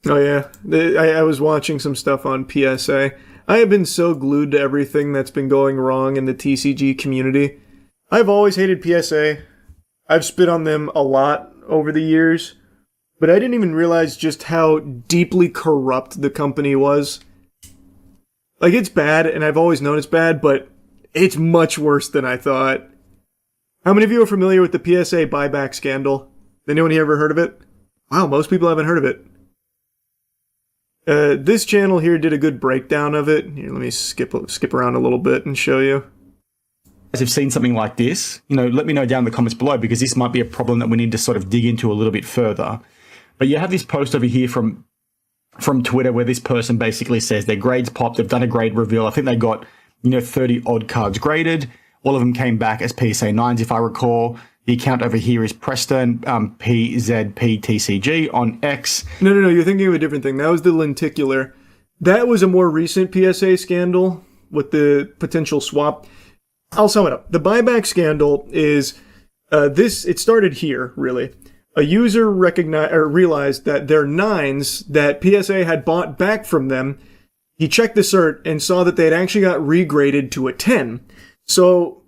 Oh yeah, I was watching some stuff on PSA. I have been so glued to everything that's been going wrong in the TCG community. I've always hated PSA. I've spit on them a lot over the years, but I didn't even realize just how deeply corrupt the company was. Like, it's bad, and I've always known it's bad, but it's much worse than I thought. How many of you are familiar with the PSA buyback scandal? Anyone here ever heard of it? Wow, most people haven't heard of it. This channel here did a good breakdown of it. Here, let me skip around a little bit and show you. Guys have seen something like this, let me know down in the comments below, because this might be a problem that we need to sort of dig into a little bit further. But you have this post over here from Twitter where this person basically says their grades popped, they've done a grade reveal. I think they got, 30 odd cards graded. All of them came back as PSA 9s, if I recall. The account over here is Preston PZPTCG on X. No, you're thinking of a different thing. That was the lenticular. That was a more recent PSA scandal with the potential swap. I'll sum it up. The buyback scandal is it started here, really. A user realized that their 9s that PSA had bought back from them, he checked the cert and saw that they had actually got regraded to a 10. So,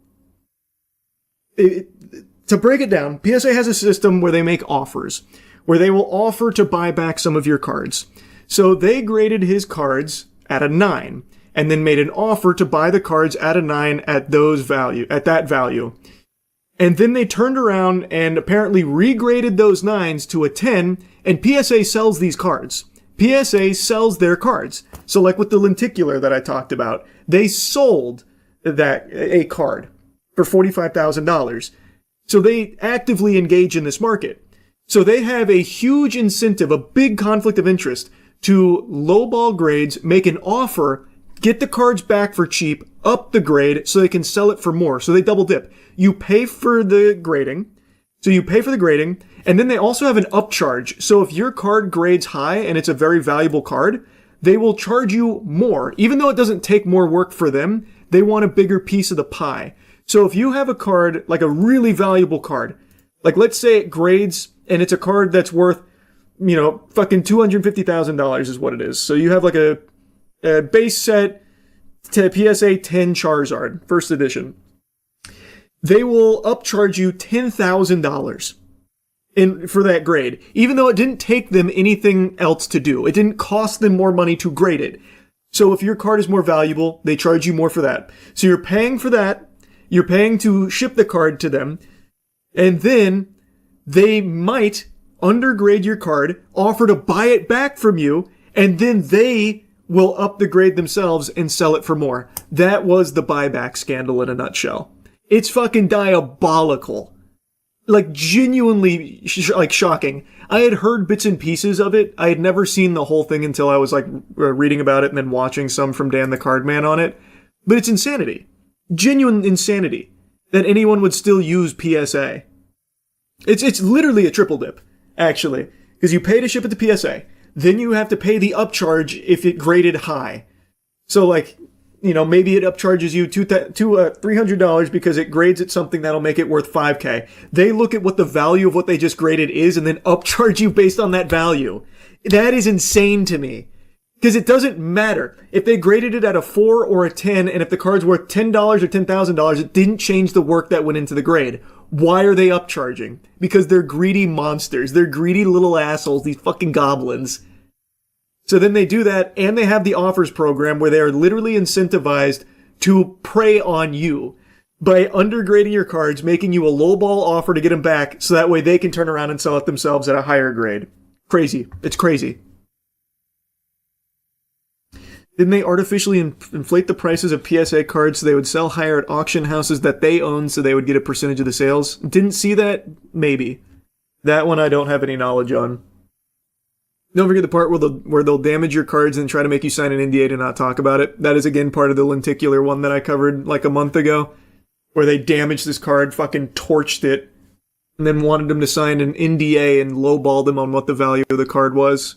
to break it down, PSA has a system where they make offers, where they will offer to buy back some of your cards. So they graded his cards at a 9, and then made an offer to buy the cards at a 9 at that value. And then they turned around and apparently regraded those 9s to a 10, and PSA sells these cards. PSA sells their cards. So like with the lenticular that I talked about, they sold a card for $45,000. So they actively engage in this market. So they have a huge incentive, a big conflict of interest to lowball grades, make an offer, get the cards back for cheap, up the grade so they can sell it for more. So they double dip. You pay for the grading. And then they also have an upcharge. So if your card grades high and it's a very valuable card, they will charge you more. Even though it doesn't take more work for them, they want a bigger piece of the pie. So if you have a card, like a really valuable card, like let's say it grades and it's a card that's worth, fucking $250,000 is what it is. So you have like a base set to PSA 10 Charizard, first edition. They will upcharge you $10,000 for that grade, even though it didn't take them anything else to do. It didn't cost them more money to grade it. So if your card is more valuable, they charge you more for that. So you're paying for that. You're paying to ship the card to them, and then they might undergrade your card, offer to buy it back from you, and then they will up the grade themselves and sell it for more. That was the buyback scandal in a nutshell. It's fucking diabolical. Like, genuinely, shocking. I had heard bits and pieces of it. I had never seen the whole thing until I was, reading about it and then watching some from Dan the Cardman on it. But it's insanity. Genuine insanity that anyone would still use PSA. It's literally a triple dip, actually. Because you pay to ship it to PSA. Then you have to pay the upcharge if it graded high. So, maybe it upcharges you $300 because it grades at something that'll make it worth $5,000. They look at what the value of what they just graded is and then upcharge you based on that value. That is insane to me. Because it doesn't matter. If they graded it at a 4 or a 10, and if the card's worth $10 or $10,000, it didn't change the work that went into the grade. Why are they upcharging? Because they're greedy monsters. They're greedy little assholes, these fucking goblins. So then they do that, and they have the offers program where they are literally incentivized to prey on you by undergrading your cards, making you a lowball offer to get them back, so that way they can turn around and sell it themselves at a higher grade. Crazy. It's crazy. Didn't they artificially inflate the prices of PSA cards so they would sell higher at auction houses that they own so they would get a percentage of the sales? Didn't see that? Maybe. That one I don't have any knowledge on. Don't forget the part where they'll damage your cards and try to make you sign an NDA to not talk about it. That is again part of the lenticular one that I covered like a month ago, where they damaged this card, fucking torched it, and then wanted them to sign an NDA and lowballed them on what the value of the card was.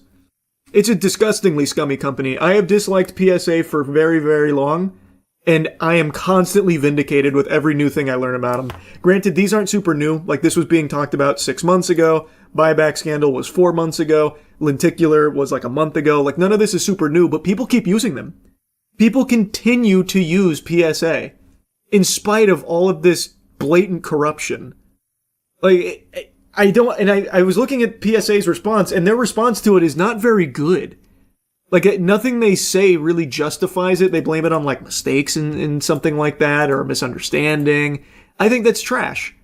It's a disgustingly scummy company. I have disliked PSA for very, very long, and I am constantly vindicated with every new thing I learn about them. Granted, these aren't super new. Like, this was being talked about 6 months ago, Buyback scandal was 4 months ago. Lenticular was like a month ago. Like, none of this is super new, but people keep using them. People continue to use PSA in spite of all of this blatant corruption. Like, I was looking at PSA's response, and their response to it is not very good. Like, nothing they say really justifies it. They blame it on, like, mistakes in something like that, or a misunderstanding. I think that's trash.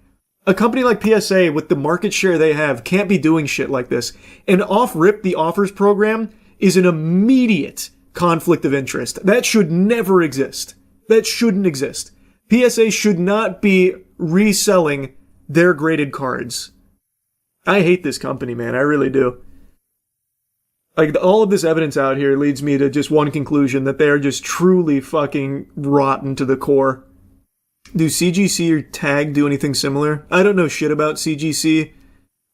A company like PSA, with the market share they have, can't be doing shit like this. And off-rip, the offers program is an immediate conflict of interest. That should never exist. That shouldn't exist. PSA should not be reselling their graded cards. I hate this company, man. I really do. Like, all of this evidence out here leads me to just one conclusion, that they are just truly fucking rotten to the core. Do CGC or TAG do anything similar? I don't know shit about CGC.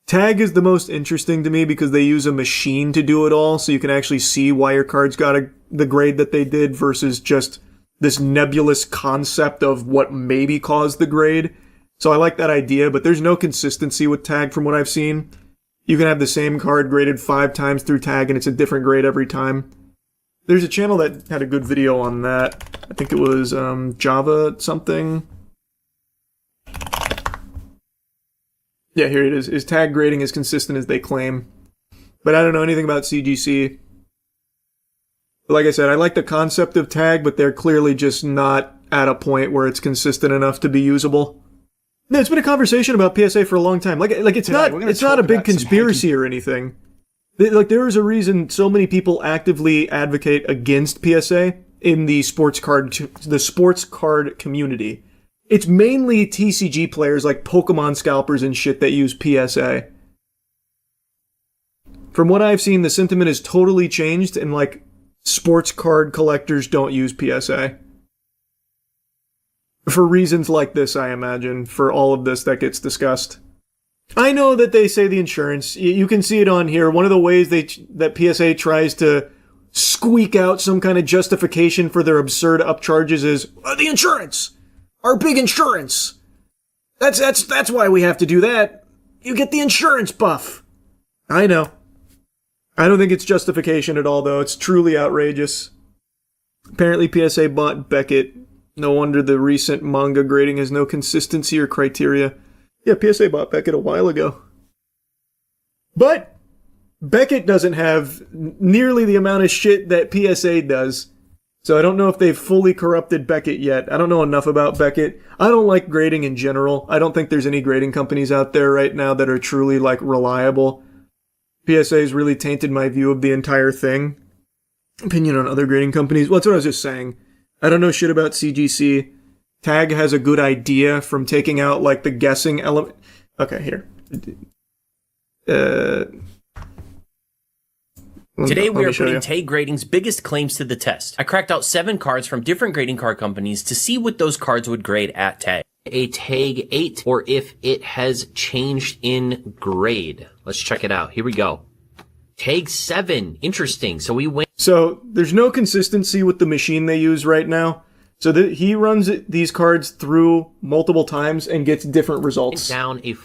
TAG is the most interesting to me because they use a machine to do it all, so you can actually see why your cards got the grade that they did versus just this nebulous concept of what maybe caused the grade. So I like that idea, but there's no consistency with TAG from what I've seen. You can have the same card graded 5 times through TAG and it's a different grade every time. There's a channel that had a good video on that. I think it was Java something. Yeah, here it is. Is TAG grading as consistent as they claim? But I don't know anything about CGC. But like I said, I like the concept of TAG, but they're clearly just not at a point where it's consistent enough to be usable. No, it's been a conversation about PSA for a long time. Like it's not a big conspiracy or anything. Like, there is a reason so many people actively advocate against PSA in the sports card community. It's mainly TCG players like Pokemon scalpers and shit that use PSA. From what I've seen, the sentiment has totally changed, and like, sports card collectors don't use PSA. For reasons like this, I imagine, for all of this that gets discussed. I know that they say the insurance. You can see it on here. One of the ways that PSA tries to squeak out some kind of justification for their absurd upcharges is, the insurance! Our big insurance! That's why we have to do that. You get the insurance buff. I know. I don't think it's justification at all, though. It's truly outrageous. Apparently PSA bought Beckett. No wonder the recent manga grading has no consistency or criteria. Yeah, PSA bought Beckett a while ago. But Beckett doesn't have nearly the amount of shit that PSA does. So I don't know if they've fully corrupted Beckett yet. I don't know enough about Beckett. I don't like grading in general. I don't think there's any grading companies out there right now that are truly, like, reliable. PSA has really tainted my view of the entire thing. Opinion on other grading companies. Well, that's what I was just saying. I don't know shit about CGC. TAG has a good idea from taking out, like, the guessing element. Okay, here. Today we are putting TAG Grading's biggest claims to the test. I cracked out 7 cards from different grading card companies to see what those cards would grade at TAG. A TAG 8, or if it has changed in grade. Let's check it out. Here we go. TAG 7. Interesting. So we went. So there's no consistency with the machine they use right now. So he runs these cards through multiple times and gets different results. Down a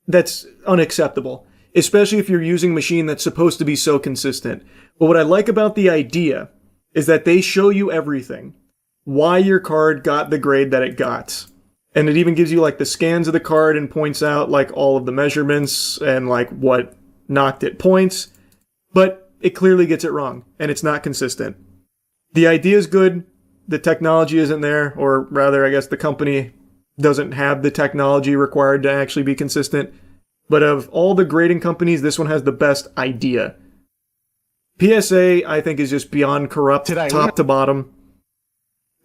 that's unacceptable, especially if you're using a machine that's supposed to be so consistent. But what I like about the idea is that they show you everything. Why your card got the grade that it got. And it even gives you, like, the scans of the card and points out, like, all of the measurements and, like, what knocked it points. But it clearly gets it wrong, and it's not consistent. The idea is good. The technology isn't there, or rather, I guess the company doesn't have the technology required to actually be consistent. But of all the grading companies, this one has the best idea. PSA, I think, is just beyond corrupt, top to bottom.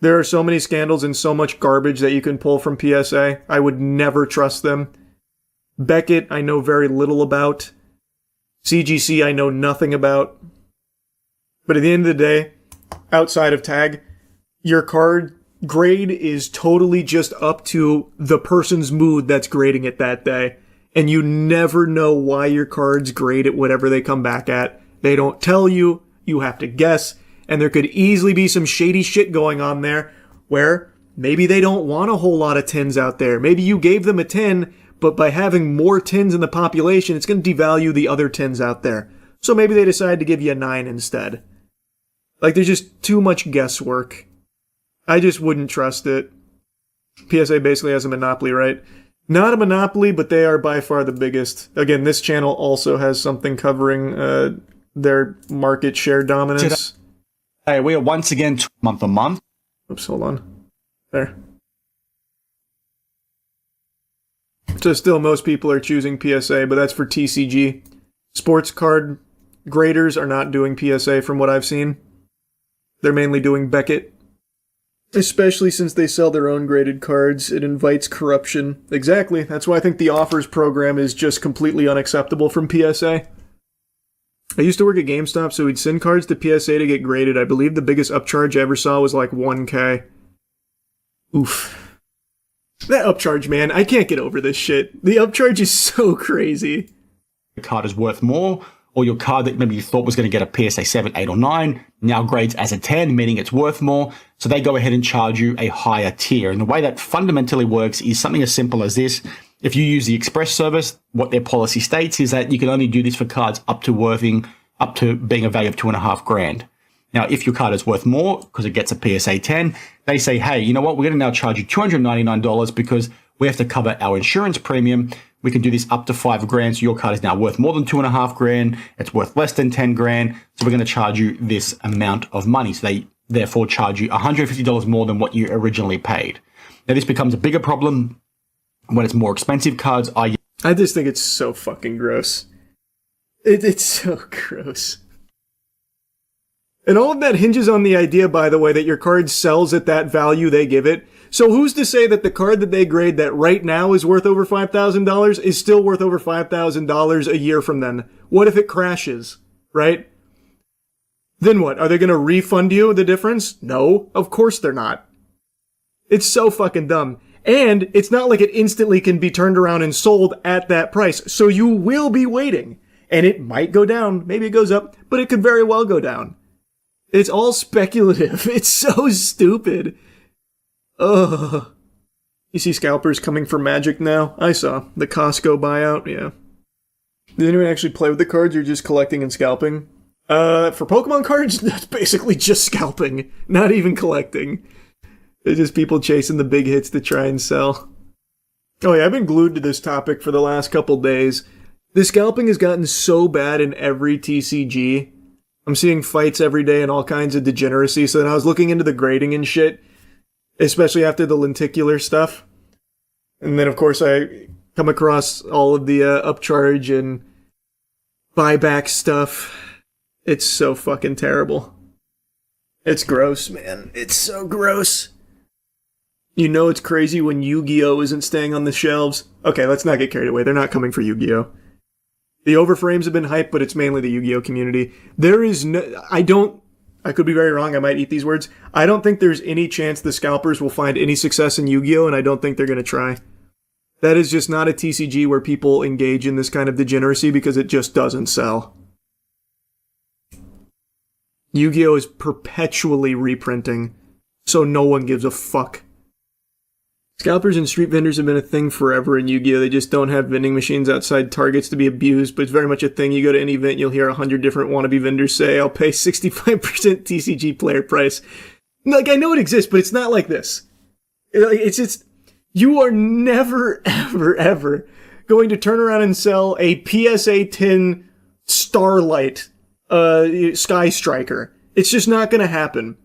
There are so many scandals and so much garbage that you can pull from PSA. I would never trust them. Beckett, I know very little about. CGC, I know nothing about. But at the end of the day, outside of TAG, your card grade is totally just up to the person's mood that's grading it that day. And you never know why your cards grade at whatever they come back at. They don't tell you. You have to guess. And there could easily be some shady shit going on there where maybe they don't want a whole lot of 10s out there. Maybe you gave them a 10, but by having more tins in the population, it's going to devalue the other tins out there. So maybe they decide to give you a 9 instead. Like, there's just too much guesswork. I just wouldn't trust it. PSA basically has a monopoly, right? Not a monopoly, but they are by far the biggest. Again, this channel also has something covering their market share dominance. Hey, we are once again month-on-month. Oops, hold on. There. So still, most people are choosing PSA, but that's for TCG. Sports card graders are not doing PSA from what I've seen. They're mainly doing Beckett. Especially since they sell their own graded cards, it invites corruption. Exactly. That's why I think the offers program is just completely unacceptable from PSA. I used to work at GameStop, so we'd send cards to PSA to get graded. I believe the biggest upcharge I ever saw was like 1K. Oof. That upcharge, man, I can't get over this shit. The upcharge is so crazy. The card is worth more, or your card that maybe you thought was going to get a PSA 7, 8, or 9 now grades as a 10, meaning it's worth more. So they go ahead and charge you a higher tier. And the way that fundamentally works is something as simple as this. If you use the Express service, what their policy states is that you can only do this for cards up to being a value of $2,500. Now, if your card is worth more because it gets a PSA 10, they say, hey, you know what? We're going to now charge you $299 because we have to cover our insurance premium. We can do this up to $5,000. So your card is now worth more than $2,500. It's worth less than $10,000. So we're going to charge you this amount of money. So they therefore charge you $150 more than what you originally paid. Now, this becomes a bigger problem when it's more expensive cards. I just think it's so fucking gross. It's so gross. And all of that hinges on the idea, by the way, that your card sells at that value they give it. So who's to say that the card that they grade that right now is worth over $5,000 is still worth over $5,000 a year from then? What if it crashes, right? Then what? Are they going to refund you the difference? No, of course they're not. It's so fucking dumb. And it's not like it instantly can be turned around and sold at that price. So you will be waiting. And it might go down. Maybe it goes up, but it could very well go down. It's all speculative. It's so stupid. Ugh. You see scalpers coming for Magic now? I saw. The Costco buyout, yeah. Did anyone actually play with the cards or just collecting and scalping? For Pokemon cards, that's basically just scalping. Not even collecting. It's just people chasing the big hits to try and sell. Oh yeah, I've been glued to this topic for the last couple days. The scalping has gotten so bad in every TCG. I'm seeing fights every day and all kinds of degeneracy. So then I was looking into the grading and shit, especially after the lenticular stuff. And then, of course, I come across all of the upcharge and buyback stuff. It's so fucking terrible. It's gross, man. It's so gross. You know it's crazy when Yu-Gi-Oh! Isn't staying on the shelves. Okay, let's not get carried away. They're not coming for Yu-Gi-Oh! The overframes have been hyped, but it's mainly the Yu-Gi-Oh! Community. There is no... I could be very wrong, I might eat these words. I don't think there's any chance the scalpers will find any success in Yu-Gi-Oh! And I don't think they're going to try. That is just not a TCG where people engage in this kind of degeneracy because it just doesn't sell. Yu-Gi-Oh! Is perpetually reprinting, so no one gives a fuck. Scalpers and street vendors have been a thing forever in Yu-Gi-Oh! They just don't have vending machines outside targets to be abused, but it's very much a thing. You go to any event, you'll hear 100 different wannabe vendors say, I'll pay 65% TCG player price. Like, I know it exists, but it's not like this. It's just, you are never, ever, ever going to turn around and sell a PSA 10 Starlight Sky Striker. It's just not going to happen.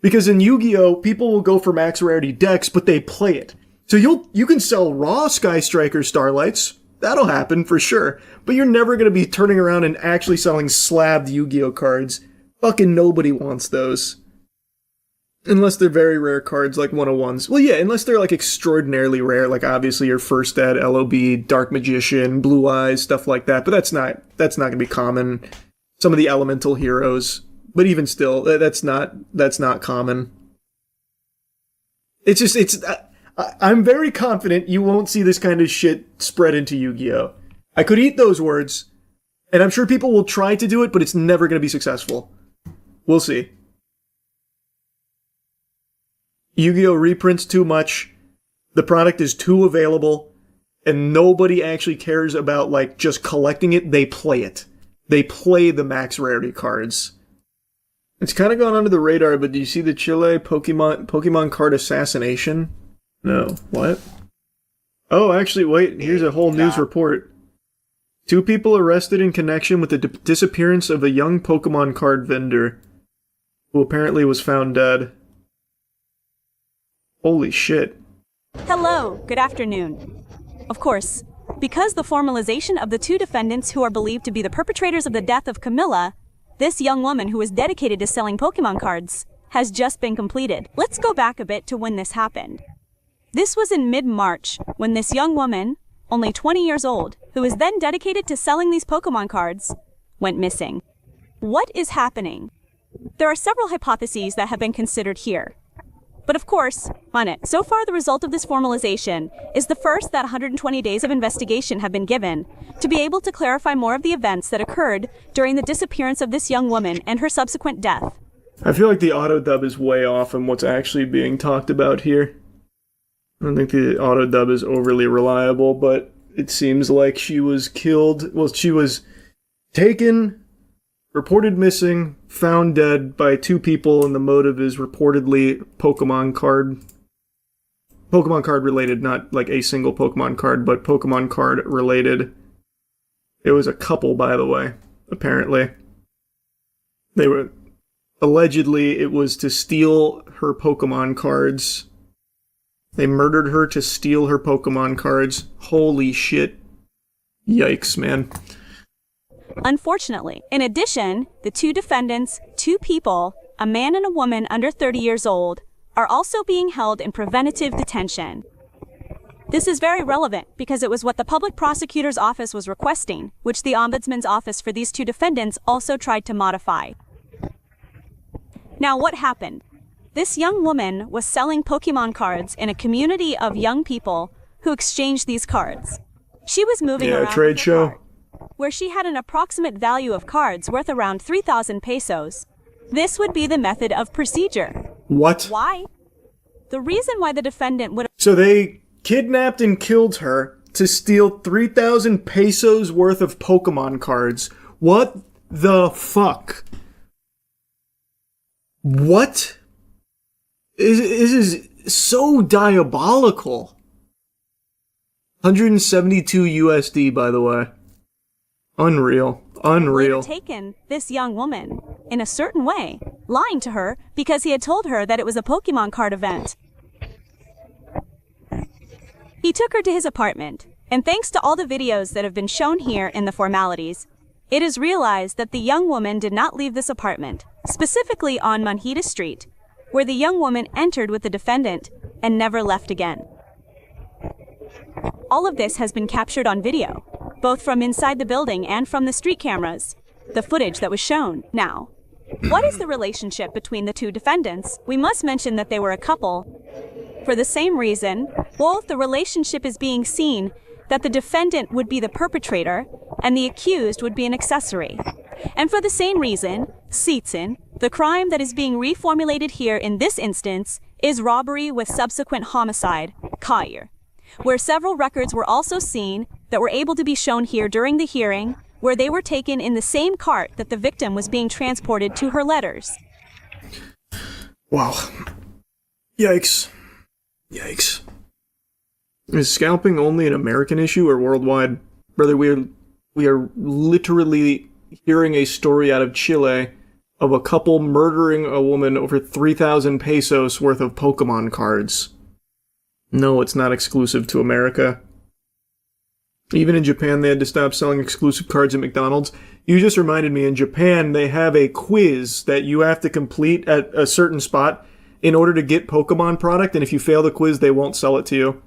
Because in Yu-Gi-Oh, people will go for max rarity decks, but they play it. So you can sell raw Sky Striker Starlights. That'll happen for sure. But you're never going to be turning around and actually selling slabbed Yu-Gi-Oh cards. Fucking nobody wants those. Unless they're very rare cards like 101s. Well, yeah, unless they're like extraordinarily rare, like obviously your First Ed, LOB, Dark Magician, Blue Eyes, stuff like that. But that's not going to be common. Some of the elemental heroes. But even still, that's not common. It's just, I'm very confident you won't see this kind of shit spread into Yu-Gi-Oh! I could eat those words, and I'm sure people will try to do it, but it's never going to be successful. We'll see. Yu-Gi-Oh! Reprints too much. The product is too available. and nobody actually cares about, like, just collecting it. They play it. They play the max rarity cards. It's kind of gone under the radar, but do you see the Chile Pokemon card assassination? No. What? Oh, actually, wait. Here's a whole news report. 2 people arrested in connection with the disappearance of a young Pokemon card vendor, who apparently was found dead. Holy shit. Hello, good afternoon. Of course, because the formalization of the 2 defendants who are believed to be the perpetrators of the death of Camilla, this young woman who is dedicated to selling Pokemon cards, has just been completed. Let's go back a bit to when this happened. This was in mid-March, when this young woman, only 20 years old, who is then dedicated to selling these Pokemon cards, went missing. What is happening? There are several hypotheses that have been considered here. But of course, on it, so far the result of this formalization is the first that 120 days of investigation have been given to be able to clarify more of the events that occurred during the disappearance of this young woman and her subsequent death. I feel like the auto dub is way off on what's actually being talked about here. I don't think the auto dub is overly reliable, but it seems like she was killed. Well, she was taken, reported missing, found dead by 2 people, and the motive is reportedly Pokemon card related, not like a single Pokemon card, but Pokemon card related. It was a couple, by the way, apparently. Allegedly, it was to steal her Pokemon cards. They murdered her to steal her Pokemon cards. Holy shit. Yikes, man. Unfortunately, in addition, the 2 defendants, 2 people, a man and a woman under 30 years old, are also being held in preventative detention. This is very relevant because it was what the public prosecutor's office was requesting, which the ombudsman's office for these 2 defendants also tried to modify. Now, what happened? This young woman was selling Pokemon cards in a community of young people who exchanged these cards. She was moving around a trade with her show. card, where she had an approximate value of cards worth around 3,000 pesos. This would be the method of procedure. What? Why? The reason why the defendant would... So they kidnapped and killed her to steal 3,000 pesos worth of Pokemon cards. What the fuck? What? This is so diabolical. 172 USD, by the way. Unreal. Unreal. Would have taken this young woman in a certain way, lying to her because he had told her that it was a Pokemon card event. He took her to his apartment, and thanks to all the videos that have been shown here in the formalities, it is realized that the young woman did not leave this apartment, specifically on Manhita Street, where the young woman entered with the defendant and never left again. All of this has been captured on video, both from inside the building and from the street cameras, the footage that was shown. Now, what is the relationship between the 2 defendants? We must mention that they were a couple. For the same reason, both the relationship is being seen that the defendant would be the perpetrator and the accused would be an accessory. And for the same reason, Seatson, the crime that is being reformulated here in this instance is robbery with subsequent homicide, Kaya, where several records were also seen that were able to be shown here during the hearing, where they were taken in the same cart that the victim was being transported to her letters. Wow. Yikes. Yikes. Is scalping only an American issue or worldwide? Brother, we are literally hearing a story out of Chile of a couple murdering a woman over 3,000 pesos worth of Pokemon cards. No, it's not exclusive to America. Even in Japan, they had to stop selling exclusive cards at McDonald's. You just reminded me, in Japan, they have a quiz that you have to complete at a certain spot in order to get Pokemon product, and if you fail the quiz, they won't sell it to you.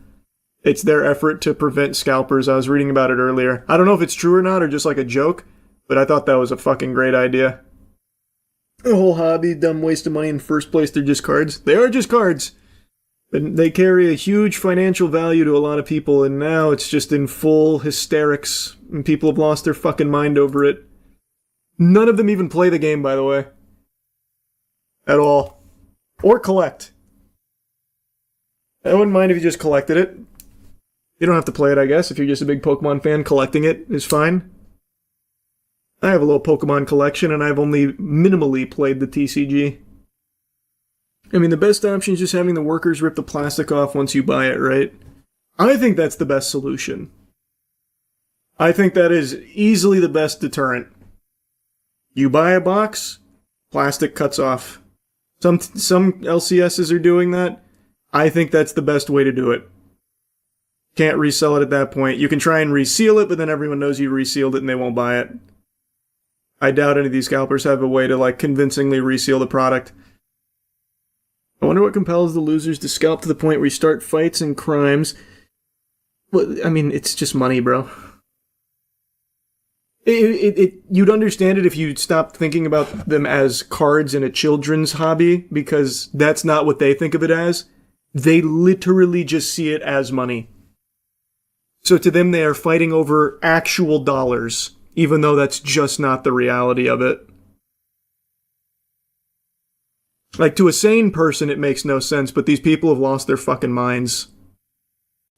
It's their effort to prevent scalpers. I was reading about it earlier. I don't know if it's true or not, or just like a joke, but I thought that was a fucking great idea. The whole hobby, dumb waste of money in first place, they're just cards. They are just cards. But they carry a huge financial value to a lot of people, and now it's just in full hysterics, and people have lost their fucking mind over it. None of them even play the game, by the way. At all. Or collect. I wouldn't mind if you just collected it. You don't have to play it, I guess. If you're just a big Pokemon fan, collecting it is fine. I have a little Pokemon collection, and I've only minimally played the TCG. I mean, the best option is just having the workers rip the plastic off once you buy it, right? I think that's the best solution. I think that is easily the best deterrent. You buy a box, plastic cuts off. Some LCSs are doing that. I think that's the best way to do it. Can't resell it at that point. You can try and reseal it, but then everyone knows you resealed it and they won't buy it. I doubt any of these scalpers have a way to, like, convincingly reseal the product. I wonder what compels the losers to scalp to the point where you start fights and crimes. Well, I mean, it's just money, bro. You'd understand it if you stopped thinking about them as cards in a children's hobby, because that's not what they think of it as. They literally just see it as money. So to them, they are fighting over actual dollars, even though that's just not the reality of it. Like, to a sane person, it makes no sense, but these people have lost their fucking minds.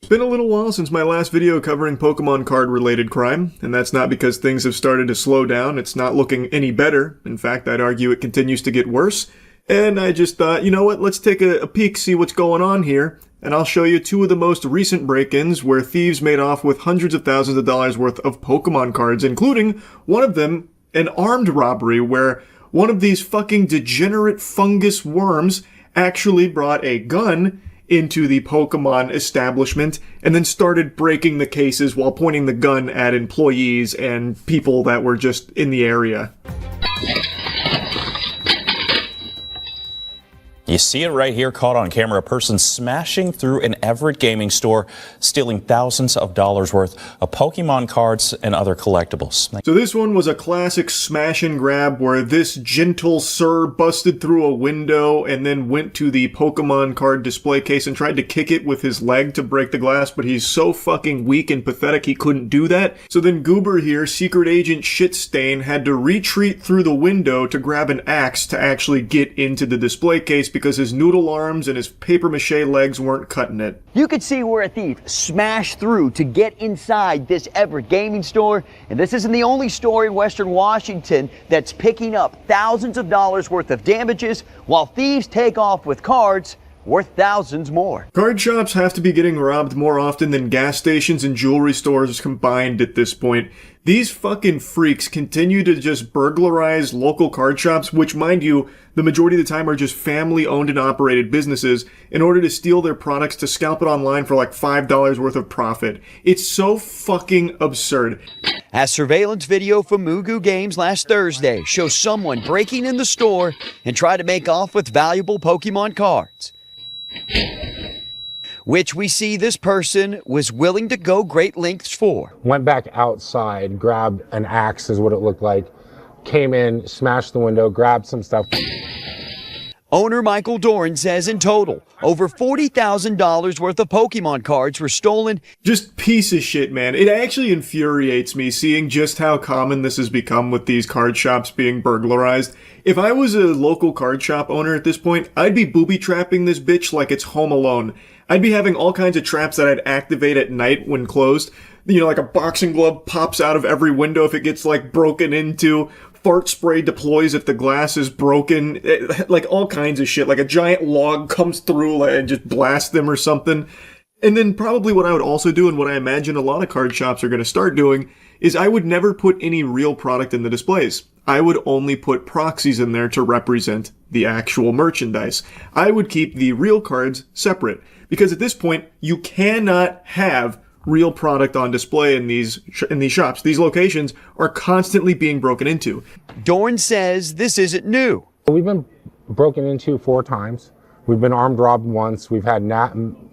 It's been a little while since my last video covering Pokemon card-related crime, and that's not because things have started to slow down. It's not looking any better. In fact, I'd argue it continues to get worse. And I just thought, you know what, let's take a peek, see what's going on here, and I'll show you two of the most recent break-ins where thieves made off with hundreds of thousands of dollars worth of Pokemon cards, including one of them, an armed robbery where one of these fucking degenerate fungus worms actually brought a gun into the Pokemon establishment and then started breaking the cases while pointing the gun at employees and people that were just in the area. You see it right here, caught on camera, a person smashing through an Everett gaming store, stealing thousands of dollars worth of Pokemon cards and other collectibles. So this one was a classic smash and grab where this gentle sir busted through a window and then went to the Pokemon card display case and tried to kick it with his leg to break the glass, but he's so fucking weak and pathetic he couldn't do that. So then Goober here, Secret Agent Shitstain, had to retreat through the window to grab an axe to actually get into the display case because his noodle arms and his papier-mâché legs weren't cutting it. You could see where a thief smashed through to get inside this Everett gaming store, and this isn't the only store in Western Washington that's picking up thousands of dollars worth of damages while thieves take off with cards worth thousands more. Card shops have to be getting robbed more often than gas stations and jewelry stores combined at this point. These fucking freaks continue to just burglarize local card shops, which, mind you, the majority of the time are just family-owned and operated businesses, in order to steal their products to scalp it online for like $5 worth of profit. It's so fucking absurd. A surveillance video from Mugu Games last Thursday shows someone breaking in the store and try to make off with valuable Pokemon cards, which we see this person was willing to go great lengths for. Went back outside, grabbed an axe is what it looked like, came in, smashed the window, grabbed some stuff. Owner Michael Doran says in total, over $40,000 worth of Pokemon cards were stolen. Just piece of shit, man. It actually infuriates me seeing just how common this has become with these card shops being burglarized. If I was a local card shop owner at this point, I'd be booby-trapping this bitch like it's Home Alone. I'd be having all kinds of traps that I'd activate at night when closed. You know, like a boxing glove pops out of every window if it gets, like, broken into. Fart spray deploys if the glass is broken. Like, all kinds of shit. Like, a giant log comes through and just blasts them or something. And then probably what I would also do, and what I imagine a lot of card shops are going to start doing, is I would never put any real product in the displays. I would only put proxies in there to represent the actual merchandise. I would keep the real cards separate. Because at this point, you cannot have real product on display in these shops. These locations are constantly being broken into. Dorn says this isn't new. We've been broken into 4 times. We've been armed robbed once. We've had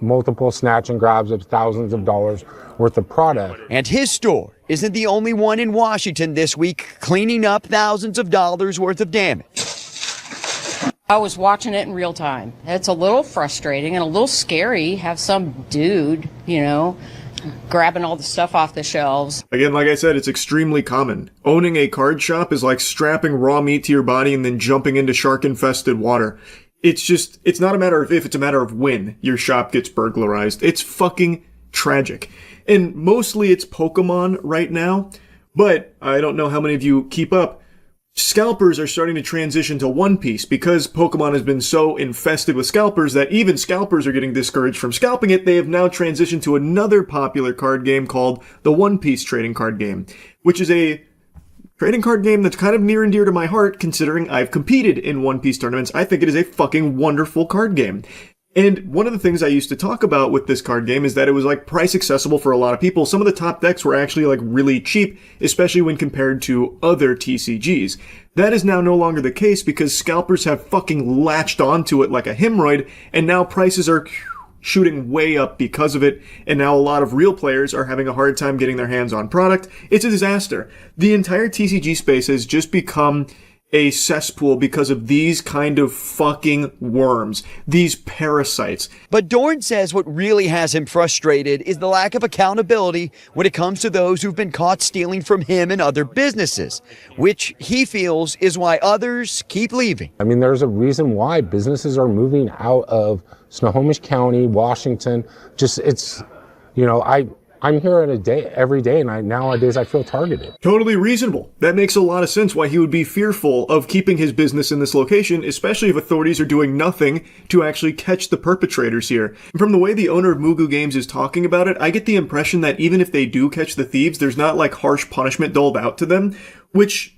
multiple snatch and grabs of thousands of dollars worth of product. And his store isn't the only one in Washington this week cleaning up thousands of dollars worth of damage. I was watching it in real time. It's a little frustrating and a little scary. Have some dude, grabbing all the stuff off the shelves. Again, like I said, it's extremely common. Owning a card shop is like strapping raw meat to your body and then jumping into shark-infested water. It's not a matter of if, it's a matter of when your shop gets burglarized. It's fucking tragic. And mostly it's Pokemon right now, but I don't know how many of you keep up. Scalpers are starting to transition to One Piece because Pokemon has been so infested with scalpers that even scalpers are getting discouraged from scalping it. They have now transitioned to another popular card game called the One Piece trading card game, which is a trading card game that's kind of near and dear to my heart considering I've competed in One Piece tournaments. I think it is a fucking wonderful card game. And one of the things I used to talk about with this card game is that it was like price accessible for a lot of people. Some of the top decks were actually like really cheap, especially when compared to other TCGs. That is now no longer the case because scalpers have fucking latched onto it like a hemorrhoid, and now prices are shooting way up because of it, and now a lot of real players are having a hard time getting their hands on product. It's a disaster. The entire TCG space has just become a cesspool because of these kind of fucking worms, these parasites. But Dorn says what really has him frustrated is the lack of accountability when it comes to those who've been caught stealing from him and other businesses, which he feels is why others keep leaving. I mean, there's a reason why businesses are moving out of Snohomish County, Washington. Just, it's, you know, I'm here every day, and nowadays I feel targeted. Totally reasonable. That makes a lot of sense why he would be fearful of keeping his business in this location, especially if authorities are doing nothing to actually catch the perpetrators here. And from the way the owner of Mugu Games is talking about it, I get the impression that even if they do catch the thieves, there's not like harsh punishment doled out to them, which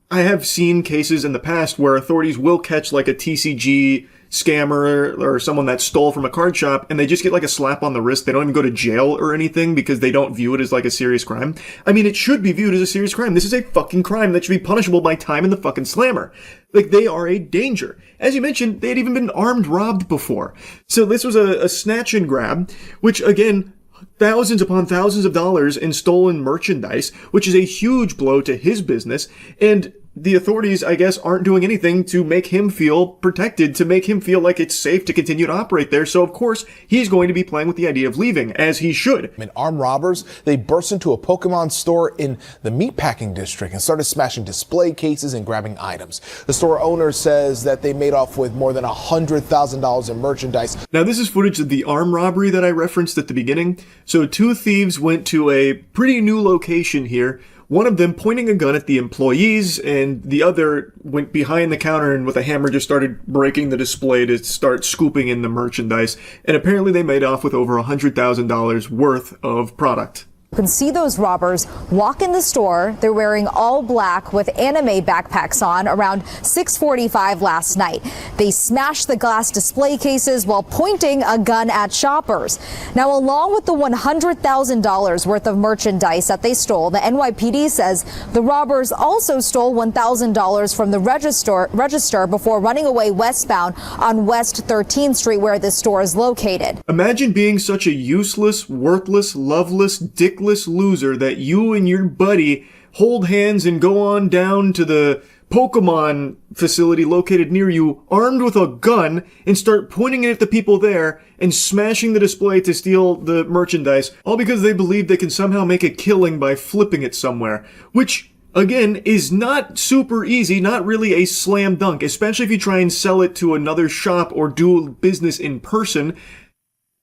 I have seen cases in the past where authorities will catch like a TCG scammer or someone that stole from a card shop and they just get like a slap on the wrist. They don't even go to jail or anything because they don't view it as like a serious crime. I mean, it should be viewed as a serious crime. This is a fucking crime that should be punishable by time in the fucking slammer. Like, they are a danger. As you mentioned, they had even been armed robbed before. So this was a snatch and grab, which again, thousands upon thousands of dollars in stolen merchandise, which is a huge blow to his business. And the authorities, I guess, aren't doing anything to make him feel protected, to make him feel like it's safe to continue to operate there. So, of course, he's going to be playing with the idea of leaving, as he should. Armed robbers, they burst into a Pokemon store in the meatpacking district and started smashing display cases and grabbing items. The store owner says that they made off with more than $100,000 in merchandise. Now, this is footage of the armed robbery that I referenced at the beginning. So, two thieves went to a pretty new location here. One of them pointing a gun at the employees, and the other went behind the counter and with a hammer just started breaking the display to start scooping in the merchandise. And apparently they made off with over $100,000 worth of product. You can see those robbers walk in the store. They're wearing all black with anime backpacks on around 6:45 last night. They smashed the glass display cases while pointing a gun at shoppers. Now, along with the $100,000 worth of merchandise that they stole, the NYPD says the robbers also stole $1,000 from the register before running away westbound on West 13th Street, where this store is located. Imagine being such a useless, worthless, loveless, dickless loser that you and your buddy hold hands and go on down to the Pokemon facility located near you, armed with a gun, and start pointing it at the people there and smashing the display to steal the merchandise, all because they believe they can somehow make a killing by flipping it somewhere, which, again, is not super easy, not really a slam dunk, especially if you try and sell it to another shop or do business in person.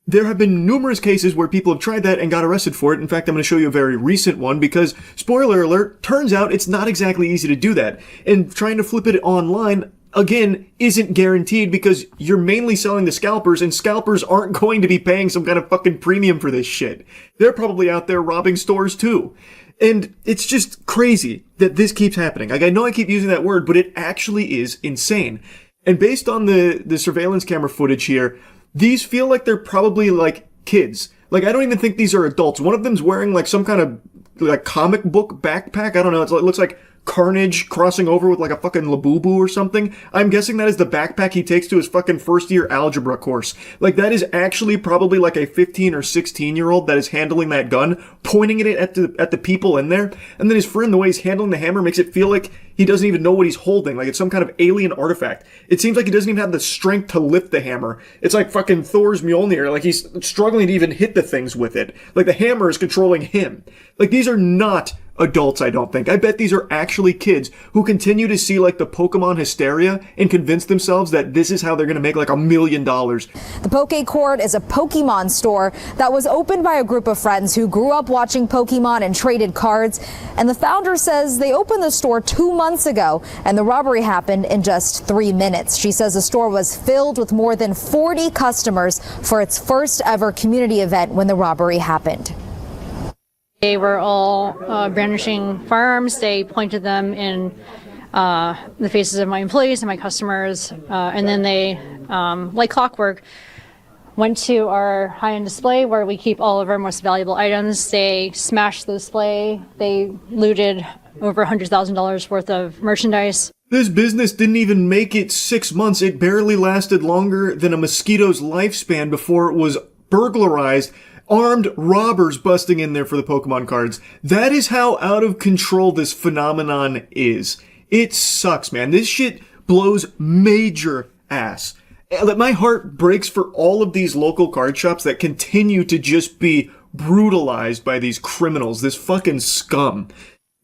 There have been numerous cases where people have tried that and got arrested for it. In fact, I'm going to show you a very recent one because, spoiler alert, turns out it's not exactly easy to do that. And trying to flip it online, again, isn't guaranteed because you're mainly selling to scalpers, and scalpers aren't going to be paying some kind of fucking premium for this shit. They're probably out there robbing stores too. And it's just crazy that this keeps happening. Like, I know I keep using that word, but it actually is insane. And based on the surveillance camera footage here, these feel like they're probably like kids. Like, I don't even think these are adults. One of them's wearing like some kind of like comic book backpack. I don't know. It looks like Carnage crossing over with like a fucking Labubu or something. I'm guessing that is the backpack he takes to his fucking first year algebra course. Like, that is actually probably like a 15 or 16 year old that is handling that gun, pointing it at the people in there. And then his friend, the way he's handling the hammer, makes it feel like he doesn't even know what he's holding. Like, it's some kind of alien artifact. It seems like he doesn't even have the strength to lift the hammer. It's like fucking Thor's Mjolnir. Like, he's struggling to even hit the things with it. Like, the hammer is controlling him. Like, these are not adults, I don't think. I bet these are actually kids who continue to see like the Pokemon hysteria and convince themselves that this is how they're going to make like $1 million. The Poke Court is a Pokemon store that was opened by a group of friends who grew up watching Pokemon and traded cards. And the founder says they opened the store 2 months ago and the robbery happened in just 3 minutes. She says the store was filled with more than 40 customers for its first ever community event when the robbery happened. They were all brandishing firearms. They pointed them in the faces of my employees and my customers. And then they, like clockwork, went to our high-end display where we keep all of our most valuable items. They smashed the display. They looted over $100,000 worth of merchandise. This business didn't even make it 6 months. It barely lasted longer than a mosquito's lifespan before it was burglarized. Armed robbers busting in there for the Pokemon cards. That is how out of control this phenomenon is. It sucks, man. This shit blows major ass. My heart breaks for all of these local card shops that continue to just be brutalized by these criminals, this fucking scum.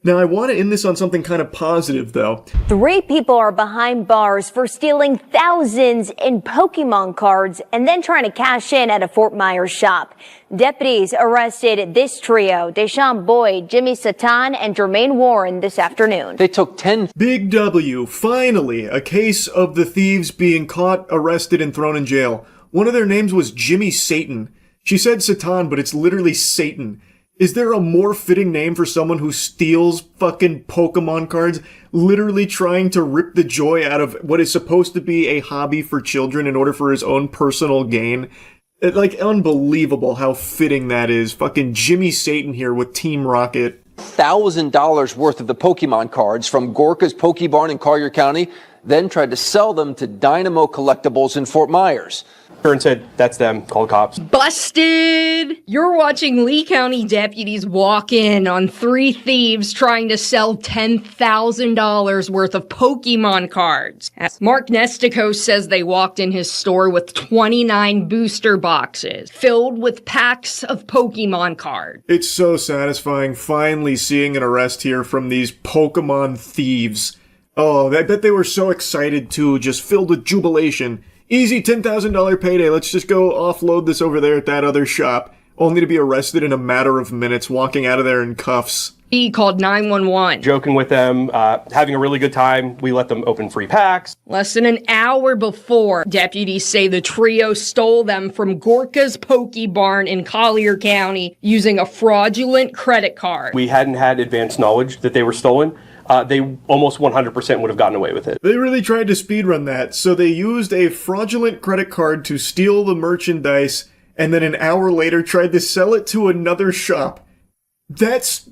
Now, I want to end this on something kind of positive, though. 3 people are behind bars for stealing thousands in Pokemon cards and then trying to cash in at a Fort Myers shop. Deputies arrested this trio, Deshaun Boyd, Jimmy Satan, and Jermaine Warren this afternoon. They took 10. Big W. Finally, a case of the thieves being caught, arrested, and thrown in jail. One of their names was Jimmy Satan. She said Satan, but it's literally Satan. Is there a more fitting name for someone who steals fucking Pokemon cards, literally trying to rip the joy out of what is supposed to be a hobby for children in order for his own personal gain? Like, unbelievable how fitting that is. Fucking Jimmy Satan here with Team Rocket. $1,000 worth of the Pokemon cards from Gorka's Pokebarn in Collier County, then tried to sell them to Dynamo Collectibles in Fort Myers. Turned said, that's them, called cops. Busted! You're watching Lee County deputies walk in on 3 thieves trying to sell $10,000 worth of Pokemon cards. Mark Nestico says they walked in his store with 29 booster boxes filled with packs of Pokemon cards. It's so satisfying finally seeing an arrest here from these Pokemon thieves. Oh, I bet they were so excited too, just filled with jubilation. Easy $10,000 payday, let's just go offload this over there at that other shop, only to be arrested in a matter of minutes, walking out of there in cuffs. He called 911. Joking with them, having a really good time. We let them open free packs. Less than an hour before, deputies say the trio stole them from Gorka's Pokebarn in Collier County using a fraudulent credit card. We hadn't had advanced knowledge that they were stolen. They almost 100% would have gotten away with it. They really tried to speedrun that, so they used a fraudulent credit card to steal the merchandise, and then an hour later tried to sell it to another shop. That's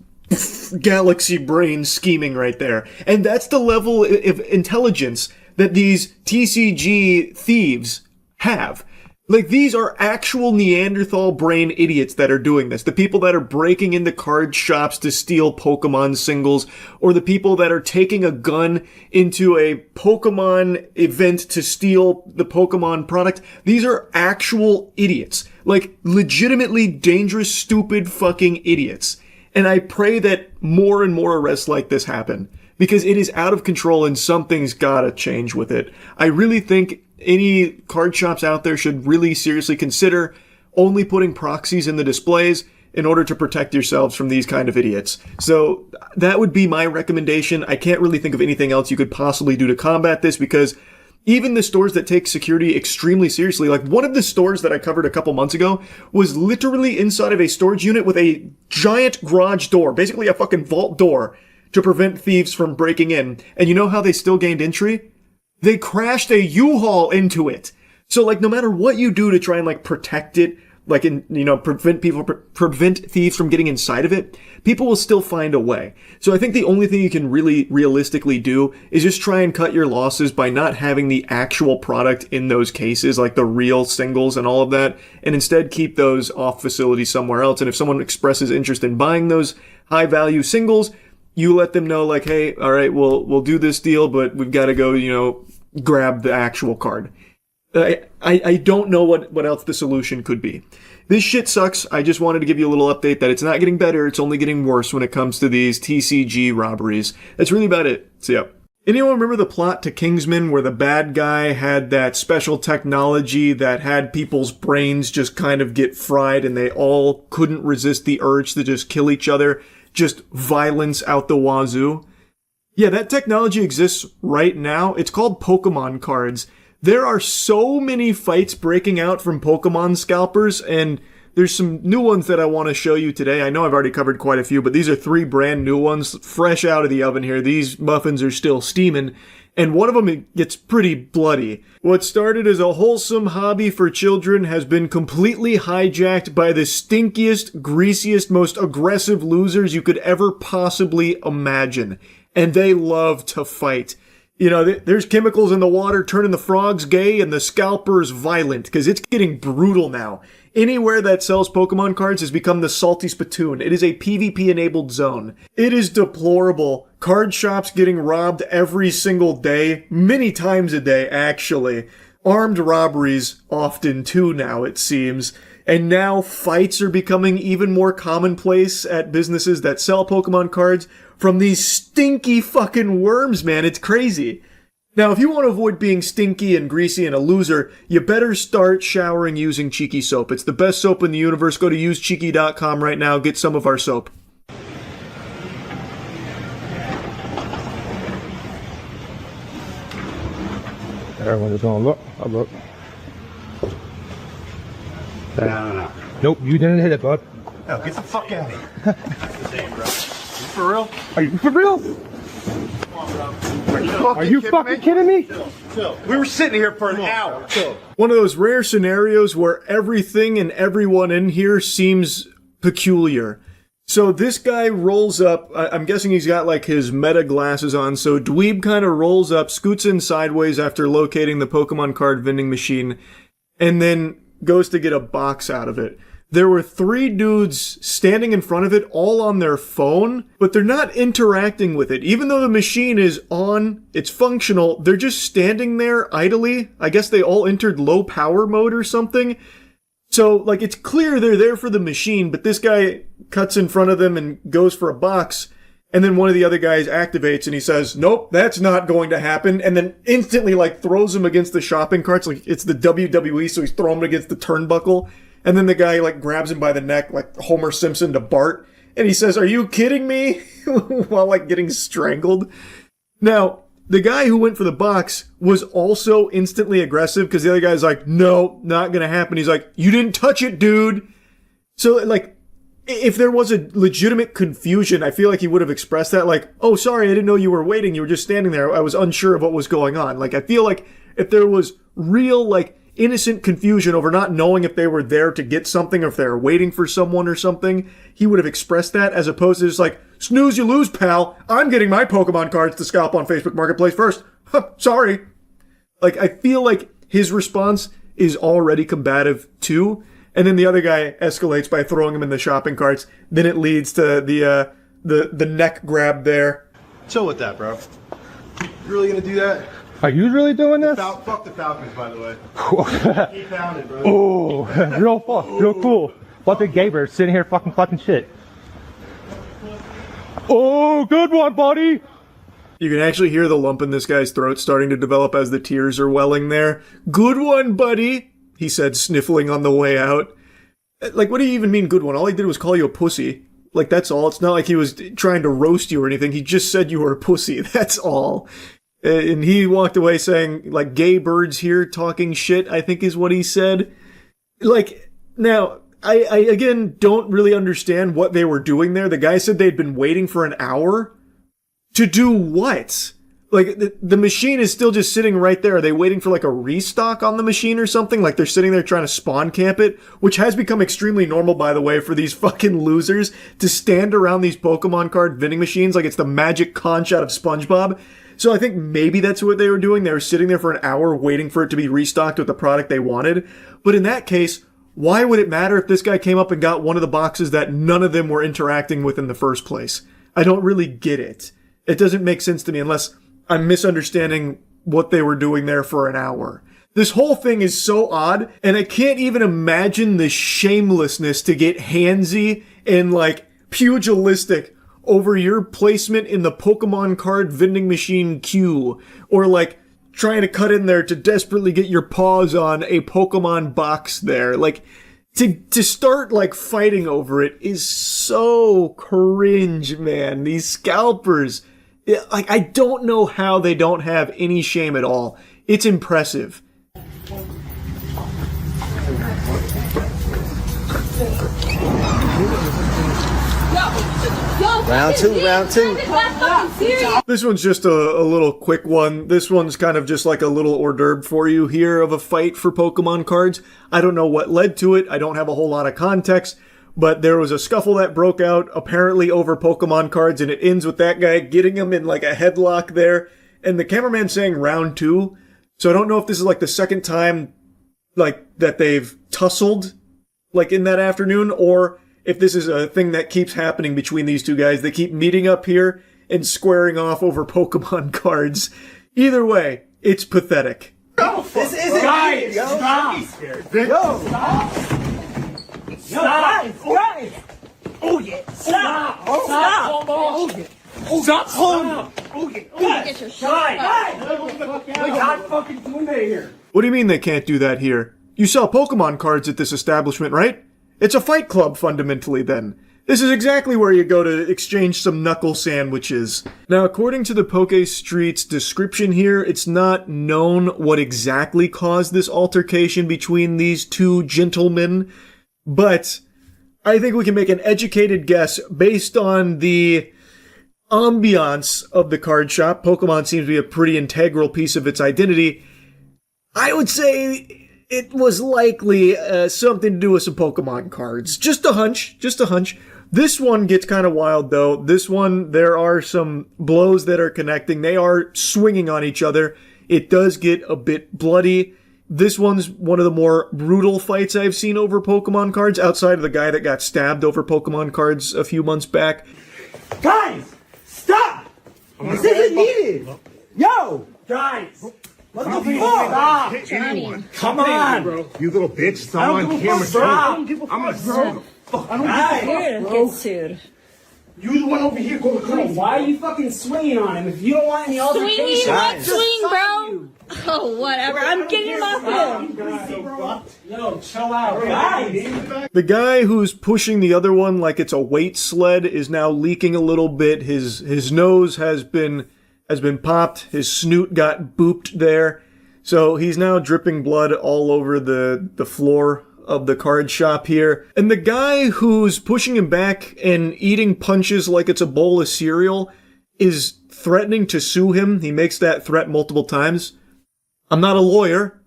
galaxy brain scheming right there. And that's the level of intelligence that these TCG thieves have. Like, these are actual Neanderthal brain idiots that are doing this. The people that are breaking into card shops to steal Pokemon singles, or the people that are taking a gun into a Pokemon event to steal the Pokemon product. These are actual idiots. Like, legitimately dangerous, stupid fucking idiots. And I pray that more and more arrests like this happen, because it is out of control and something's gotta change with it. I really think any card shops out there should really seriously consider only putting proxies in the displays in order to protect yourselves from these kind of idiots. So that would be my recommendation. I can't really think of anything else you could possibly do to combat this, because even the stores that take security extremely seriously, like one of the stores that I covered a couple months ago was literally inside of a storage unit with a giant garage door, basically a fucking vault door, to prevent thieves from breaking in. And you know how they still gained entry? They crashed a U-Haul into it. So, like, no matter what you do to try and, like, protect it, like, prevent thieves from getting inside of it, people will still find a way. So I think the only thing you can really realistically do is just try and cut your losses by not having the actual product in those cases, like the real singles and all of that, and instead keep those off facility somewhere else. And if someone expresses interest in buying those high-value singles, you let them know, like, hey, all right, we'll do this deal, but we've got to go, grab the actual card. I don't know what else the solution could be. This shit sucks. I just wanted to give you a little update that it's not getting better. It's only getting worse when it comes to these TCG robberies. That's really about it. So yeah. Anyone remember the plot to Kingsman where the bad guy had that special technology that had people's brains just kind of get fried and they all couldn't resist the urge to just kill each other? Just violence out the wazoo? Yeah, that technology exists right now. It's called Pokemon cards. There are so many fights breaking out from Pokemon scalpers, and there's some new ones that I want to show you today. I know I've already covered quite a few, but these are 3 brand new ones, fresh out of the oven here. These muffins are still steaming, and one of them gets pretty bloody. What started as a wholesome hobby for children has been completely hijacked by the stinkiest, greasiest, most aggressive losers you could ever possibly imagine. And they love to fight. You know, there's chemicals in the water turning the frogs gay and the scalpers violent, because it's getting brutal now. Anywhere that sells Pokemon cards has become the salty spittoon. It is a PvP-enabled zone. It is deplorable. Card shops getting robbed every single day, many times a day, actually. Armed robberies often, too, now, it seems. And now fights are becoming even more commonplace at businesses that sell Pokemon cards from these stinky fucking worms, man. It's crazy. Now, if you want to avoid being stinky and greasy and a loser, you better start showering using Cheeky soap. It's the best soap in the universe. Go to usecheeky.com right now. Get some of our soap. Everyone's just gonna look. I'll look. No. Nope, you didn't hit it, bud. Oh, get the fuck out of here. You for real? Are you for real? Are you fucking kidding me? We were sitting here for an hour. One of those rare scenarios where everything and everyone in here seems peculiar. So this guy rolls up, I'm guessing he's got like his meta glasses on, so Dweeb kind of rolls up, scoots in sideways after locating the Pokemon card vending machine, and then goes to get a box out of it. There were 3 dudes standing in front of it, all on their phone, but they're not interacting with it. Even though the machine is on, it's functional, they're just standing there idly. I guess they all entered low power mode or something. So, like, it's clear they're there for the machine, but this guy cuts in front of them and goes for a box, and then one of the other guys activates and he says, nope, that's not going to happen, and then instantly, like, throws him against the shopping carts, like it's the WWE, so he's throwing him against the turnbuckle. And then the guy, like, grabs him by the neck, like Homer Simpson to Bart. And he says, are you kidding me? While, like, getting strangled. Now, the guy who went for the box was also instantly aggressive because the other guy's like, no, not gonna happen. He's like, you didn't touch it, dude. So, like, if there was a legitimate confusion, I feel like he would have expressed that. Like, oh, sorry, I didn't know you were waiting. You were just standing there. I was unsure of what was going on. Like, I feel like if there was real, like, innocent confusion over not knowing if they were there to get something or if they were waiting for someone or something, he would have expressed that, as opposed to just like, snooze you lose, pal. I'm getting my Pokemon cards to scalp on Facebook Marketplace first. Sorry. Like, I feel like his response is already combative too, and then the other guy escalates by throwing him in the shopping carts. Then it leads to the neck grab there. Chill with that, bro. You really gonna do that? Are you really doing this? Fuck the Falcons, by the way. Keep pounding, bro. Oh, real cool. What the Gaber sitting here fucking clutching shit. Oh, good one, buddy. You can actually hear the lump in this guy's throat starting to develop as the tears are welling there. Good one, buddy, he said, sniffling on the way out. Like, what do you even mean, good one? All he did was call you a pussy. Like, that's all. It's not like he was trying to roast you or anything. He just said you were a pussy. That's all. And he walked away saying, like, gay birds here talking shit, I think is what he said. Like, now, I again don't really understand what they were doing there. The guy said they'd been waiting for an hour. To do what? Like, the machine is still just sitting right there. Are they waiting for, like, a restock on the machine or something? Like, they're sitting there trying to spawn camp it, which has become extremely normal, by the way, for these fucking losers to stand around these Pokemon card vending machines like it's the magic conch out of SpongeBob. So I think maybe that's what they were doing. They were sitting there for an hour waiting for it to be restocked with the product they wanted. But in that case, why would it matter if this guy came up and got one of the boxes that none of them were interacting with in the first place? I don't really get it. It doesn't make sense to me unless I'm misunderstanding what they were doing there for an hour. This whole thing is so odd, and I can't even imagine the shamelessness to get handsy and, like, pugilistic over your placement in the Pokemon card vending machine queue, or, like, trying to cut in there to desperately get your paws on a Pokemon box there. Like, to start, like, fighting over it is so cringe, man. These scalpers, like, I don't know how they don't have any shame at all. It's impressive. Round two. This one's just a little quick one. This one's kind of just like a little hors d'oeuvre for you here of a fight for Pokemon cards. I don't know what led to it. I don't have a whole lot of context, but there was a scuffle that broke out apparently over Pokemon cards, and it ends with that guy getting him in like a headlock there, and the cameraman saying round two. So I don't know if this is like the second time like that they've tussled like in that afternoon, or if this is a thing that keeps happening between these two guys. They keep meeting up here and squaring off over Pokemon cards. Either way, it's pathetic. This isn't guys, stop! Yo, stop! Stop! Oh yeah! Stop! Stop! Oh yeah! Stop! Oh yeah! Get your shot! We're not fucking doing that here. What do you mean they can't do that here? You sell Pokemon cards at this establishment, right? It's a fight club, fundamentally, then. This is exactly where you go to exchange some knuckle sandwiches. Now, according to the Poke Street's description here, it's not known what exactly caused this altercation between these two gentlemen, but I think we can make an educated guess based on the ambiance of the card shop. Pokemon seems to be a pretty integral piece of its identity. I would say it was likely something to do with some Pokemon cards. Just a hunch. This one gets kind of wild, though. This one, there are some blows that are connecting. They are swinging on each other. It does get a bit bloody. This one's one of the more brutal fights I've seen over Pokemon cards, outside of the guy that got stabbed over Pokemon cards a few months back. Guys, stop! This isn't needed. Yo, guys. What the fuck? Johnny. Come on, bro. You little bitch. Stop on camera. I'm gonna throw. Get sued. You the one over here going crazy. Why are you fucking swinging on him? If you don't want any altercation, Swing, bro. Oh, whatever. I'm getting him off him. Yo, chill out, guys. The guy who's pushing the other one like it's a weight sled is now leaking a little bit. His nose has been popped. His snoot got booped there. So he's now dripping blood all over the floor of the card shop here. And the guy who's pushing him back and eating punches like it's a bowl of cereal is threatening to sue him. He makes that threat multiple times. I'm not a lawyer,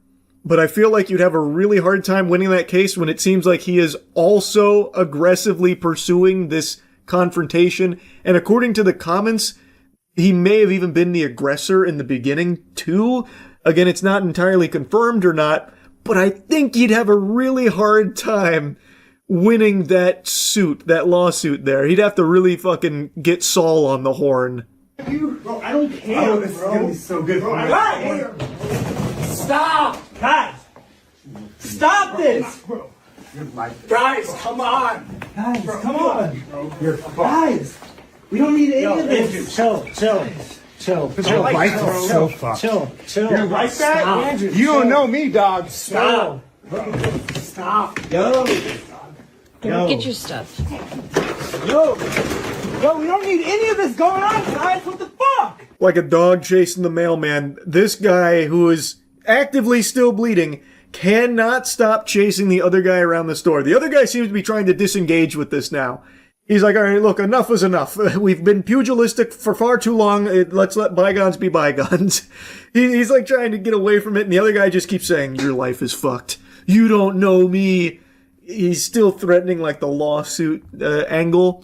but I feel like you'd have a really hard time winning that case when it seems like he is also aggressively pursuing this confrontation. And according to the comments, he may have even been the aggressor in the beginning, too. Again, it's not entirely confirmed or not, but I think he'd have a really hard time winning that lawsuit there. He'd have to really fucking get Saul on the horn. Bro, I don't care, This is gonna be so good for me. Guys! Stop! Guys! Stop this! Guys, come on! Guys, come on! Guys! We don't need any of this. Chill. Chill. You're like that? Andrew, You don't know me, dog. Stop. Yo. Get your stuff. Yo, we don't need any of this going on, guys. What the fuck? Like a dog chasing the mailman, this guy who is actively still bleeding cannot stop chasing the other guy around the store. The other guy seems to be trying to disengage with this now. He's like, all right, look, enough is enough. We've been pugilistic for far too long. Let's let bygones be bygones. He's like trying to get away from it, and the other guy just keeps saying, your life is fucked. You don't know me. He's still threatening like the lawsuit angle,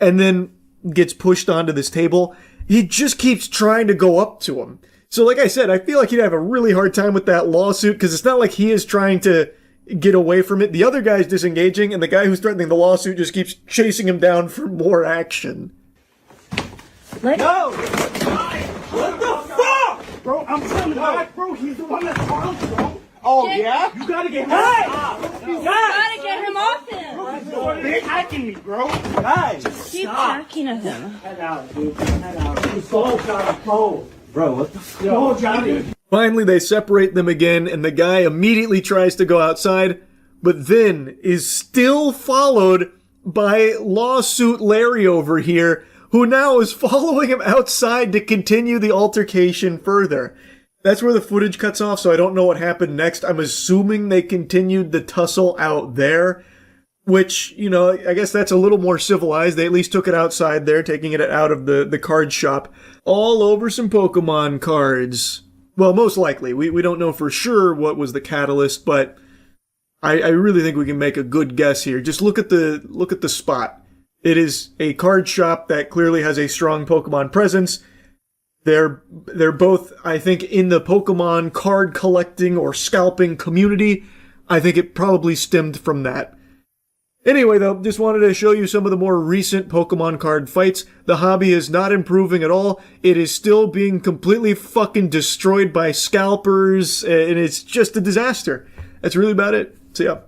and then gets pushed onto this table. He just keeps trying to go up to him. So like I said, I feel like he'd have a really hard time with that lawsuit, because it's not like he is trying to get away from it. The other guy's disengaging, and the guy who's threatening the lawsuit just keeps chasing him down for more action. No! What the fuck? bro. I'm coming back, bro. He's the one that called, bro. Oh, yeah? You gotta get him off. You gotta get him off him. They're hacking me, bro. Guys, Keep hacking at him. Head out, dude. Head out. You so Johnny Cole. Bro, what the fuck? Yo, Johnny. Finally, they separate them again, and the guy immediately tries to go outside, but then is still followed by Lawsuit Larry over here, who now is following him outside to continue the altercation further. That's where the footage cuts off, so I don't know what happened next. I'm assuming they continued the tussle out there, which, you know, I guess that's a little more civilized. They at least took it outside there, taking it out of the card shop, all over some Pokemon cards. Well, most likely. We don't know for sure what was the catalyst, but I really think we can make a good guess here. Just look at the spot. It is a card shop that clearly has a strong Pokemon presence. They're both, I think, in the Pokemon card collecting or scalping community. I think it probably stemmed from that. Anyway, though, just wanted to show you some of the more recent Pokemon card fights. The hobby is not improving at all. It is still being completely fucking destroyed by scalpers, and it's just a disaster. That's really about it. So yeah.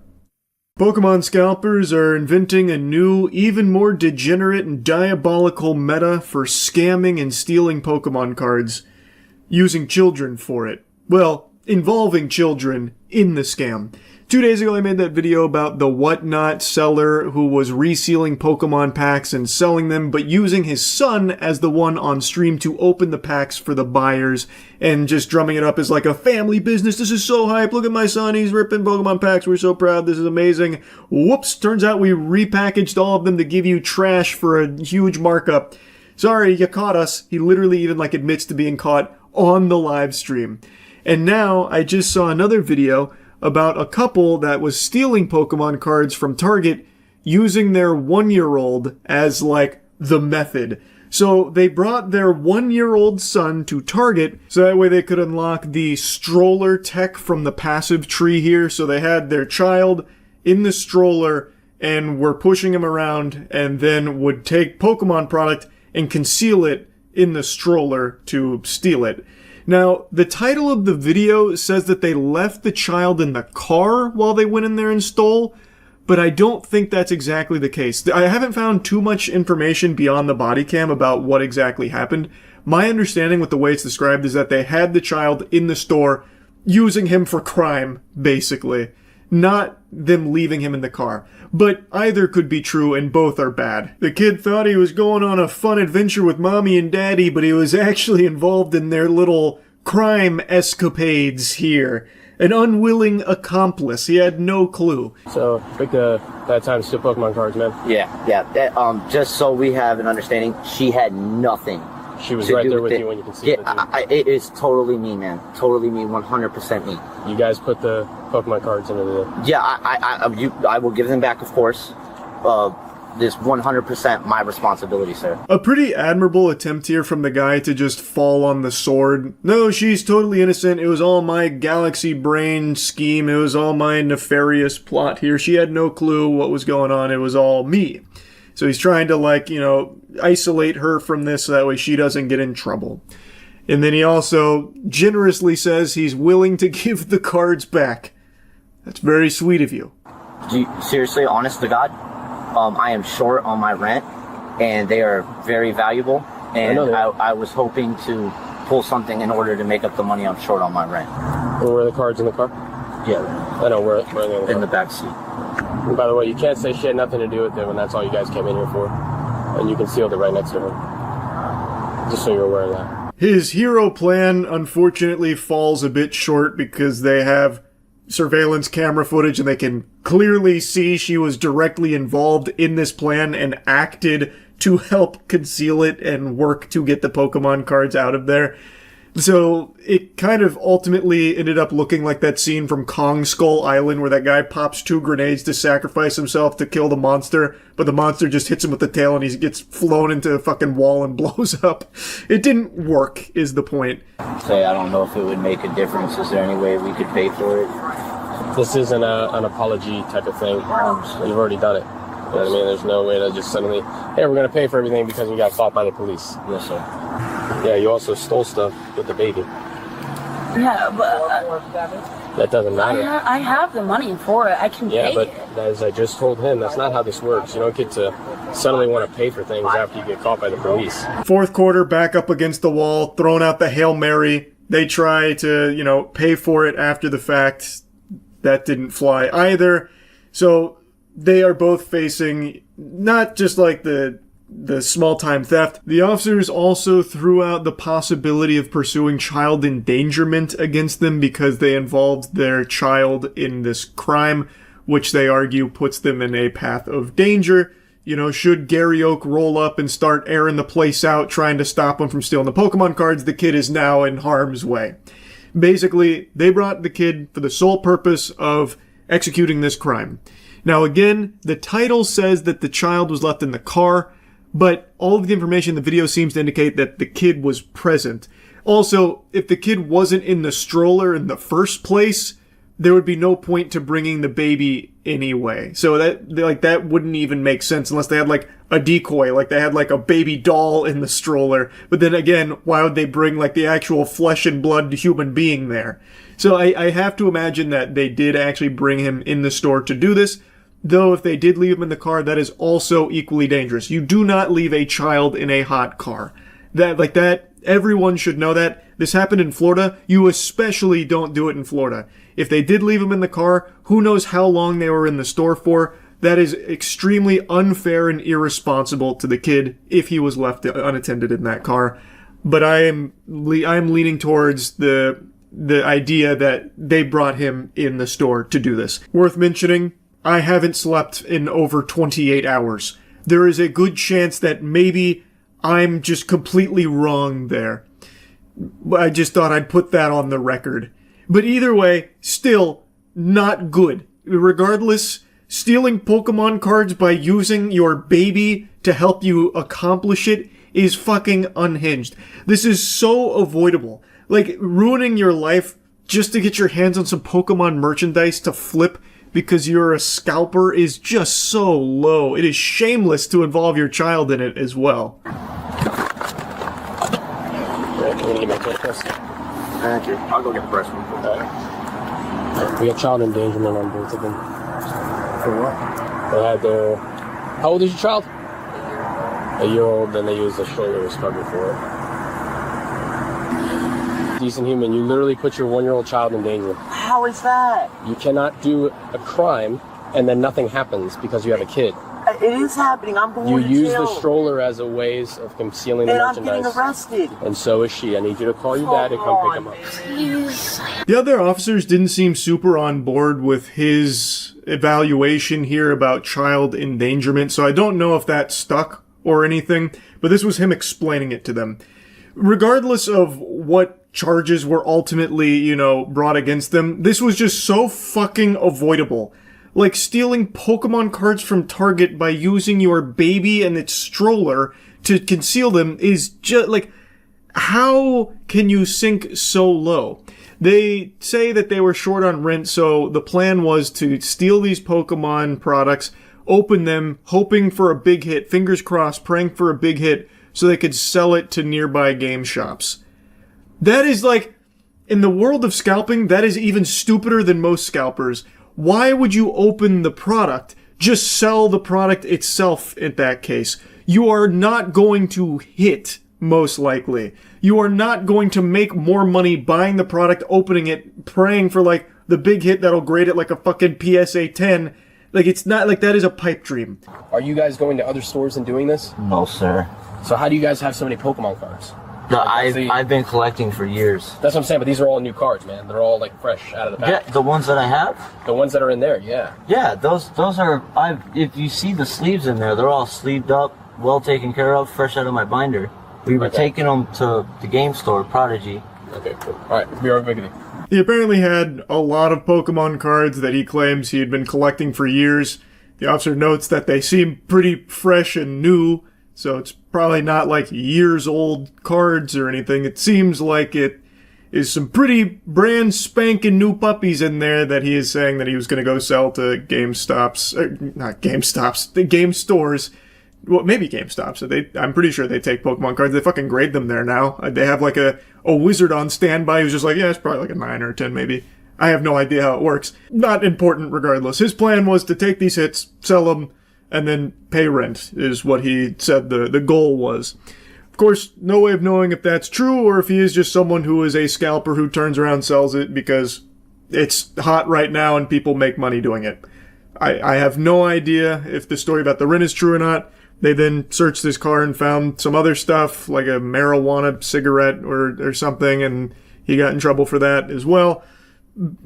Pokemon scalpers are inventing a new, even more degenerate and diabolical meta for scamming and stealing Pokemon cards, using children for it. Well, involving children in the scam. 2 days ago I made that video about the Whatnot seller who was resealing Pokemon packs and selling them, but using his son as the one on stream to open the packs for the buyers and just drumming it up as like a family business. This is so hype. Look at my son. He's ripping Pokemon packs. We're so proud. This is amazing. Whoops. Turns out we repackaged all of them to give you trash for a huge markup. Sorry, you caught us. He literally even like admits to being caught on the live stream. And now I just saw another video about a couple that was stealing Pokemon cards from Target using their 1-year-old as like the method. So they brought their 1-year-old son to Target so that way they could unlock the stroller tech from the passive tree here. So they had their child in the stroller and were pushing him around and then would take Pokemon product and conceal it in the stroller to steal it. Now, the title of the video says that they left the child in the car while they went in there and stole, but I don't think that's exactly the case. I haven't found too much information beyond the body cam about what exactly happened. My understanding with the way it's described is that they had the child in the store using him for crime, basically, not them leaving him in the car. But either could be true and both are bad. The kid thought he was going on a fun adventure with mommy and daddy, but he was actually involved in their little crime escapades here. An unwilling accomplice. He had no clue. So, pick that time to steal Pokemon cards, man. Yeah. Just so we have an understanding, she had nothing. She was right there with you when you conceived it. It is totally me, man. Totally me, 100% me. You guys put the Pokemon cards into the... Yeah, I will give them back, of course. This 100% my responsibility, sir. A pretty admirable attempt here from the guy to just fall on the sword. No, she's totally innocent. It was all my galaxy brain scheme. It was all my nefarious plot here. She had no clue what was going on. It was all me. So he's trying to, isolate her from this so that way she doesn't get in trouble. And then he also generously says he's willing to give the cards back. That's very sweet of you. Seriously, honest to God, I am short on my rent, and they are very valuable. And I was hoping to pull something in order to make up the money I'm short on my rent. Were the cards in the car? Yeah. I know, where are they in the back seat. And by the way, you can't say she had nothing to do with it when that's all you guys came in here for. And you concealed it right next to her. Just so you're aware of that. His hero plan, unfortunately, falls a bit short because they have surveillance camera footage and they can clearly see she was directly involved in this plan and acted to help conceal it and work to get the Pokemon cards out of there. So it kind of ultimately ended up looking like that scene from Kong Skull Island where that guy pops 2 grenades to sacrifice himself to kill the monster, but the monster just hits him with the tail and he gets flown into a fucking wall and blows up. It didn't work, is the point. Say, I don't know if it would make a difference. Is there any way we could pay for it? This isn't an apology type of thing. You've already done it. You know what I mean? There's no way to just suddenly, hey, we're going to pay for everything because we got caught by the police. Yes, sir. Yeah, you also stole stuff with the baby. Yeah, but That doesn't matter. I have the money for it. I can Yeah, pay but it. as I just told him, that's not how this works. You don't get to suddenly want to pay for things after you get caught by the police. Fourth quarter, back up against the wall, throwing out the Hail Mary. They try to, pay for it after the fact. That didn't fly either. So they are both facing not just like the small-time theft. The officers also threw out the possibility of pursuing child endangerment against them because they involved their child in this crime, which they argue puts them in a path of danger. Should Gary Oak roll up and start airing the place out, trying to stop him from stealing the Pokemon cards, the kid is now in harm's way. Basically, they brought the kid for the sole purpose of executing this crime. Now again, the title says that the child was left in the car, but all of the information in the video seems to indicate that the kid was present. Also, if the kid wasn't in the stroller in the first place, there would be no point to bringing the baby anyway. So that wouldn't even make sense unless they had like a decoy, like they had like a baby doll in the stroller. But then again, why would they bring like the actual flesh and blood human being there? So I have to imagine that they did actually bring him in the store to do this. Though if they did leave him in the car, that is also equally dangerous. You do not leave a child in a hot car. That, everyone should know that. This happened in Florida. You especially don't do it in Florida. If they did leave him in the car, who knows how long they were in the store for. That is extremely unfair and irresponsible to the kid if he was left unattended in that car. But I'm leaning towards the idea that they brought him in the store to do this. Worth mentioning, I haven't slept in over 28 hours. There is a good chance that maybe I'm just completely wrong there. I just thought I'd put that on the record. But either way, still not good. Regardless, stealing Pokemon cards by using your baby to help you accomplish it is fucking unhinged. This is so avoidable. Like, ruining your life just to get your hands on some Pokemon merchandise to flip because you're a scalper is just so low. It is shameless to involve your child in it as well. Thank you. I'll go get the press one. We have child endangerment on both of them. For what? They had their... How old is your child? A year-old, then they used the stroller as cover for it. Decent human, you literally put your 1-year-old child in danger. How is that? You cannot do a crime and then nothing happens because you have a kid. It is happening. I'm going to jail. You use the stroller as a ways of concealing the merchandise. And I'm getting arrested. And so is she. I need you to call your dad and come pick him up. Please. The other officers didn't seem super on board with his evaluation here about child endangerment, so I don't know if that stuck or anything, but this was him explaining it to them. Regardless of what charges were ultimately, brought against them, this was just so fucking avoidable. Like stealing Pokemon cards from Target by using your baby and its stroller to conceal them is just like, how can you sink so low? They say that they were short on rent, so the plan was to steal these Pokemon products, open them, hoping for a big hit, fingers crossed, praying for a big hit, so they could sell it to nearby game shops. That is like, in the world of scalping, that is even stupider than most scalpers. Why would you open the product? Just sell the product itself in that case. You are not going to hit, most likely. You are not going to make more money buying the product, opening it, praying for like the big hit that'll grade it like a fucking PSA 10. Like, it's not like that is a pipe dream. Are you guys going to other stores and doing this? No, sir. So how do you guys have so many Pokemon cards? No, I've been collecting for years. That's what I'm saying, but these are all new cards, man. They're all like fresh out of the pack. Yeah, the ones that I have? The ones that are in there, yeah. Yeah, those are, if you see the sleeves in there, they're all sleeved up, well taken care of, fresh out of my binder. We were taking them to the game store, Prodigy. Okay, cool. Alright, we'll be right back with you. He apparently had a lot of Pokemon cards that he claims he had been collecting for years. The officer notes that they seem pretty fresh and new, so it's probably not like years old cards or anything. It seems like it is some pretty brand spanking new puppies in there that he is saying that he was going to go sell to not GameStops, the game stores. Well, maybe GameStop. So I'm pretty sure they take Pokemon cards. They fucking grade them there now. They have like a a wizard on standby who's just like, yeah, it's probably like a 9 or a 10 maybe. I have no idea how it works. Not important regardless. His plan was to take these hits, sell them, and then pay rent, is what he said the goal was. Of course, no way of knowing if that's true or if he is just someone who is a scalper who turns around and sells it because it's hot right now and people make money doing it. I have no idea if the story about the rent is true or not. They then searched his car and found some other stuff, like a marijuana cigarette or something, and he got in trouble for that as well.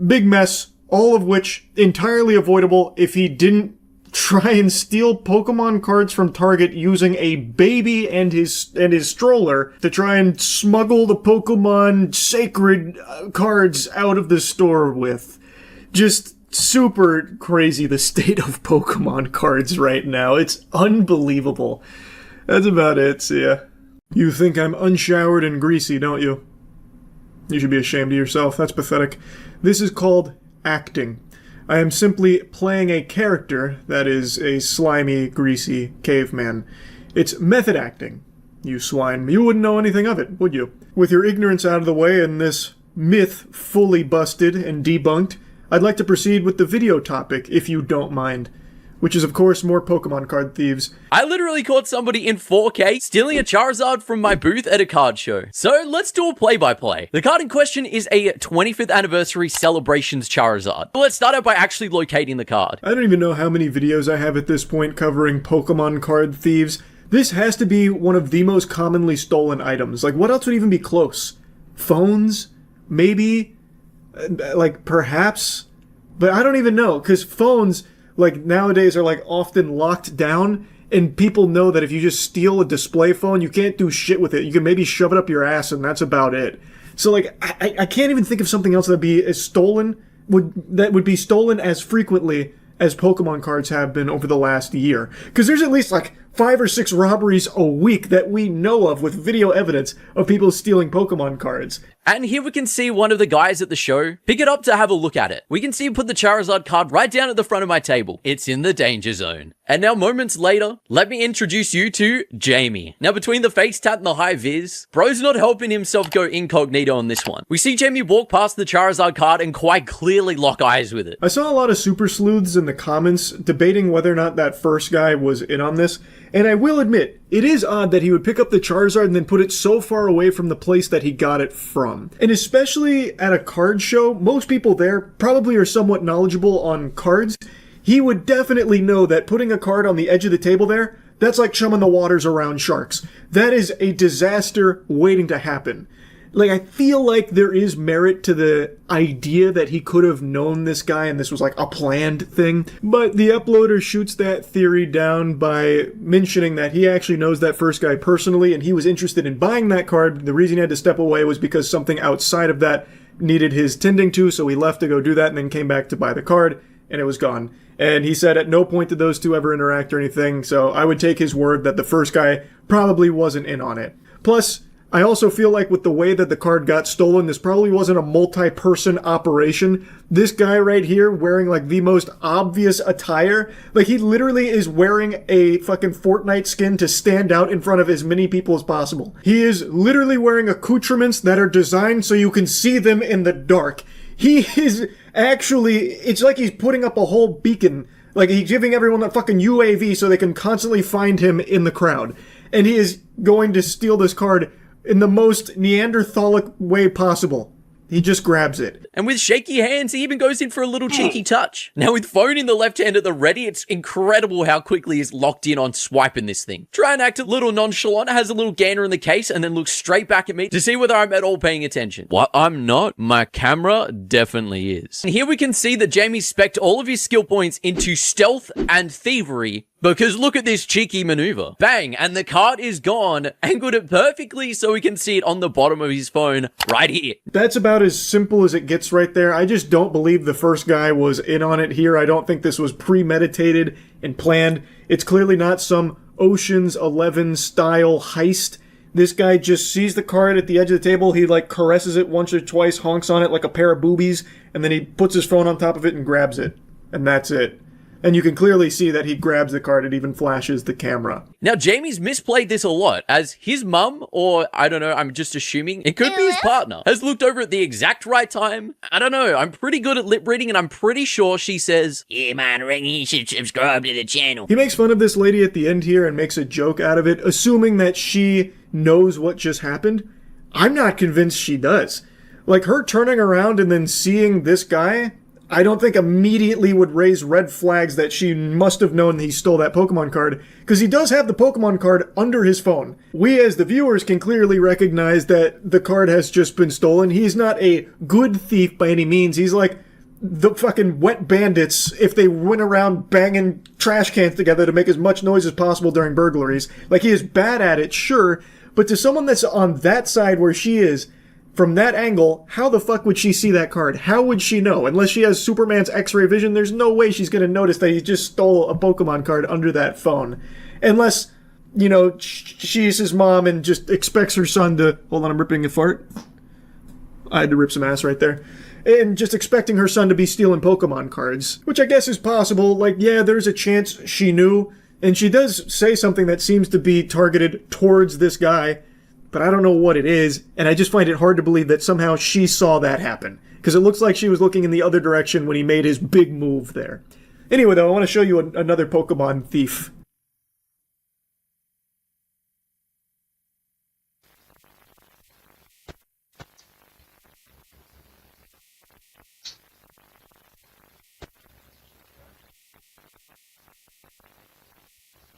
Big mess, all of which entirely avoidable if he didn't try and steal Pokemon cards from Target using a baby and his stroller to try and smuggle the Pokemon sacred cards out of the store with. Just super crazy, the state of Pokemon cards right now. It's unbelievable. That's about it, see ya. You think I'm unshowered and greasy, don't you? You should be ashamed of yourself. That's pathetic. This is called acting. I am simply playing a character that is a slimy, greasy caveman. It's method acting, you swine. You wouldn't know anything of it, would you? With your ignorance out of the way and this myth fully busted and debunked, I'd like to proceed with the video topic, if you don't mind. Which is, of course, more Pokemon card thieves. I literally caught somebody in 4K stealing a Charizard from my booth at a card show. So let's do a play-by-play. The card in question is a 25th anniversary celebrations Charizard. Let's start out by actually locating the card. I don't even know how many videos I have at this point covering Pokemon card thieves. This has to be one of the most commonly stolen items. Like, what else would even be close? Phones? Maybe? Like, perhaps? But I don't even know, because phones, like, nowadays are, like, often locked down, and people know that if you just steal a display phone, you can't do shit with it. You can maybe shove it up your ass, and that's about it. So, like, I can't even think of something else that would be stolen as frequently as Pokemon cards have been over the last year. Because there's at least, like, 5 or 6 robberies a week that we know of with video evidence of people stealing Pokemon cards. And here we can see one of the guys at the show pick it up to have a look at it. We can see him put the Charizard card right down at the front of my table. It's in the danger zone. And now moments later, let me introduce you to Jamie. Now between the face tat and the high vis, bro's not helping himself go incognito on this one. We see Jamie walk past the Charizard card and quite clearly lock eyes with it. I saw a lot of super sleuths in the comments debating whether or not that first guy was in on this. And I will admit, it is odd that he would pick up the Charizard and then put it so far away from the place that he got it from. And especially at a card show, most people there probably are somewhat knowledgeable on cards. He would definitely know that putting a card on the edge of the table there, that's like chumming the waters around sharks. That is a disaster waiting to happen. Like, I feel like there is merit to the idea that he could have known this guy and this was like a planned thing. But the uploader shoots that theory down by mentioning that he actually knows that first guy personally and he was interested in buying that card. The reason he had to step away was because something outside of that needed his tending to, so he left to go do that and then came back to buy the card and it was gone. And he said at no point did those two ever interact or anything, so I would take his word that the first guy probably wasn't in on it. Plus, I also feel like with the way that the card got stolen, this probably wasn't a multi-person operation. This guy right here wearing like the most obvious attire, like he literally is wearing a fucking Fortnite skin to stand out in front of as many people as possible. He is literally wearing accoutrements that are designed so you can see them in the dark. He is actually, it's like he's putting up a whole beacon, like he's giving everyone a fucking UAV so they can constantly find him in the crowd. And he is going to steal this card in the most Neanderthalic way possible. He just grabs it. And with shaky hands, he even goes in for a little cheeky touch. Now with phone in the left hand at the ready, it's incredible how quickly he's locked in on swiping this thing. Try and act a little nonchalant, has a little gander in the case, and then looks straight back at me to see whether I'm at all paying attention. What? I'm not. My camera definitely is. And here we can see that Jamie spec'd all of his skill points into stealth and thievery, because look at this cheeky maneuver. Bang, and the card is gone. Angled it perfectly so we can see it on the bottom of his phone right here. That's about as simple as it gets right there. I just don't believe the first guy was in on it here. I don't think this was premeditated and planned. It's clearly not some Ocean's 11 style heist. This guy just sees the card at the edge of the table. He like caresses it once or twice, honks on it like a pair of boobies, and then he puts his phone on top of it and grabs it. And that's it. And you can clearly see that he grabs the card. It even flashes the camera. Now, Jamie's misplayed this a lot, as his mum, or I don't know, I'm just assuming, it could be his partner, has looked over at the exact right time. I don't know, I'm pretty good at lip reading, and I'm pretty sure she says, "Yeah, man, I reckon you should subscribe to the channel." He makes fun of this lady at the end here and makes a joke out of it, assuming that she knows what just happened. I'm not convinced she does. Like, her turning around and then seeing this guy, I don't think immediately would raise red flags that she must have known he stole that Pokemon card, because he does have the Pokemon card under his phone. We as the viewers can clearly recognize that the card has just been stolen. He's not a good thief by any means. He's like the fucking wet bandits if they went around banging trash cans together to make as much noise as possible during burglaries. Like, he is bad at it, sure, but to someone that's on that side where she is, from that angle, how the fuck would she see that card? How would she know? Unless she has Superman's X-ray vision, there's no way she's going to notice that he just stole a Pokemon card under that phone. Unless, you know, she's his mom and just expects her son to... Hold on, I'm ripping a fart. I had to rip some ass right there. And just expecting her son to be stealing Pokemon cards. Which I guess is possible. Like, yeah, there's a chance she knew. And she does say something that seems to be targeted towards this guy. But I don't know what it is, and I just find it hard to believe that somehow she saw that happen. Because it looks like she was looking in the other direction when he made his big move there. Anyway, though, I want to show you another Pokemon thief.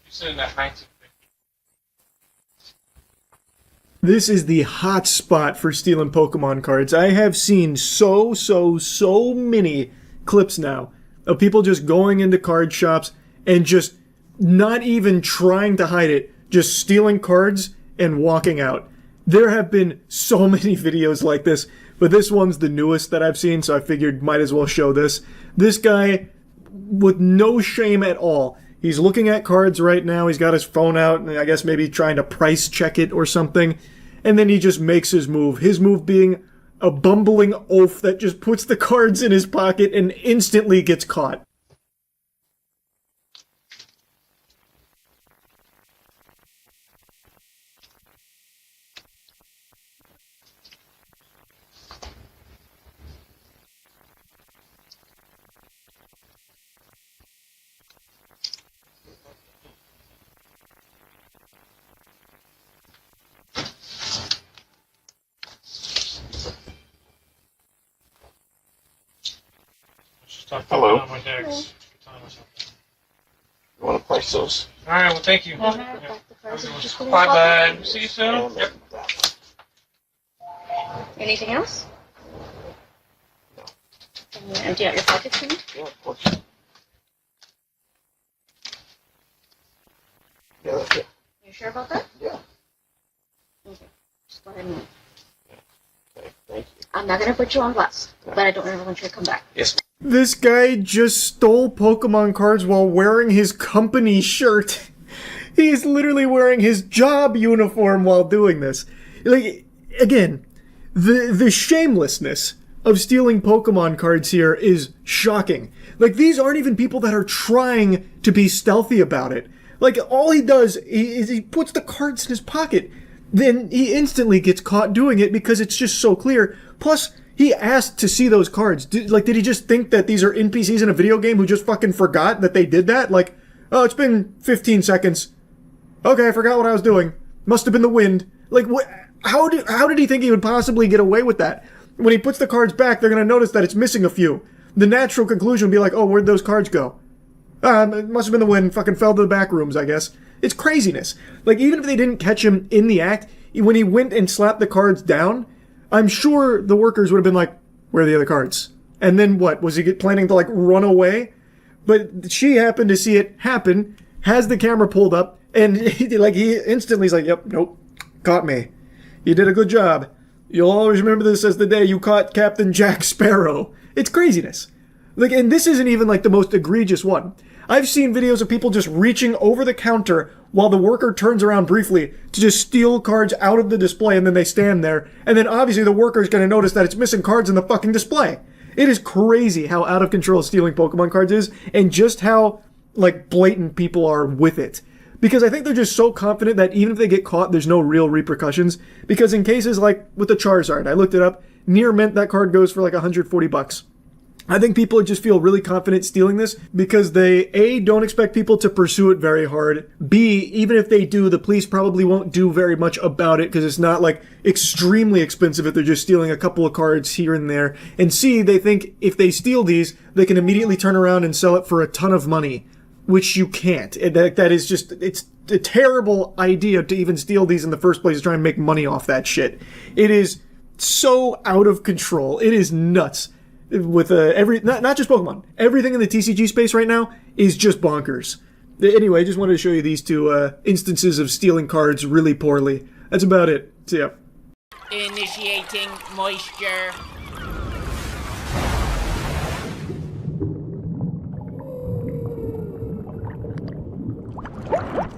You said in that 1950. This is the hot spot for stealing Pokemon cards. I have seen so many clips now of people just going into card shops and just not even trying to hide it, just stealing cards and walking out. There have been so many videos like this, but this one's the newest that I've seen, so I figured might as well show this. This guy, with no shame at all, he's looking at cards right now, he's got his phone out, and I guess maybe trying to price check it or something. And then he just makes his move being a bumbling oaf that just puts the cards in his pocket and instantly gets caught. Hello. You want to price those? All right. Well, thank you. Bye, bye. See you soon. Yep. Anything else? Can you empty out your pockets for me? Yeah, of course. Yeah, that's it. You sure about that? Yeah. Okay. Just go ahead and leave. Okay, thank you. I'm not going to put you on blast, but I don't ever want you to come back. Yes. This guy just stole Pokemon cards while wearing his company shirt. He is literally wearing his job uniform while doing this. Like, again, the shamelessness of stealing Pokemon cards here is shocking. Like, these aren't even people that are trying to be stealthy about it. Like, all he does is he puts the cards in his pocket. Then he instantly gets caught doing it because it's just so clear. Plus, he asked to see those cards. Did he just think that these are NPCs in a video game who just fucking forgot that they did that? Like, oh, it's been 15 seconds. Okay, I forgot what I was doing. Must have been the wind. Like, what? How did he think he would possibly get away with that? When he puts the cards back, they're going to notice that it's missing a few. The natural conclusion would be like, oh, where'd those cards go? It must have been the wind. Fucking fell to the back rooms, I guess. It's craziness. Like, even if they didn't catch him in the act, when he went and slapped the cards down, I'm sure the workers would have been like, where are the other cards? And then what? Was he planning to, like, run away? But she happened to see it happen, has the camera pulled up, and he instantly is like, yep, nope, caught me. You did a good job. You'll always remember this as the day you caught Captain Jack Sparrow. It's craziness. Like, and this isn't even, like, the most egregious one. I've seen videos of people just reaching over the counter while the worker turns around briefly to just steal cards out of the display, and then they stand there. And then obviously the worker's going to notice that it's missing cards in the fucking display. It is crazy how out of control stealing Pokemon cards is, and just how, like, blatant people are with it. Because I think they're just so confident that even if they get caught, there's no real repercussions. Because in cases like with the Charizard, I looked it up, near mint that card goes for like $140. I think people just feel really confident stealing this because they, A, don't expect people to pursue it very hard. B, even if they do, the police probably won't do very much about it because it's not like extremely expensive if they're just stealing a couple of cards here and there. And C, they think if they steal these, they can immediately turn around and sell it for a ton of money, which you can't. That is just, it's a terrible idea to even steal these in the first place to try and make money off that shit. It is so out of control. It is nuts. With not just Pokemon, everything in the TCG space right now is just bonkers. Anyway, I just wanted to show you these two instances of stealing cards really poorly. That's about it. See ya. Initiating moisture.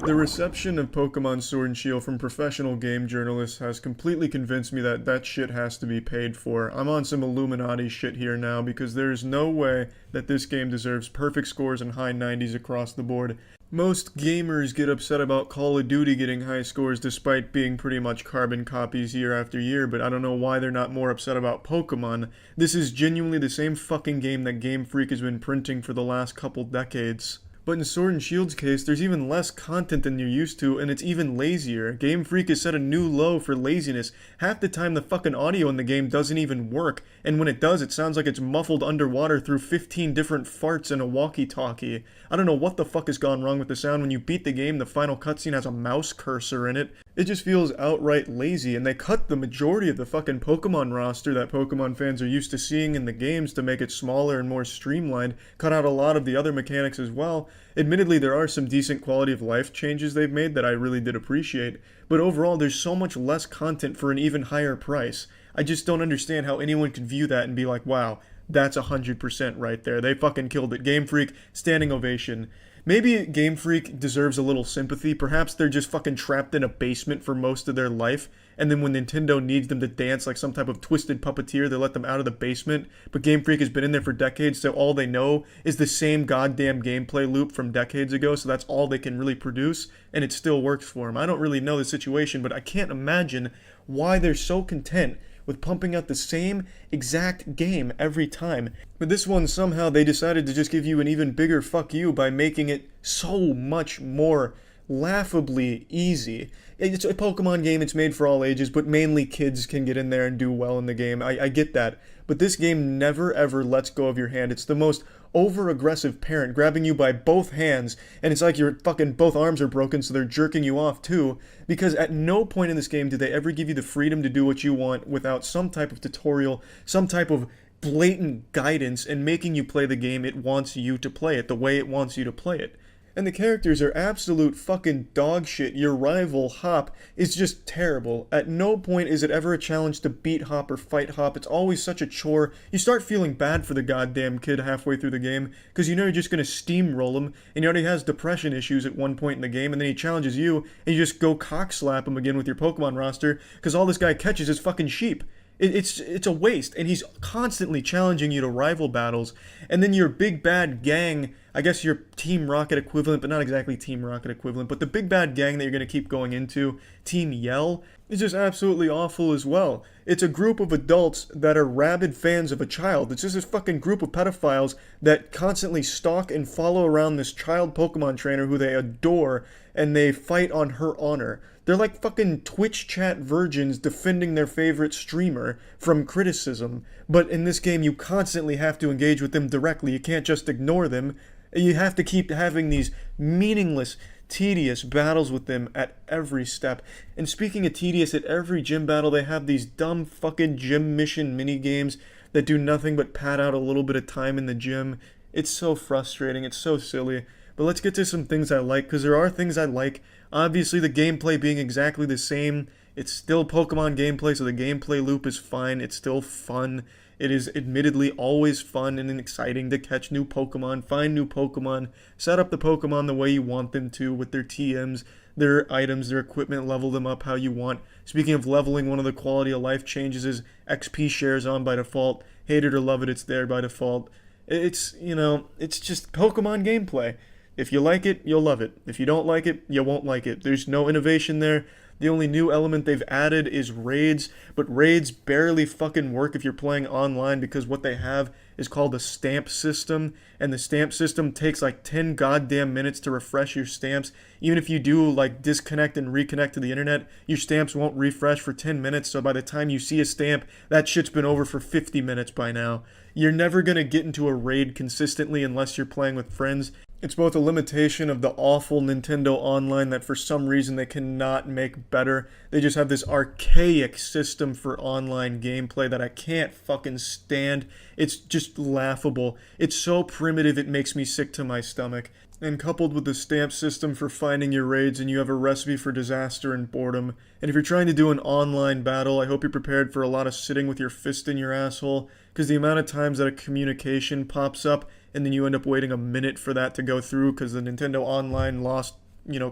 The reception of Pokemon Sword and Shield from professional game journalists has completely convinced me that that shit has to be paid for. I'm on some Illuminati shit here now because there's no way that this game deserves perfect scores and high 90s across the board. Most gamers get upset about Call of Duty getting high scores despite being pretty much carbon copies year after year, but I don't know why they're not more upset about Pokemon. This is genuinely the same fucking game that Game Freak has been printing for the last couple decades. But in Sword and Shield's case, there's even less content than you're used to, and it's even lazier. Game Freak has set a new low for laziness. Half the time the fucking audio in the game doesn't even work, and when it does, it sounds like it's muffled underwater through 15 different farts in a walkie-talkie. I don't know what the fuck has gone wrong with the sound. When you beat the game, the final cutscene has a mouse cursor in it. It just feels outright lazy, and they cut the majority of the fucking Pokemon roster that Pokemon fans are used to seeing in the games to make it smaller and more streamlined, cut out a lot of the other mechanics as well. Admittedly, there are some decent quality of life changes they've made that I really did appreciate, but overall there's so much less content for an even higher price. I just don't understand how anyone could view that and be like, wow, that's 100% right there. They fucking killed it. Game Freak, standing ovation. Maybe Game Freak deserves a little sympathy. Perhaps they're just fucking trapped in a basement for most of their life, and then when Nintendo needs them to dance like some type of twisted puppeteer, they let them out of the basement. But Game Freak has been in there for decades, so all they know is the same goddamn gameplay loop from decades ago, so that's all they can really produce, and it still works for them. I don't really know the situation, but I can't imagine why they're so content with pumping out the same exact game every time. But this one, somehow they decided to just give you an even bigger fuck you by making it so much more laughably easy. It's a Pokemon game, it's made for all ages, but mainly kids can get in there and do well in the game. I get that. But this game never ever lets go of your hand. It's the most over-aggressive parent grabbing you by both hands, and it's like your fucking both arms are broken, so they're jerking you off too, because at no point in this game do they ever give you the freedom to do what you want without some type of tutorial, some type of blatant guidance, and making you play the game it wants you to play it, the way it wants you to play it. And the characters are absolute fucking dog shit. Your rival, Hop, is just terrible. At no point is it ever a challenge to beat Hop or fight Hop. It's always such a chore. You start feeling bad for the goddamn kid halfway through the game, because you know you're just going to steamroll him, and he already has depression issues at one point in the game, and then he challenges you, and you just go cockslap him again with your Pokemon roster, because all this guy catches is fucking sheep. It's a waste, and he's constantly challenging you to rival battles, and then your big bad gang, I guess your Team Rocket equivalent, but not exactly Team Rocket equivalent, but the big bad gang that you're going to keep going into, Team Yell, is just absolutely awful as well. It's a group of adults that are rabid fans of a child. It's just this fucking group of pedophiles that constantly stalk and follow around this child Pokemon trainer who they adore, and they fight on her honor. They're like fucking Twitch chat virgins defending their favorite streamer from criticism. But in this game, you constantly have to engage with them directly. You can't just ignore them. You have to keep having these meaningless, tedious battles with them at every step. And speaking of tedious, at every gym battle, they have these dumb fucking gym mission mini games that do nothing but pad out a little bit of time in the gym. It's so frustrating. It's so silly. But let's get to some things I like, because there are things I like. Obviously, the gameplay being exactly the same. It's still Pokemon gameplay, so the gameplay loop is fine. It's still fun. It is admittedly always fun and exciting to catch new Pokemon, find new Pokemon, set up the Pokemon the way you want them to with their TMs. their items, their equipment, level them up how you want. Speaking of leveling, one of the quality of life changes is XP shares on by default. Hate it or love it, it's there by default. It's, you know, it's just Pokemon gameplay. If you like it, you'll love it. If you don't like it, you won't like it. There's no innovation there. The only new element they've added is raids, but raids barely fucking work if you're playing online because what they have is called a stamp system, and the stamp system takes like 10 goddamn minutes to refresh your stamps. Even if you do like disconnect and reconnect to the internet, your stamps won't refresh for 10 minutes, so by the time you see a stamp, that shit's been over for 50 minutes by now. You're never gonna get into a raid consistently unless you're playing with friends. It's both a limitation of the awful Nintendo Online that for some reason they cannot make better. They just have this archaic system for online gameplay that I can't fucking stand. It's just laughable. It's so primitive it makes me sick to my stomach. And coupled with the stamp system for finding your raids, and you have a recipe for disaster and boredom. And if you're trying to do an online battle, I hope you're prepared for a lot of sitting with your fist in your asshole, because the amount of times that a communication pops up and then you end up waiting a minute for that to go through because the Nintendo Online lost,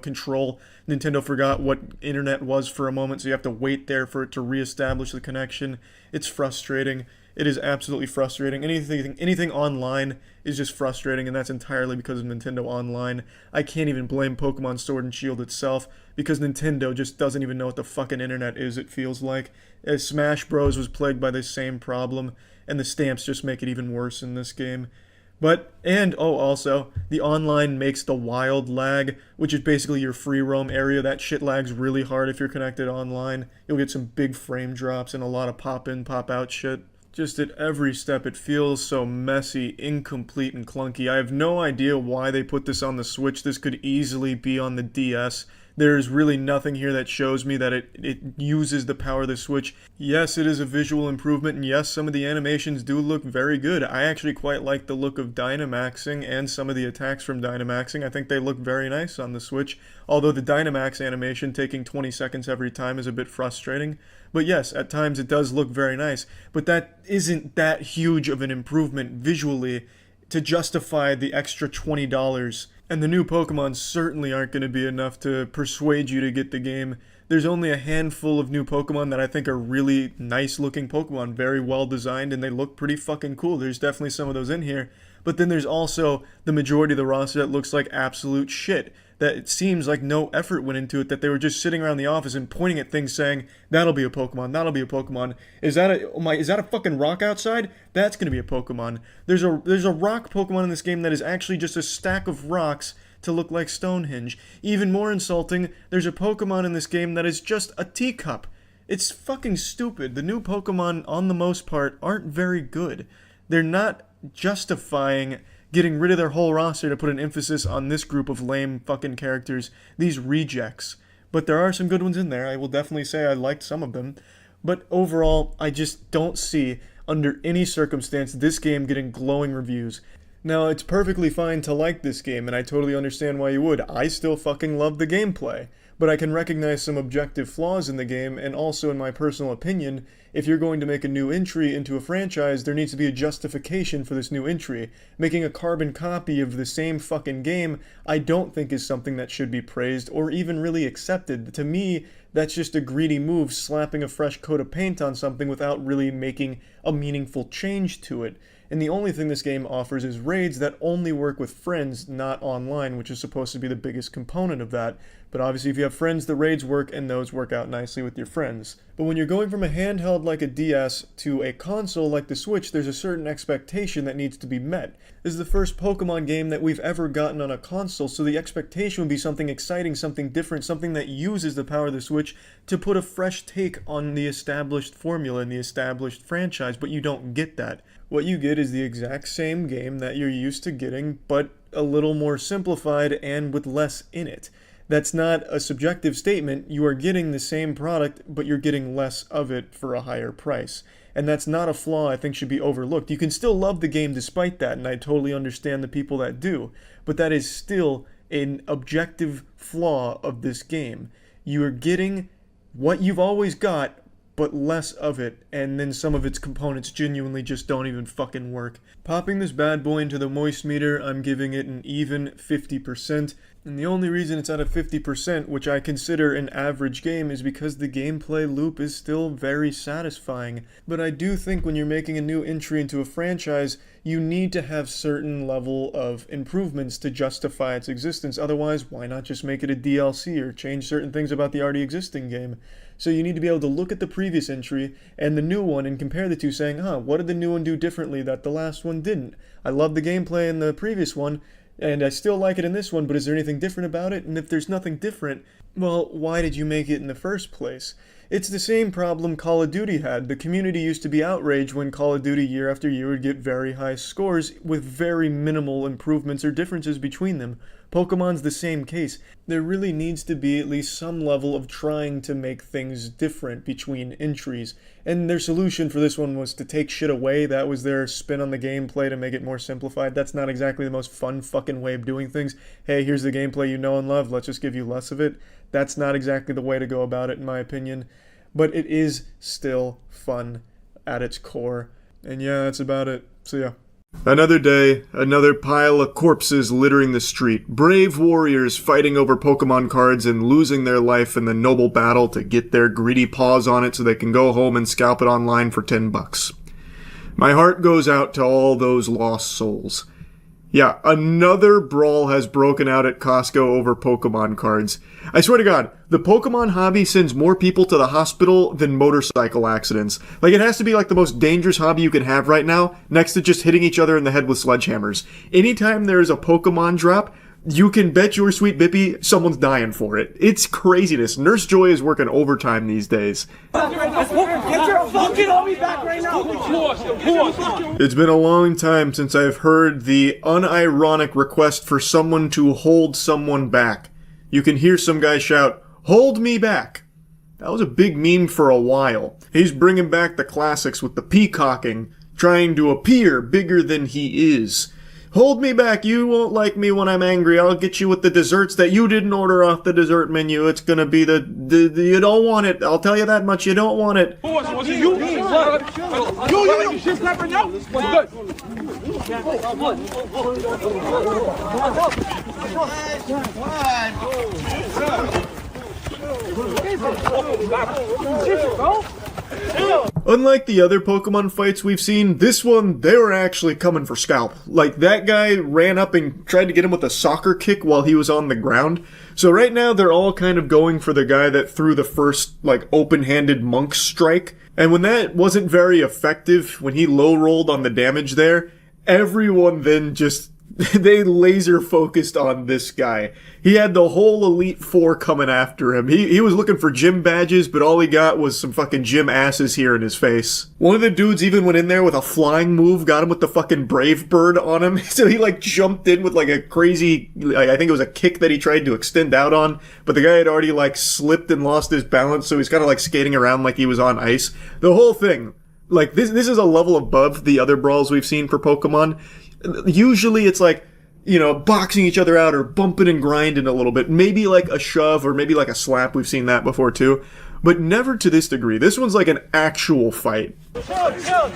control. Nintendo forgot what internet was for a moment, so you have to wait there for it to reestablish the connection. It's frustrating. It is absolutely frustrating. Anything online is just frustrating, and that's entirely because of Nintendo Online. I can't even blame Pokemon Sword and Shield itself, because Nintendo just doesn't even know what the fucking internet is, it feels like. As Smash Bros. Was plagued by the same problem, and the stamps just make it even worse in this game. Also, the online makes the wild lag, which is basically your free roam area. That shit lags really hard if you're connected online. You'll get some big frame drops and a lot of pop in, pop out shit. Just at every step it feels so messy, incomplete, and clunky. I have no idea why they put this on the Switch. This could easily be on the DS. There's really nothing here that shows me that it uses the power of the Switch. Yes, it is a visual improvement, and yes, some of the animations do look very good. I actually quite like the look of Dynamaxing and some of the attacks from Dynamaxing. I think they look very nice on the Switch, although the Dynamax animation taking 20 seconds every time is a bit frustrating. But yes, at times it does look very nice, but that isn't that huge of an improvement visually to justify the extra $20. And the new Pokemon certainly aren't going to be enough to persuade you to get the game. There's only a handful of new Pokemon that I think are really nice looking Pokemon, very well designed, and they look pretty fucking cool. There's definitely some of those in here. But then there's also the majority of the roster that looks like absolute shit. That it seems like no effort went into it, that they were just sitting around the office and pointing at things saying, that'll be a Pokemon, that'll be a Pokemon. Is that a fucking rock outside? That's gonna be a Pokemon. There's a rock Pokemon in this game that is actually just a stack of rocks to look like Stonehenge. Even more insulting, there's a Pokemon in this game that is just a teacup. It's fucking stupid. The new Pokemon, on the most part, aren't very good. They're not justifying getting rid of their whole roster to put an emphasis on this group of lame fucking characters, these rejects. But there are some good ones in there. I will definitely say I liked some of them. But overall, I just don't see, under any circumstance, this game getting glowing reviews. Now, it's perfectly fine to like this game, and I totally understand why you would. I still fucking love the gameplay. But I can recognize some objective flaws in the game, and also in my personal opinion, if you're going to make a new entry into a franchise, there needs to be a justification for this new entry. Making a carbon copy of the same fucking game, I don't think is something that should be praised, or even really accepted. To me, that's just a greedy move, slapping a fresh coat of paint on something without really making a meaningful change to it. And the only thing this game offers is raids that only work with friends, not online, which is supposed to be the biggest component of that. But obviously if you have friends, the raids work, and those work out nicely with your friends. But when you're going from a handheld like a DS to a console like the Switch, there's a certain expectation that needs to be met. This is the first Pokemon game that we've ever gotten on a console, so the expectation would be something exciting, something different, something that uses the power of the Switch to put a fresh take on the established formula and the established franchise, but you don't get that. What you get is the exact same game that you're used to getting, but a little more simplified and with less in it. That's not a subjective statement. You are getting the same product, but you're getting less of it for a higher price. And that's not a flaw I think should be overlooked. You can still love the game despite that, and I totally understand the people that do. But that is still an objective flaw of this game. You are getting what you've always got, but less of it, and then some of its components genuinely just don't even fucking work. Popping this bad boy into the moist meter, I'm giving it an even 50%. And the only reason it's at a 50%, which I consider an average game, is because the gameplay loop is still very satisfying. But I do think when you're making a new entry into a franchise, you need to have certain level of improvements to justify its existence. Otherwise, why not just make it a DLC or change certain things about the already existing game? So you need to be able to look at the previous entry and the new one and compare the two, saying, what did the new one do differently that the last one didn't? I love the gameplay in the previous one, and I still like it in this one, but is there anything different about it? And if there's nothing different, well, why did you make it in the first place? It's the same problem Call of Duty had. The community used to be outraged when Call of Duty year after year would get very high scores with very minimal improvements or differences between them. Pokemon's the same case. There really needs to be at least some level of trying to make things different between entries. And their solution for this one was to take shit away. That was their spin on the gameplay to make it more simplified. That's not exactly the most fun fucking way of doing things. Hey, here's the gameplay you know and love, let's just give you less of it. That's not exactly the way to go about it, in my opinion. But it is still fun at its core. And yeah, that's about it. So yeah. Another day, another pile of corpses littering the street. Brave warriors fighting over Pokemon cards and losing their life in the noble battle to get their greedy paws on it so they can go home and scalp it online for $10. My heart goes out to all those lost souls. Yeah, another brawl has broken out at Costco over Pokemon cards. I swear to God, the Pokemon hobby sends more people to the hospital than motorcycle accidents. Like, it has to be like the most dangerous hobby you can have right now, next to just hitting each other in the head with sledgehammers. Anytime there is a Pokemon drop, you can bet your sweet Bippy someone's dying for it. It's craziness. Nurse Joy is working overtime these days. Get your fucking homie back right now! It's been a long time since I've heard the unironic request for someone to hold someone back. You can hear some guy shout, "Hold me back!" That was a big meme for a while. He's bringing back the classics with the peacocking, trying to appear bigger than he is. Hold me back, you won't like me when I'm angry. I'll get you with the desserts that you didn't order off the dessert menu. It's gonna be the you don't want it. I'll tell you that much, you don't want it. Was it you? You shit pepper now? Good. Unlike the other Pokemon fights we've seen, this one, they were actually coming for Scalp. Like, that guy ran up and tried to get him with a soccer kick while he was on the ground. So right now, they're all kind of going for the guy that threw the first, like, open-handed monk strike. And when that wasn't very effective, when he low-rolled on the damage there, everyone then just they laser focused on this guy. He had the whole Elite Four coming after him. He was looking for gym badges, but all he got was some fucking gym asses here in his face. One of the dudes even went in there with a flying move, got him with the fucking Brave Bird on him. So he like jumped in with like a crazy, I think it was a kick that he tried to extend out on, but the guy had already like slipped and lost his balance, so he's kind of like skating around like he was on ice. The whole thing. Like, this is a level above the other brawls we've seen for Pokemon. Usually it's like, you know, boxing each other out or bumping and grinding a little bit. Maybe like a shove or maybe like a slap. We've seen that before too. But never to this degree. This one's like an actual fight. Chill.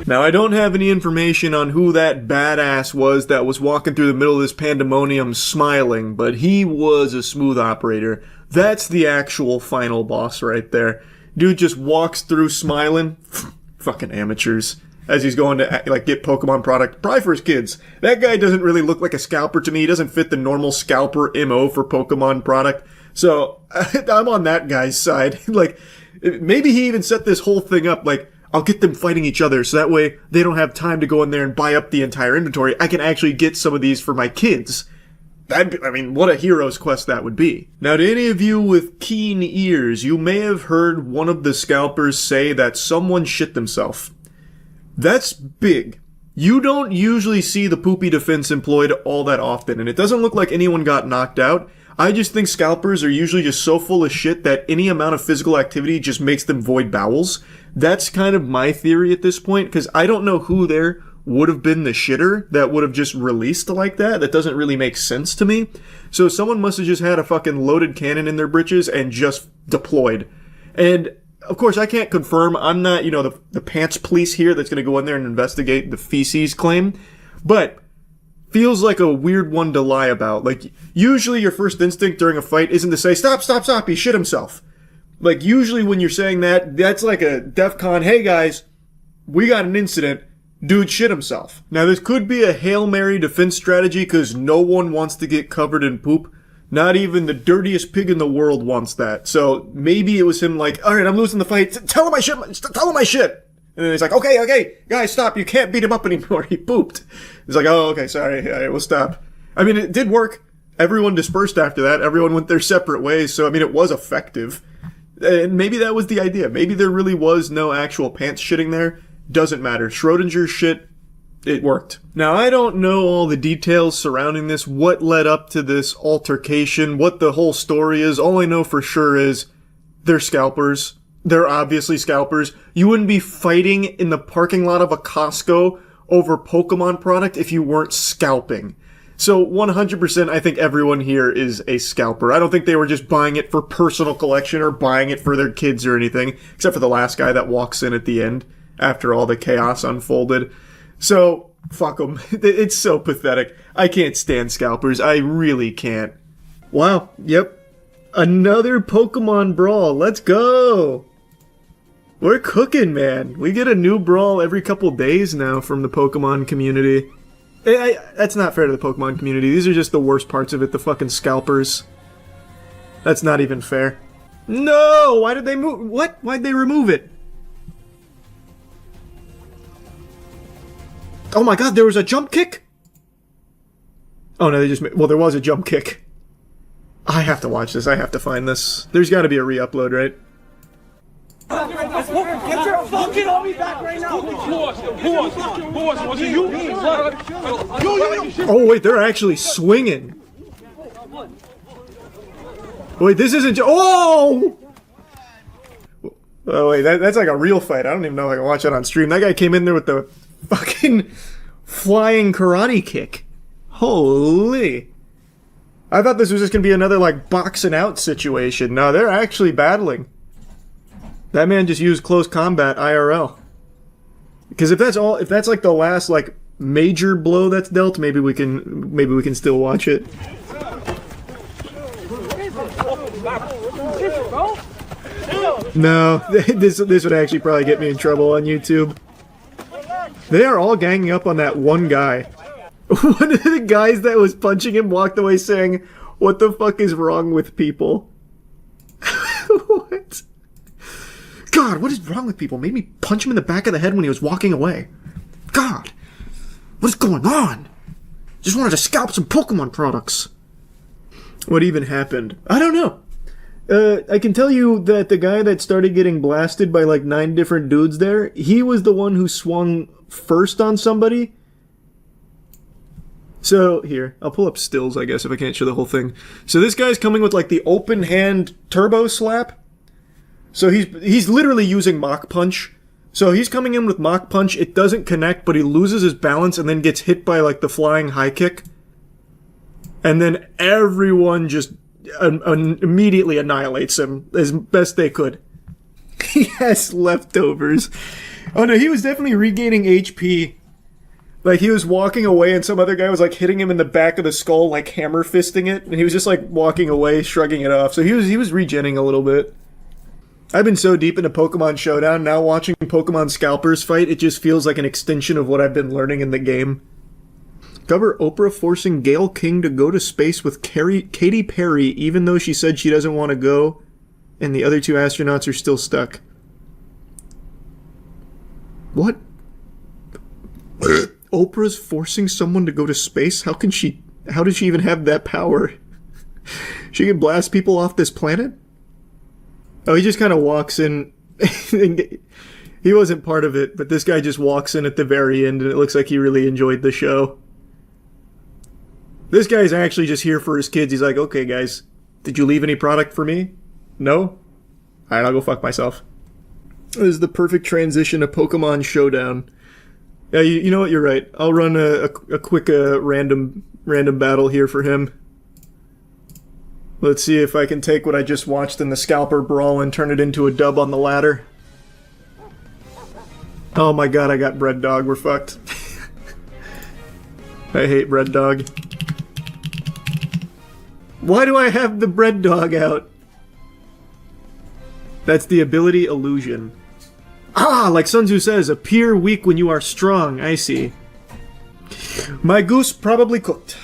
Now, I don't have any information on who that badass was that was walking through the middle of this pandemonium smiling, but he was a smooth operator. That's the actual final boss right there. Dude just walks through smiling. Fucking amateurs. As he's going to, like, get Pokemon product, probably for his kids. That guy doesn't really look like a scalper to me. He doesn't fit the normal scalper MO for Pokemon product. So, I'm on that guy's side. Like, maybe he even set this whole thing up, like, I'll get them fighting each other, so that way they don't have time to go in there and buy up the entire inventory. I can actually get some of these for my kids. What a hero's quest that would be. Now, to any of you with keen ears, you may have heard one of the scalpers say that someone shit themselves. That's big. You don't usually see the poopy defense employed all that often, and it doesn't look like anyone got knocked out. I just think scalpers are usually just so full of shit that any amount of physical activity just makes them void bowels. That's kind of my theory at this point, because I don't know who there would have been the shitter that would have just released like that. That doesn't really make sense to me. So someone must have just had a fucking loaded cannon in their britches and just deployed. And of course, I can't confirm. I'm not, the pants police here that's going to go in there and investigate the feces claim. But feels like a weird one to lie about. Like, usually your first instinct during a fight isn't to say, stop, he shit himself. Like, usually when you're saying that, that's like a DEFCON, hey guys, we got an incident, dude shit himself. Now, this could be a Hail Mary defense strategy because no one wants to get covered in poop. Not even the dirtiest pig in the world wants that. So maybe it was him like, alright, I'm losing the fight, tell him I shit. And then he's like, okay, guys, stop, you can't beat him up anymore, he pooped. He's like, oh, okay, sorry, alright, we'll stop. I mean, it did work. Everyone dispersed after that, everyone went their separate ways, so I mean, it was effective. And maybe that was the idea. Maybe there really was no actual pants shitting there. Doesn't matter. Schrodinger's shit, it worked. Now, I don't know all the details surrounding this, what led up to this altercation, what the whole story is. All I know for sure is they're scalpers. They're obviously scalpers. You wouldn't be fighting in the parking lot of a Costco over Pokemon product if you weren't scalping. So 100% I think everyone here is a scalper. I don't think they were just buying it for personal collection or buying it for their kids or anything, except for the last guy that walks in at the end after all the chaos unfolded. So, fuck them. It's so pathetic. I can't stand scalpers. I really can't. Wow. Yep. Another Pokemon Brawl. Let's go. We're cooking, man. We get a new brawl every couple days now from the Pokemon community. That's not fair to the Pokemon community. These are just the worst parts of it, the fucking scalpers. That's not even fair. No! Why did they move? What? Why'd they remove it? Oh my god, there was a jump kick? Oh no, they just... Well, there was a jump kick. I have to watch this. I have to find this. There's gotta be a re-upload, right? Get your fucking homie back right now! Was it you? Oh wait, they're actually swinging. Wait, this isn't oh! Oh wait, that's like a real fight. I don't even know if I can watch that on stream. That guy came in there with the fucking flying karate kick. Holy. I thought this was just gonna be another like boxing out situation. No, they're actually battling. That man just used close combat IRL. Because if that's like the last like major blow that's dealt, maybe we can still watch it. No, this would actually probably get me in trouble on YouTube. They are all ganging up on that one guy. One of the guys that was punching him walked away saying, "What the fuck is wrong with people?" What? God, what is wrong with people? Made me punch him in the back of the head when he was walking away. God, what is going on? Just wanted to scalp some Pokemon products. What even happened? I don't know. I can tell you that the guy that started getting blasted by like 9 different dudes there, he was the one who swung first on somebody. So, here, I'll pull up stills, I guess, if I can't show the whole thing. So this guy's coming with like the open hand turbo slap. So he's literally using Mach Punch. So he's coming in with Mach Punch, it doesn't connect, but he loses his balance and then gets hit by like the flying high kick. And then everyone just immediately annihilates him as best they could. He has leftovers. Oh no, he was definitely regaining HP. Like he was walking away and some other guy was like hitting him in the back of the skull, like hammer fisting it. And he was just like walking away, shrugging it off. So he was regenning a little bit. I've been so deep into Pokemon Showdown, now watching Pokemon Scalpers fight, it just feels like an extension of what I've been learning in the game. Cover Oprah forcing Gayle King to go to space with Katy Perry, even though she said she doesn't want to go, and the other 2 astronauts are still stuck. What? Oprah's forcing someone to go to space? How did she even have that power? She can blast people off this planet? Oh, he just kind of walks in. He wasn't part of it, but this guy just walks in at the very end, and it looks like he really enjoyed the show. This guy's actually just here for his kids. He's like, okay, guys, did you leave any product for me? No? Alright, I'll go fuck myself. This is the perfect transition to Pokemon Showdown. Yeah, you know what? You're right. I'll run a quick random battle here for him. Let's see if I can take what I just watched in the Scalper Brawl and turn it into a dub on the ladder. Oh my god, I got Bread Dog. We're fucked. I hate Bread Dog. Why do I have the Bread Dog out? That's the ability Illusion. Ah, like Sun Tzu says, appear weak when you are strong. I see. My goose probably cooked.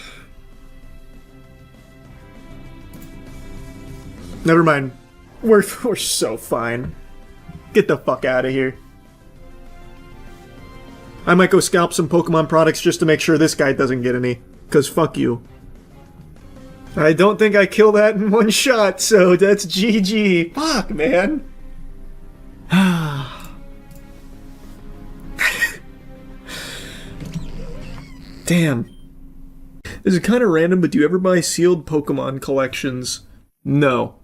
Never mind. We're so fine. Get the fuck out of here. I might go scalp some Pokemon products just to make sure this guy doesn't get any. Cause fuck you. I don't think I kill that in one shot, so that's GG. Fuck, man. Damn. This is kind of random, but do you ever buy sealed Pokemon collections? No.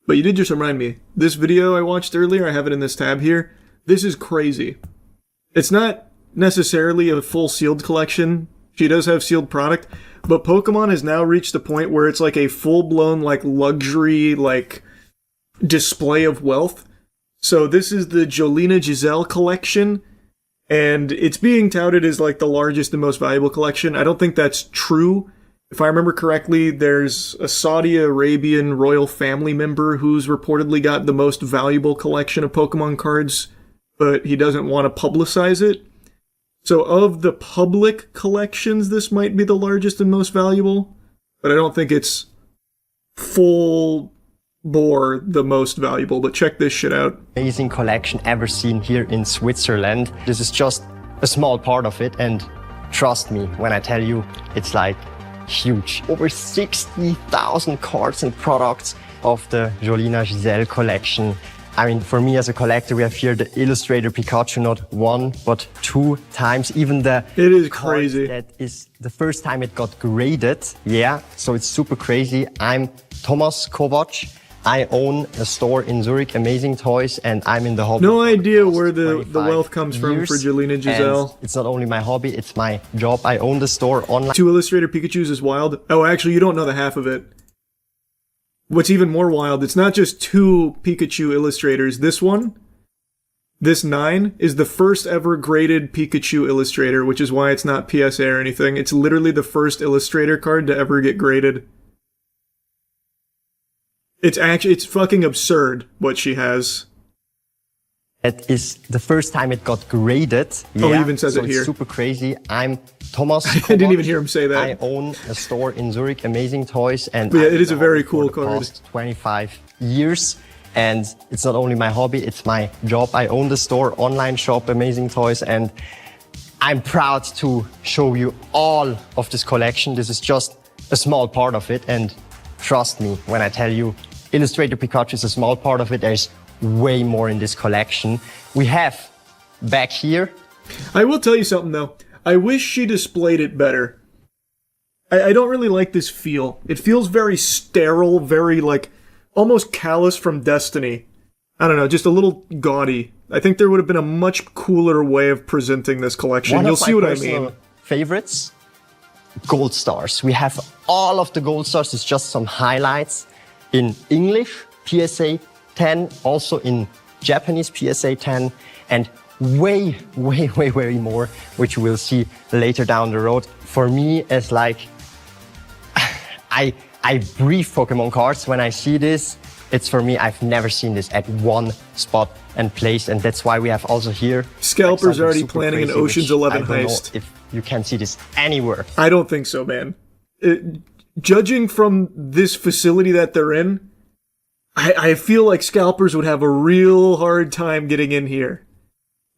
But you did just remind me. This video I watched earlier, I have it in this tab here. This is crazy. It's not necessarily a full sealed collection. She does have sealed product, but Pokemon has now reached the point where it's like a full-blown, like, luxury, like, display of wealth. So this is the Jolina Giselle collection, and it's being touted as, like, the largest and most valuable collection. I don't think that's true. If I remember correctly, there's a Saudi Arabian royal family member who's reportedly got the most valuable collection of Pokemon cards, but he doesn't want to publicize it. So of the public collections, this might be the largest and most valuable, but I don't think it's full bore the most valuable. But check this shit out. Amazing collection ever seen here in Switzerland. This is just a small part of it, and trust me when I tell you, it's like huge. Over 60,000 cards and products of the Jolina Giselle collection. I mean, for me as a collector, we have here the Illustrator Pikachu not one, but 2 times. Even the it is crazy. That is the first time it got graded. Yeah, so it's super crazy. I'm Thomas Kovac. I own a store in Zurich, Amazing Toys, and I'm in the hobby. No idea where the wealth comes from for Jolina Giselle. And it's not only my hobby, it's my job. I own the store online. 2 Illustrator Pikachus is wild. Oh, actually, you don't know the half of it. What's even more wild, it's not just 2 Pikachu illustrators. This one, this 9, is the first ever graded Pikachu illustrator, which is why it's not PSA or anything. It's literally the first illustrator card to ever get graded. It's fucking absurd what she has. It is the first time it got graded. Yeah, oh, he even says so it here. It's super crazy. I'm Thomas Kovac. I didn't even hear him say that. I own a store in Zurich, Amazing Toys, and yeah, it is a very cool card. Past 25 years, and it's not only my hobby, it's my job. I own the store, online shop, Amazing Toys, and I'm proud to show you all of this collection. This is just a small part of it, and trust me when I tell you, Illustrator Pikachu is a small part of it. There's way more in this collection. We have back here. I will tell you something though. I wish she displayed it better. I don't really like this feel. It feels very sterile, very like almost callous from Destiny. I don't know, just a little gaudy. I think there would have been a much cooler way of presenting this collection. You'll see what I mean. Favorites, Gold Stars. We have all of the Gold Stars. It's just some highlights in English, PSA 10, also in Japanese PSA 10, and way more, which you will see later down the road. For me, as like, I breathe Pokemon cards when I see this. It's for me, I've never seen this at one spot and place, and that's why we have also here. Scalper's like already planning an Ocean's 11 heist. If you can see this anywhere. I don't think so, man. Judging from this facility that they're in, I feel like scalpers would have a real hard time getting in here.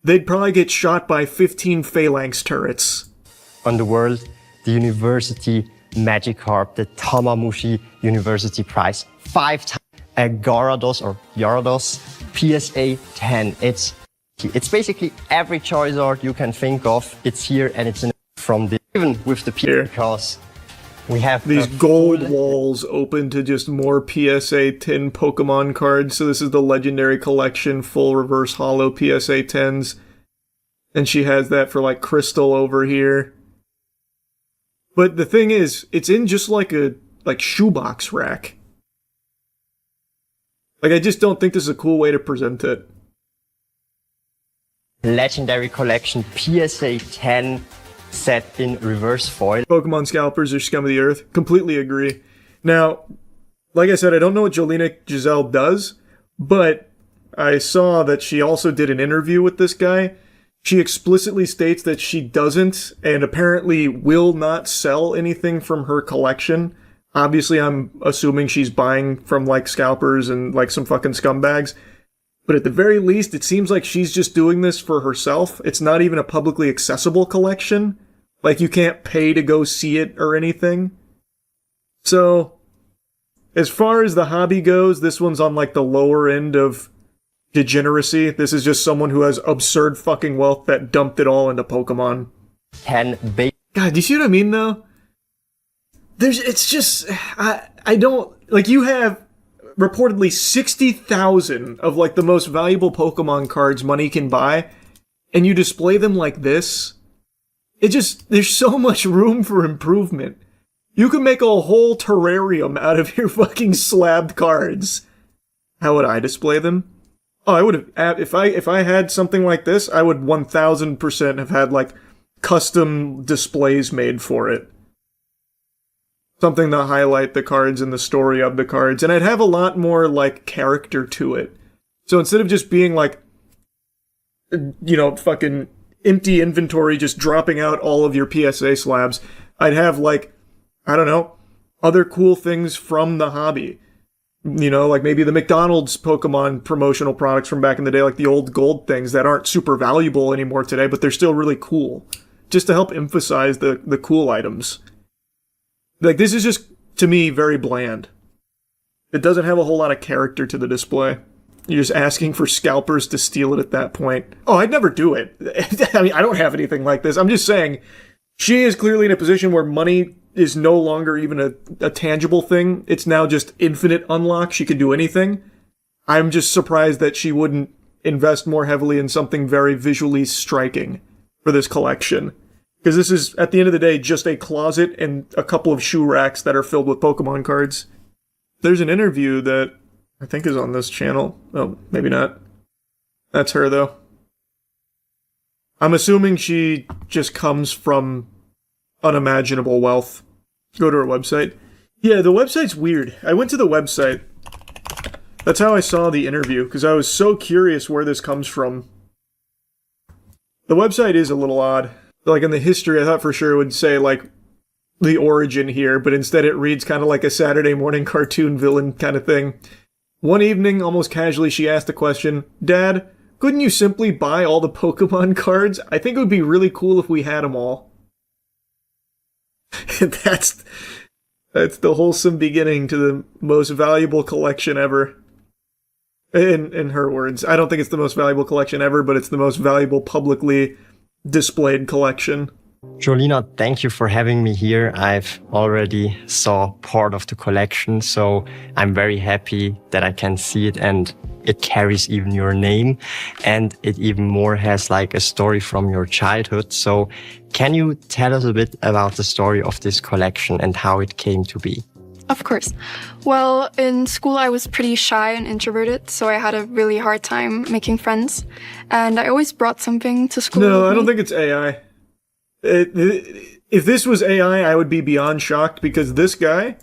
They'd probably get shot by 15 Phalanx turrets. On the world, the University Magikarp, the Tamamushi University Prize, 5 times a Gyarados or Gyarados PSA 10. It's basically every Charizard you can think of. It's here, and it's from the even with the because we have these gold walls open to just more PSA 10 Pokemon cards. So this is the Legendary Collection, full reverse holo PSA 10s. And she has that for like Crystal over here. But the thing is, it's in just like a shoebox rack. Like, I just don't think this is a cool way to present it. Legendary collection PSA 10 set in reverse foil. Pokemon scalpers are scum of the earth. Completely agree. Now, like I said, I don't know what Jolina Giselle does, but I saw that she also did an interview with this guy. She explicitly states that she doesn't and apparently will not sell anything from her collection. Obviously, I'm assuming she's buying from like scalpers and like some fucking scumbags. But at the very least, it seems like she's just doing this for herself. It's not even a publicly accessible collection. Like, you can't pay to go see it or anything. So, as far as the hobby goes, this one's on like the lower end of degeneracy. This is just someone who has absurd fucking wealth that dumped it all into Pokemon. God, do you see what I mean, though? It's just, I don't, like, you have reportedly 60,000 of, like, the most valuable Pokemon cards money can buy, and you display them like this. There's so much room for improvement. You could make a whole terrarium out of your fucking slabbed cards. How would I display them? Oh, I would have, if I had something like this, I would 1000% have had, like, custom displays made for it. Something to highlight the cards and the story of the cards, and I'd have a lot more, like, character to it. So instead of just being, like, you know, fucking empty inventory just dropping out all of your PSA slabs, I'd have, like, I don't know, other cool things from the hobby. You know, like maybe the McDonald's Pokemon promotional products from back in the day, like the old gold things that aren't super valuable anymore today, but they're still really cool. Just to help emphasize the cool items. Like, this is just, to me, very bland. It doesn't have a whole lot of character to the display. You're just asking for scalpers to steal it at that point. Oh, I'd never do it. I mean, I don't have anything like this. I'm just saying, she is clearly in a position where money is no longer even a tangible thing. It's now just infinite unlock. She can do anything. I'm just surprised that she wouldn't invest more heavily in something very visually striking for this collection. Because this is, at the end of the day, just a closet and a couple of shoe racks that are filled with Pokemon cards. There's an interview that I think is on this channel. Oh, maybe not. That's her, though. I'm assuming she just comes from unimaginable wealth. Go to her website. Yeah, the website's weird. I went to the website. That's how I saw the interview, because I was so curious where this comes from. The website is a little odd. Like, in the history, I thought for sure it would say, like, the origin here, but instead it reads kind of like a Saturday morning cartoon villain kind of thing. One evening, almost casually, she asked the question, "Dad, couldn't you simply buy all the Pokemon cards? I think it would be really cool if we had them all." That's the wholesome beginning to the most valuable collection ever. In her words. I don't think it's the most valuable collection ever, but it's the most valuable publicly displayed collection. Jolina, thank you for having me here. I've already saw part of the collection, so I'm very happy that I can see it, and it carries even your name, and it even more has like a story from your childhood. So can you tell us a bit about the story of this collection and how it came to be? Of course. Well, in school I was pretty shy and introverted, so I had a really hard time making friends, and I always brought something to school. No, I don't think it's AI. If this was AI, I would be beyond shocked, because this guy,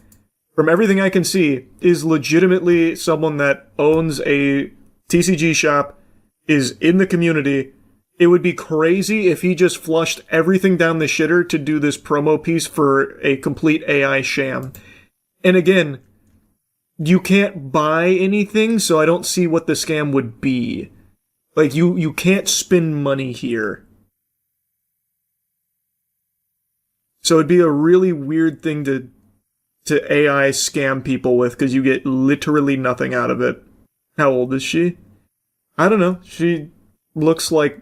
from everything I can see, is legitimately someone that owns a TCG shop, is in the community. It would be crazy if he just flushed everything down the shitter to do this promo piece for a complete AI sham. And again, you can't buy anything, so I don't see what the scam would be. Like, you can't spend money here. So it'd be a really weird thing to AI scam people with, because you get literally nothing out of it. How old is she? I don't know. She looks like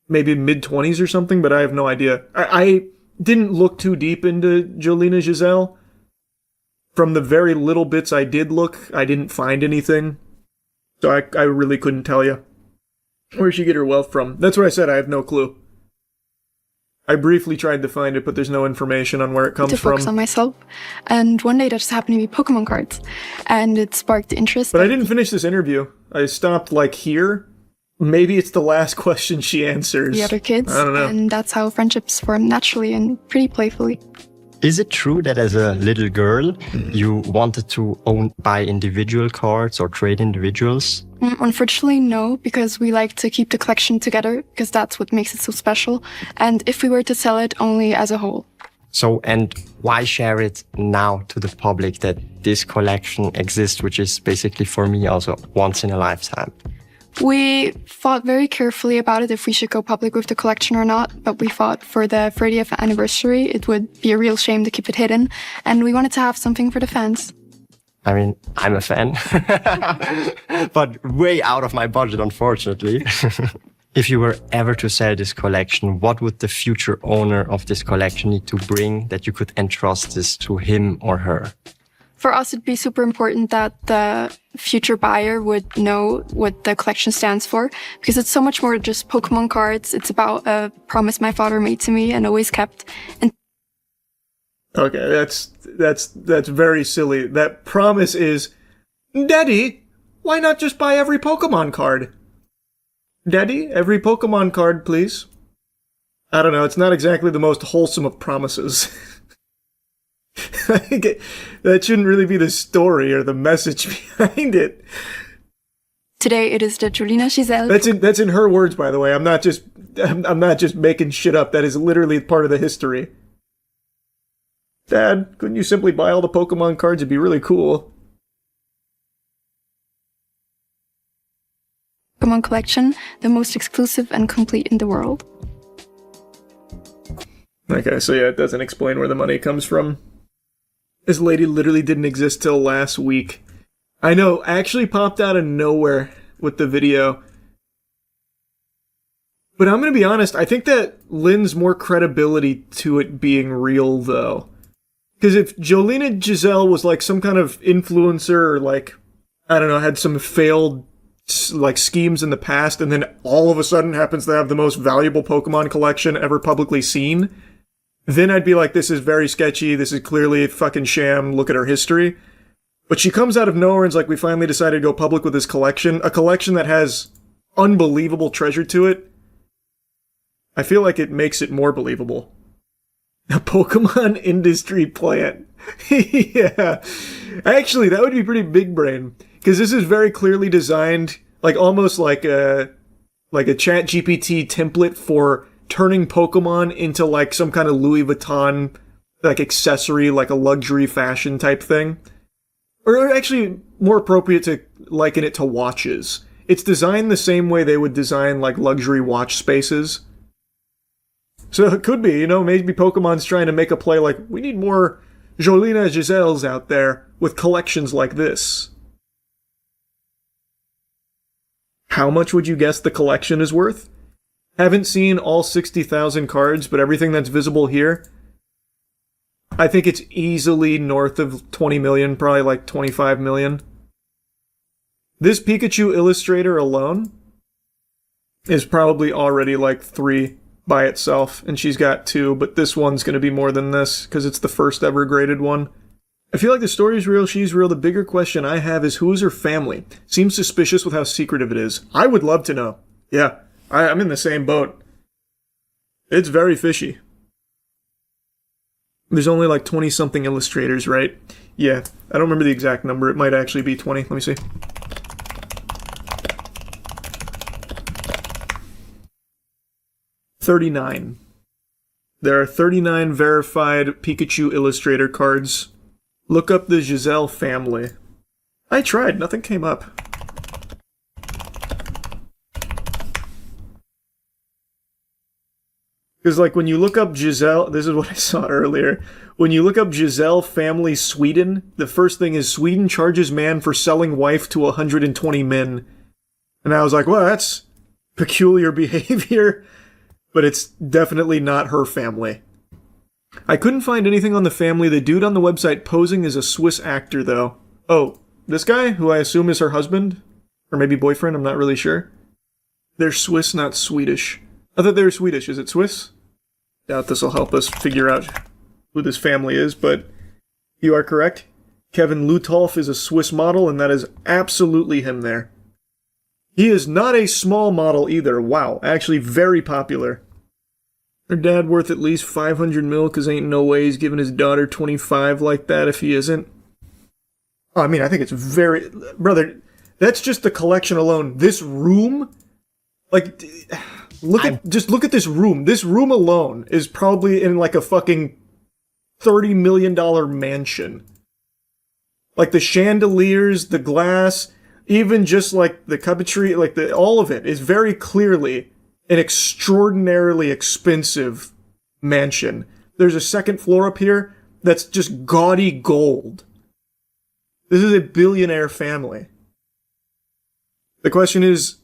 maybe mid-20s or something, but I have no idea. I didn't look too deep into Jolina Giselle. From the very little bits I did look, I didn't find anything. So I really couldn't tell you. Where'd she get her wealth from? That's what I said, I have no clue. I briefly tried to find it, but there's no information on where it comes to from. focus on myself. And one day there just happened to be Pokemon cards. And it sparked interest. But I didn't finish this interview. I stopped, like, here. Maybe it's the last question she answers. The other kids. I don't know. And that's how friendships form naturally and pretty playfully. Is it true that as a little girl, you wanted to buy individual cards or trade individuals? Unfortunately, no, because we like to keep the collection together, because that's what makes it so special. And if we were to sell it, only as a whole. So, and why share it now to the public that this collection exists, which is basically for me also once in a lifetime? We thought very carefully about it if we should go public with the collection or not, but we thought for the 30th anniversary it would be a real shame to keep it hidden, and we wanted to have something for the fans. I mean, I'm a fan, but way out of my budget, unfortunately. If you were ever to sell this collection, what would the future owner of this collection need to bring that you could entrust this to him or her? For us, it'd be super important that the future buyer would know what the collection stands for, because it's so much more than just Pokemon cards. It's about a promise my father made to me and always kept. And okay, that's very silly. That promise is, Daddy, why not just buy every Pokemon card? Daddy, every Pokemon card, please. I don't know, it's not exactly the most wholesome of promises. That shouldn't really be the story or the message behind it. today it is the Jolina Giselle. That's in her words, by the way. I'm not just making shit up. That is literally part of the history. Dad, couldn't you simply buy all the Pokemon cards? It'd be really cool. Pokemon collection, the most exclusive and complete in the world. Okay, so yeah, it doesn't explain where the money comes from. This lady literally didn't exist till last week. I know, actually popped out of nowhere with the video. But I'm gonna be honest, I think that lends more credibility to it being real, though. Because if Jolina Giselle was like some kind of influencer, or like, I don't know, had some failed like schemes in the past, and then all of a sudden happens to have the most valuable Pokemon collection ever publicly seen, then I'd be like, this is very sketchy, this is clearly a fucking sham, look at her history. But she comes out of nowhere and's like, we finally decided to go public with this collection, a collection that has unbelievable treasure to it. I feel like it makes it more believable. A Pokemon industry plant. Yeah. Actually, that would be pretty big brain. Because this is very clearly designed, like almost like a ChatGPT template for turning Pokemon into like some kind of Louis Vuitton like accessory, like a luxury fashion type thing. Or actually more appropriate to liken it to watches. It's designed the same way they would design like luxury watch spaces. So it could be, maybe Pokemon's trying to make a play like, we need more Jolina Giselles out there with collections like this. How much would you guess the collection is worth? Haven't seen all 60,000 cards, but everything that's visible here, I think it's easily north of 20 million, probably like 25 million. This Pikachu illustrator alone is probably already like 3 by itself, and she's got 2, but this one's going to be more than this, because it's the first ever graded one. I feel like the story's real, she's real. The bigger question I have is, who is her family? Seems suspicious with how secretive it is. I would love to know. Yeah, I'm in the same boat. It's very fishy. There's only like 20-something illustrators, right? Yeah, I don't remember the exact number. It might actually be 20. Let me see. $39. There are 39 verified Pikachu illustrator cards. Look up the Giselle family. I tried, nothing came up. Because like when you look up Giselle, this is what I saw earlier. When you look up Giselle family Sweden, the first thing is Sweden charges man for selling wife to 120 men. And I was like, well, that's peculiar behavior. But it's definitely not her family. I couldn't find anything on the family. The dude on the website posing as a Swiss actor, though. Oh, this guy, who I assume is her husband? Or maybe boyfriend, I'm not really sure. They're Swiss, not Swedish. I thought they were Swedish. Is it Swiss? Doubt this will help us figure out who this family is, but you are correct. Kevin Lutolf is a Swiss model, and that is absolutely him there. He is not a small model either. Wow, actually very popular. Her dad worth at least 500 mil, because ain't no way he's giving his daughter 25 like that if he isn't. Oh, I mean, I think it's very... Brother, that's just the collection alone. This room... Like, look at this room. This room alone is probably in like a fucking $30 million mansion. Like the chandeliers, the glass, even just like the cupboardry, like all of it is very clearly an extraordinarily expensive mansion. There's a second floor up here that's just gaudy gold. This is a billionaire family. The question is,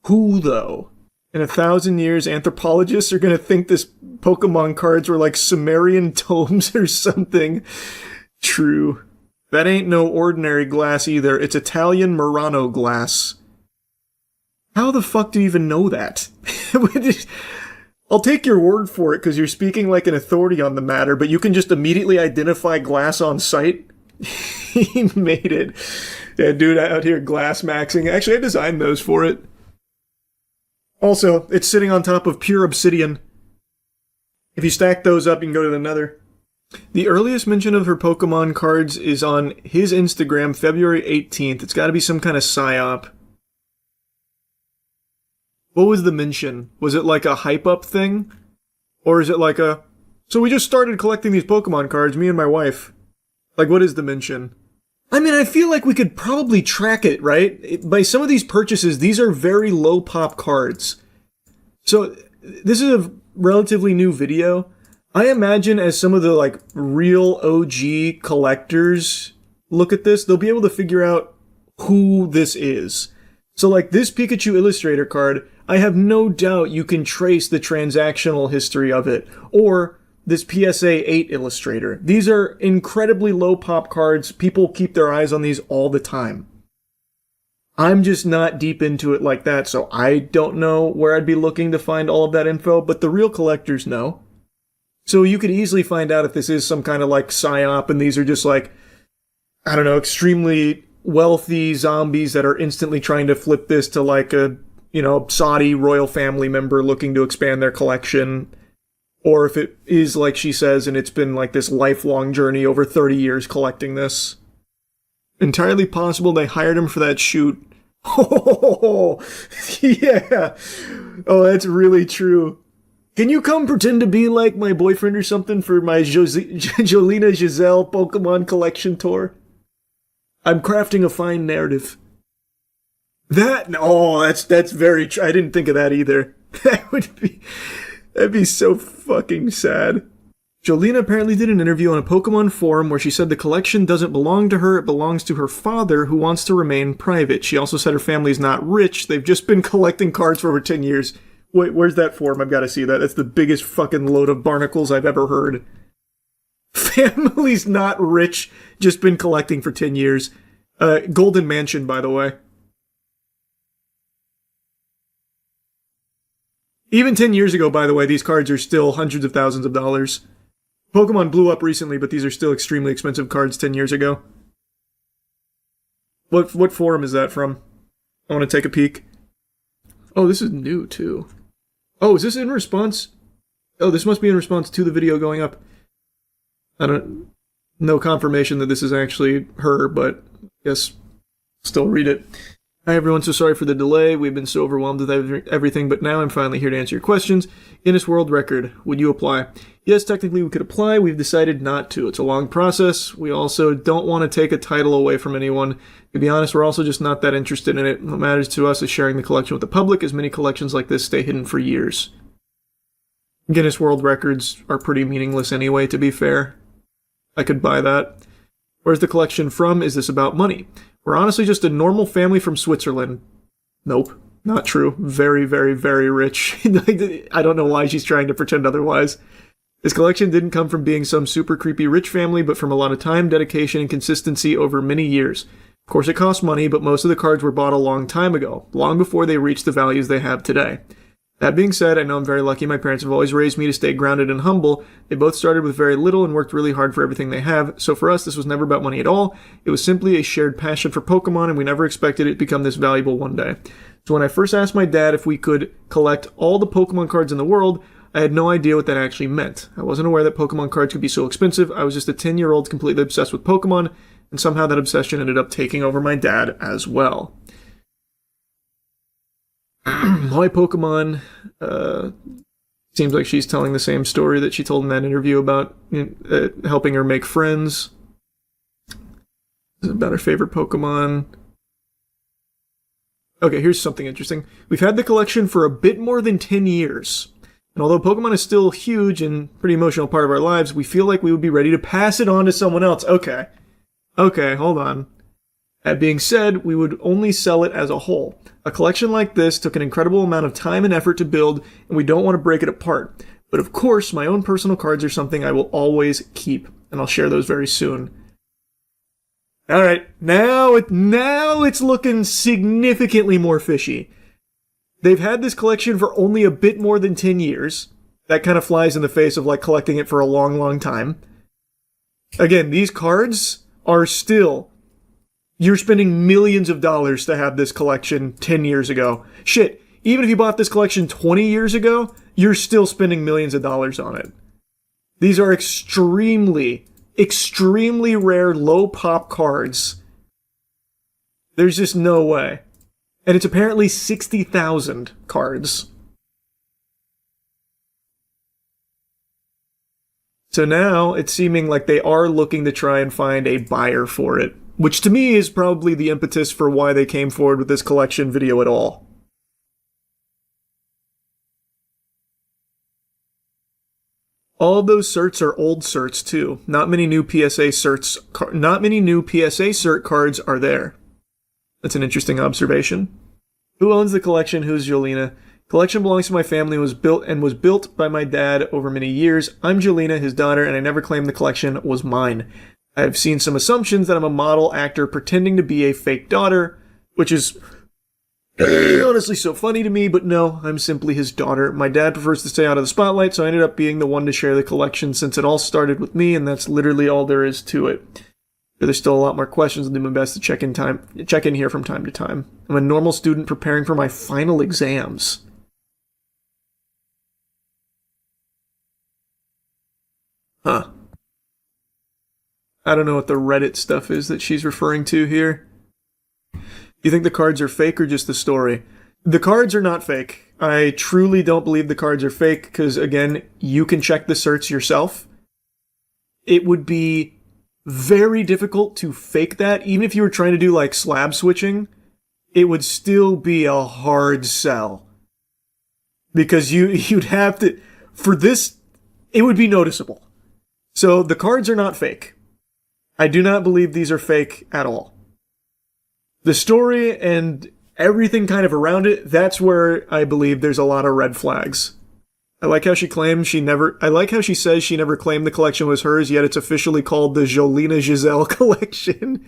who though? In 1,000 years, anthropologists are going to think this Pokemon cards were like Sumerian tomes or something. True. That ain't no ordinary glass either. It's Italian Murano glass. How the fuck do you even know that? I'll take your word for it because you're speaking like an authority on the matter, but you can just immediately identify glass on sight? He made it. Yeah, dude out here glass maxing. Actually, I designed those for it. Also, it's sitting on top of pure obsidian. If you stack those up, you can go to the nether. The earliest mention of her Pokemon cards is on his Instagram, February 18th. It's gotta be some kind of psyop. What was the mention? Was it like a hype-up thing? Or is it like a... So we just started collecting these Pokemon cards, me and my wife. Like, what is the mention? I mean, I feel like we could probably track it, right? By some of these purchases, these are very low pop cards. So, this is a relatively new video. I imagine as some of the, like, real OG collectors look at this, they'll be able to figure out who this is. So, like, this Pikachu Illustrator card, I have no doubt you can trace the transactional history of it. Or this PSA 8 Illustrator. These are incredibly low pop cards. People keep their eyes on these all the time. I'm just not deep into it like that, so I don't know where I'd be looking to find all of that info, but the real collectors know. So you could easily find out if this is some kind of like psyop and these are just like, I don't know, extremely wealthy zombies that are instantly trying to flip this to like a, you know, Saudi royal family member looking to expand their collection. Or if it is like she says, and it's been like this lifelong journey over 30 years collecting this. Entirely possible they hired him for that shoot. Oh, yeah. Oh, that's really true. Can you come pretend to be like my boyfriend or something for my Jolina Giselle Pokemon collection tour? I'm crafting a fine narrative. That's very I didn't think of that either. That'd be so fucking sad. Jolina apparently did an interview on a Pokemon forum where she said the collection doesn't belong to her, it belongs to her father, who wants to remain private. She also said her family's not rich, they've just been collecting cards for over 10 years. Wait, where's that forum? I've got to see that. That's the biggest fucking load of barnacles I've ever heard. Family's not rich, just been collecting for 10 years. Golden Mansion, by the way. Even 10 years ago, by the way, these cards are still hundreds of thousands of dollars. Pokemon blew up recently, but these are still extremely expensive cards 10 years ago. What forum is that from? I want to take a peek. Oh, this is new, too. Oh, is this in response? Oh, this must be in response to the video going up. No confirmation that this is actually her, but I guess still read it. Hi everyone, so sorry for the delay. We've been so overwhelmed with everything, but now I'm finally here to answer your questions. Guinness World Record, would you apply? Yes, technically we could apply. We've decided not to. It's a long process. We also don't want to take a title away from anyone. To be honest, we're also just not that interested in it. What matters to us is sharing the collection with the public, as many collections like this stay hidden for years. Guinness World Records are pretty meaningless anyway, to be fair. I could buy that. Where's the collection from? Is this about money? We're honestly just a normal family from Switzerland. Nope, not true. Very, very, very rich. I don't know why she's trying to pretend otherwise. This collection didn't come from being some super creepy rich family, but from a lot of time, dedication, and consistency over many years. Of course, it costs money, but most of the cards were bought a long time ago, long before they reached the values they have today. That being said, I know I'm very lucky. My parents have always raised me to stay grounded and humble. They both started with very little and worked really hard for everything they have. So for us, this was never about money at all. It was simply a shared passion for Pokemon, and we never expected it to become this valuable one day. So when I first asked my dad if we could collect all the Pokemon cards in the world, I had no idea what that actually meant. I wasn't aware that Pokemon cards could be so expensive. I was just a 10-year-old completely obsessed with Pokemon, and somehow that obsession ended up taking over my dad as well. Why Pokemon? Seems like she's telling the same story that she told in that interview about helping her make friends. This is about her favorite Pokemon. Okay, here's something interesting. We've had the collection for a bit more than 10 years. And although Pokemon is still huge and pretty emotional part of our lives, we feel like we would be ready to pass it on to someone else. Okay, hold on. That being said, we would only sell it as a whole. A collection like this took an incredible amount of time and effort to build, and we don't want to break it apart. But of course, my own personal cards are something I will always keep, and I'll share those very soon. Alright, now it's looking significantly more fishy. They've had this collection for only a bit more than 10 years. That kind of flies in the face of like collecting it for a long, long time. Again, these cards are still... You're spending millions of dollars to have this collection 10 years ago. Shit, even if you bought this collection 20 years ago, you're still spending millions of dollars on it. These are extremely rare low pop cards. There's just no way. And it's apparently 60,000 cards. So now it's seeming like they are looking to try and find a buyer for it, which to me is probably the impetus for why they came forward with this collection video at all. All of those certs are old certs too. Not many new PSA cert cards are there. That's an interesting observation. Who owns the collection? Who's Jolina? Collection belongs to my family and was built by my dad over many years. I'm Jolina, his daughter, and I never claimed the collection was mine. I've seen some assumptions that I'm a model actor pretending to be a fake daughter, which is honestly so funny to me, but no, I'm simply his daughter. My dad prefers to stay out of the spotlight, so I ended up being the one to share the collection since it all started with me, and that's literally all there is to it. There's still a lot more questions. I'll do my best to check in here from time to time. I'm a normal student preparing for my final exams. Huh. I don't know what the Reddit stuff is that she's referring to here. You think the cards are fake or just the story? The cards are not fake. I truly don't believe the cards are fake because, again, you can check the certs yourself. It would be very difficult to fake that. Even if you were trying to do like slab switching, it would still be a hard sell. Because you'd have to... For this, it would be noticeable. So the cards are not fake. I do not believe these are fake at all. The story and everything kind of around it, that's where I believe there's a lot of red flags. I like how she says she never claimed the collection was hers, yet it's officially called the Jolina Giselle collection.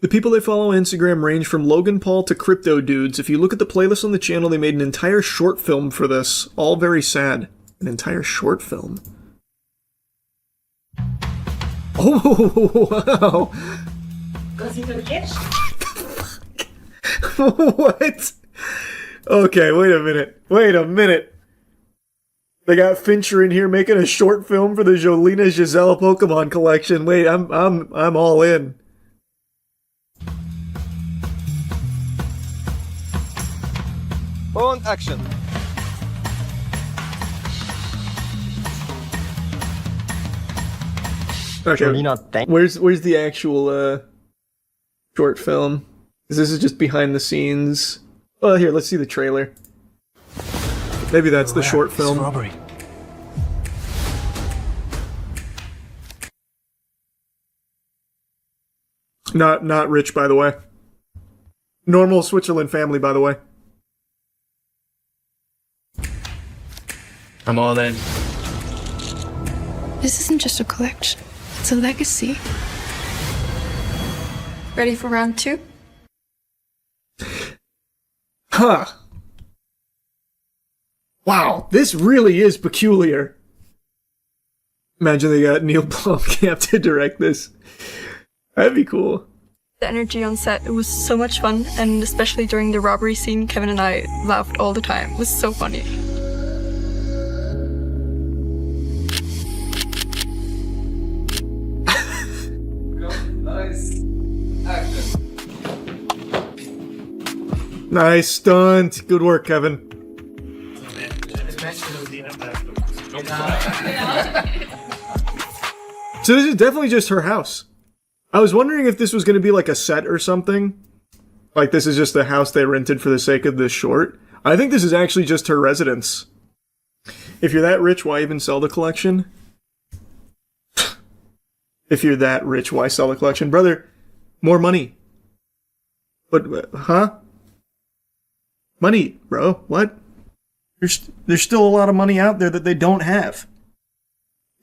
The people they follow on Instagram range from Logan Paul to Crypto Dudes. If you look at the playlist on the channel, they made an entire short film for this. All very sad. An entire short film. Oh, wow. Goes into the kitchen. What? Okay, wait a minute. They got Fincher in here making a short film for the Jolina Giselle Pokemon collection. Wait, I'm all in. On action. Okay, where's the actual short film? Because this is just behind the scenes. Oh, here, let's see the trailer. Maybe that's the short film. Strawberry. Not rich, by the way. Normal Switzerland family, by the way. I'm all in. This isn't just a collection. It's a legacy. Ready for round 2? Huh. Wow, this really is peculiar. Imagine they got Neil Blomkamp to direct this. That'd be cool. The energy on set, it was so much fun, and especially during the robbery scene, Kevin and I laughed all the time. It was so funny. Nice. Action. Nice stunt. Good work, Kevin. So this is definitely just her house. I was wondering if this was going to be like a set or something. Like this is just the house they rented for the sake of this short. I think this is actually just her residence. If you're that rich, why even sell the collection? If you're that rich, why sell the collection? Brother, more money. But, huh? Money, bro. What? There's still a lot of money out there that they don't have.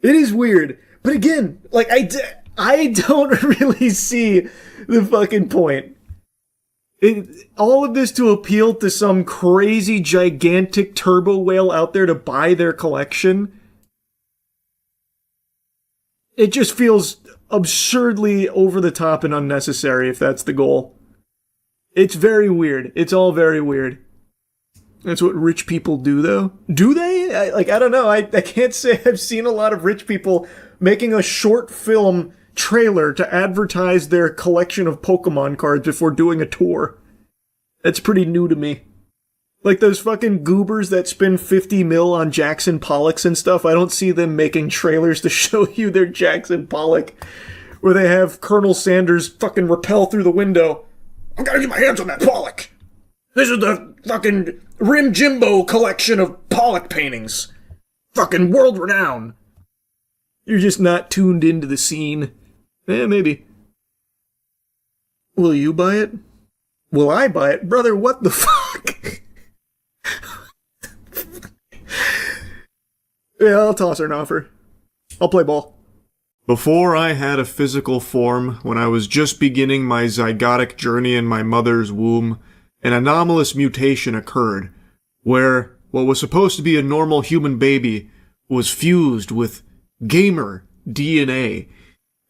It is weird. But again, like, I don't really see the fucking point. All of this to appeal to some crazy, gigantic turbo whale out there to buy their collection. It just feels absurdly over the top and unnecessary if that's the goal. It's very weird. It's all very weird. That's what rich people do, though. Do they? I don't know. I can't say I've seen a lot of rich people making a short film trailer to advertise their collection of Pokemon cards before doing a tour. That's pretty new to me. Like those fucking goobers that spend 50 mil on Jackson Pollocks and stuff, I don't see them making trailers to show you their Jackson Pollock, where they have Colonel Sanders fucking rappel through the window. I gotta get my hands on that Pollock! This is the fucking Rim Jimbo collection of Pollock paintings. Fucking world renowned. You're just not tuned into the scene. Maybe. Will you buy it? Will I buy it? Brother, what the fuck? Yeah, I'll toss her an offer. I'll play ball. Before I had a physical form, when I was just beginning my zygotic journey in my mother's womb, an anomalous mutation occurred, where what was supposed to be a normal human baby was fused with gamer DNA,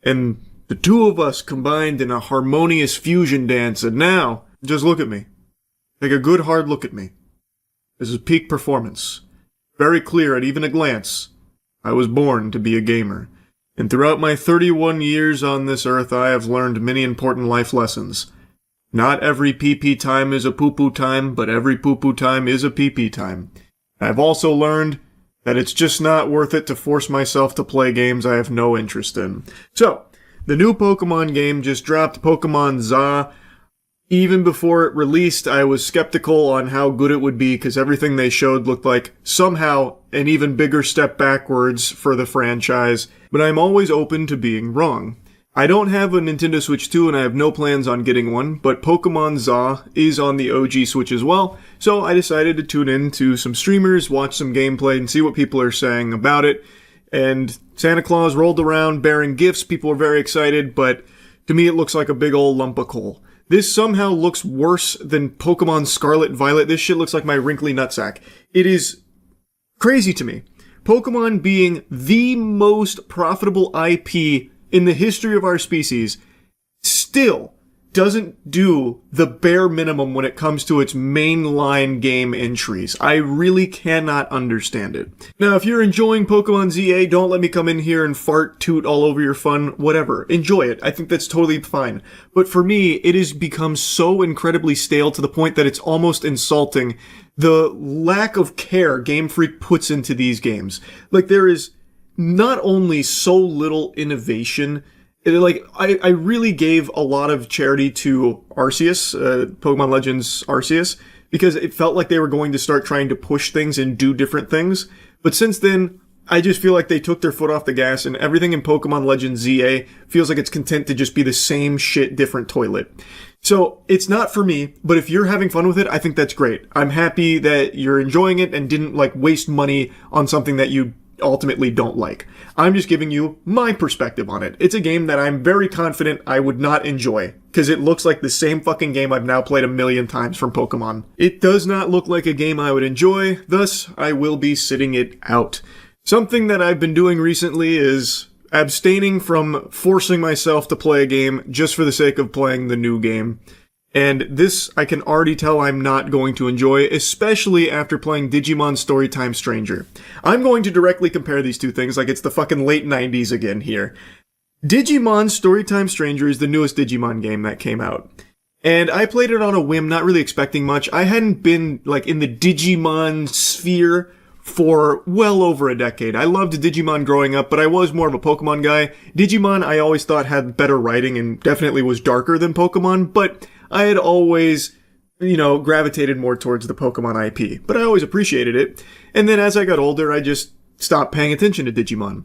and the two of us combined in a harmonious fusion dance, and now, just look at me. Take a good hard look at me. This is peak performance. Very clear at even a glance. I was born to be a gamer, and throughout my 31 years on this earth I have learned many important life lessons. Not every pee-pee time is a poo-poo time, but every poo-poo time is a pee-pee time. I've also learned that it's just not worth it to force myself to play games I have no interest in. So, the new Pokemon game just dropped, Penguinz0. Even before it released, I was skeptical on how good it would be because everything they showed looked like somehow an even bigger step backwards for the franchise, but I'm always open to being wrong. I don't have a Nintendo Switch 2 and I have no plans on getting one, but Penguinz0 is on the OG Switch as well, so I decided to tune in to some streamers, watch some gameplay, and see what people are saying about it. And Santa Claus rolled around bearing gifts, people were very excited, but to me it looks like a big old lump of coal. This somehow looks worse than Pokemon Scarlet Violet. This shit looks like my wrinkly nutsack. It is crazy to me. Pokemon being the most profitable IP in the history of our species still doesn't do the bare minimum when it comes to its mainline game entries. I really cannot understand it. Now, if you're enjoying Pokemon ZA, don't let me come in here and fart, toot all over your fun, whatever. Enjoy it. I think that's totally fine. But for me, it has become so incredibly stale to the point that it's almost insulting the lack of care Game Freak puts into these games. Like, there is not only so little innovation, I really gave a lot of charity to Arceus, Pokemon Legends Arceus, because it felt like they were going to start trying to push things and do different things. But since then, I just feel like they took their foot off the gas, and everything in Pokemon Legends ZA feels like it's content to just be the same shit, different toilet. So, it's not for me, but if you're having fun with it, I think that's great. I'm happy that you're enjoying it and didn't, waste money on something that you ultimately don't like. I'm just giving you my perspective on it. It's a game that I'm very confident I would not enjoy, because it looks like the same fucking game I've now played a million times from Pokemon. It does not look like a game I would enjoy, thus I will be sitting it out. Something that I've been doing recently is abstaining from forcing myself to play a game just for the sake of playing the new game. And this, I can already tell I'm not going to enjoy, especially after playing Digimon Storytime Stranger. I'm going to directly compare these two things like it's the fucking late 90s again here. Digimon Storytime Stranger is the newest Digimon game that came out. And I played it on a whim, not really expecting much. I hadn't been, like, in the Digimon sphere for well over a decade. I loved Digimon growing up, but I was more of a Pokemon guy. Digimon, I always thought had better writing and definitely was darker than Pokemon, but I had always, gravitated more towards the Pokemon IP. But I always appreciated it. And then as I got older, I just stopped paying attention to Digimon.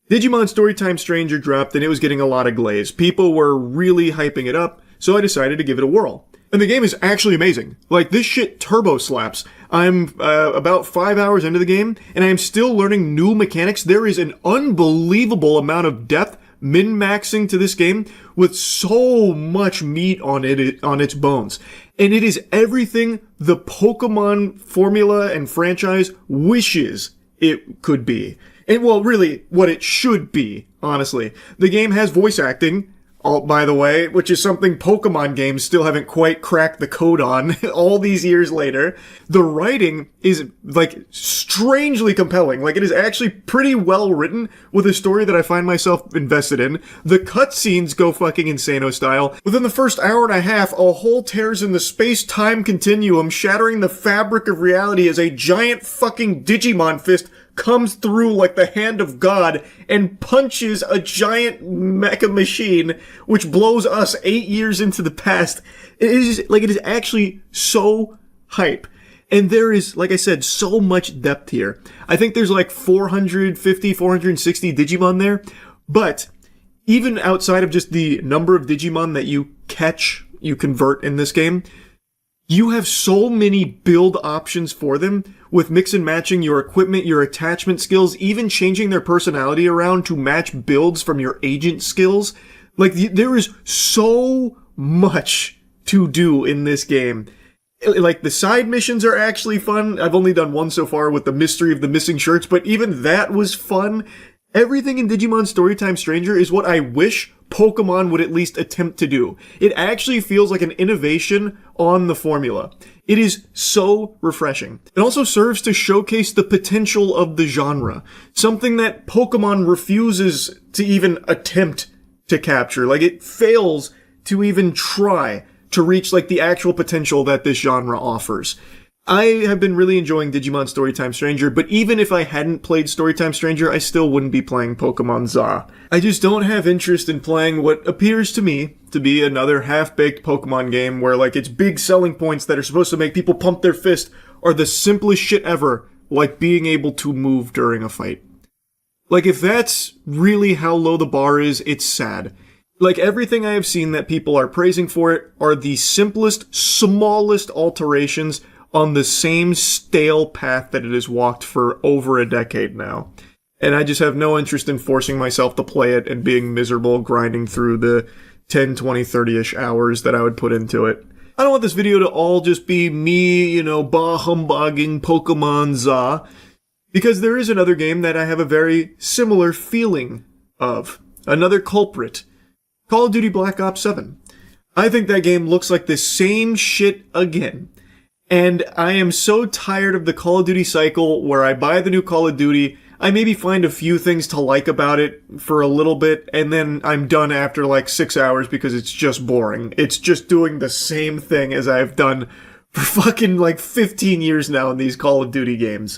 Digimon Storytime Stranger dropped and it was getting a lot of glaze. People were really hyping it up, so I decided to give it a whirl. And the game is actually amazing. Like, this shit turbo slaps. I'm about 5 hours into the game, and I am still learning new mechanics. There is an unbelievable amount of depth min-maxing to this game with so much meat on its bones. And it is everything the Pokemon formula and franchise wishes it could be. And, well, really, what it should be, honestly. The game has voice acting, by the way, which is something Pokemon games still haven't quite cracked the code on all these years later. The writing is, like, strangely compelling. Like, it is actually pretty well written with a story that I find myself invested in. The cutscenes go fucking insano style. Within the first hour and a half, a hole tears in the space-time continuum, shattering the fabric of reality as a giant fucking Digimon fist comes through like the hand of God and punches a giant mecha machine, which blows us 8 years into the past. It is actually so hype. And there is, like I said, so much depth here. I think there's like 450, 460 Digimon there. But even outside of just the number of Digimon that you convert in this game, you have so many build options for them, with mix and matching your equipment, your attachment skills, even changing their personality around to match builds from your agent skills. Like, there is so much to do in this game. Like, the side missions are actually fun. I've only done one so far with the mystery of the missing shirts, but even that was fun. Everything in Digimon Storytime Stranger is what I wish Pokemon would at least attempt to do. It actually feels like an innovation on the formula. It is so refreshing. It also serves to showcase the potential of the genre, something that Pokemon refuses to even attempt to capture. Like, it fails to even try to reach, like, the actual potential that this genre offers. I have been really enjoying Digimon Storytime Stranger, but even if I hadn't played Storytime Stranger, I still wouldn't be playing Penguinz0. I just don't have interest in playing what appears to me to be another half-baked Pokemon game where, like, its big selling points that are supposed to make people pump their fist are the simplest shit ever, like being able to move during a fight. Like, if that's really how low the bar is, it's sad. Like, everything I have seen that people are praising for it are the simplest, smallest alterations on the same stale path that it has walked for over a decade now. And I just have no interest in forcing myself to play it and being miserable grinding through the 10, 20, 30-ish hours that I would put into it. I don't want this video to all just be me, bah humbugging Penguinz0, because there is another game that I have a very similar feeling of. Another culprit. Call of Duty Black Ops 7. I think that game looks like the same shit again. And I am so tired of the Call of Duty cycle where I buy the new Call of Duty, I maybe find a few things to like about it for a little bit, and then I'm done after like 6 hours because it's just boring. It's just doing the same thing as I've done for fucking like 15 years now in these Call of Duty games.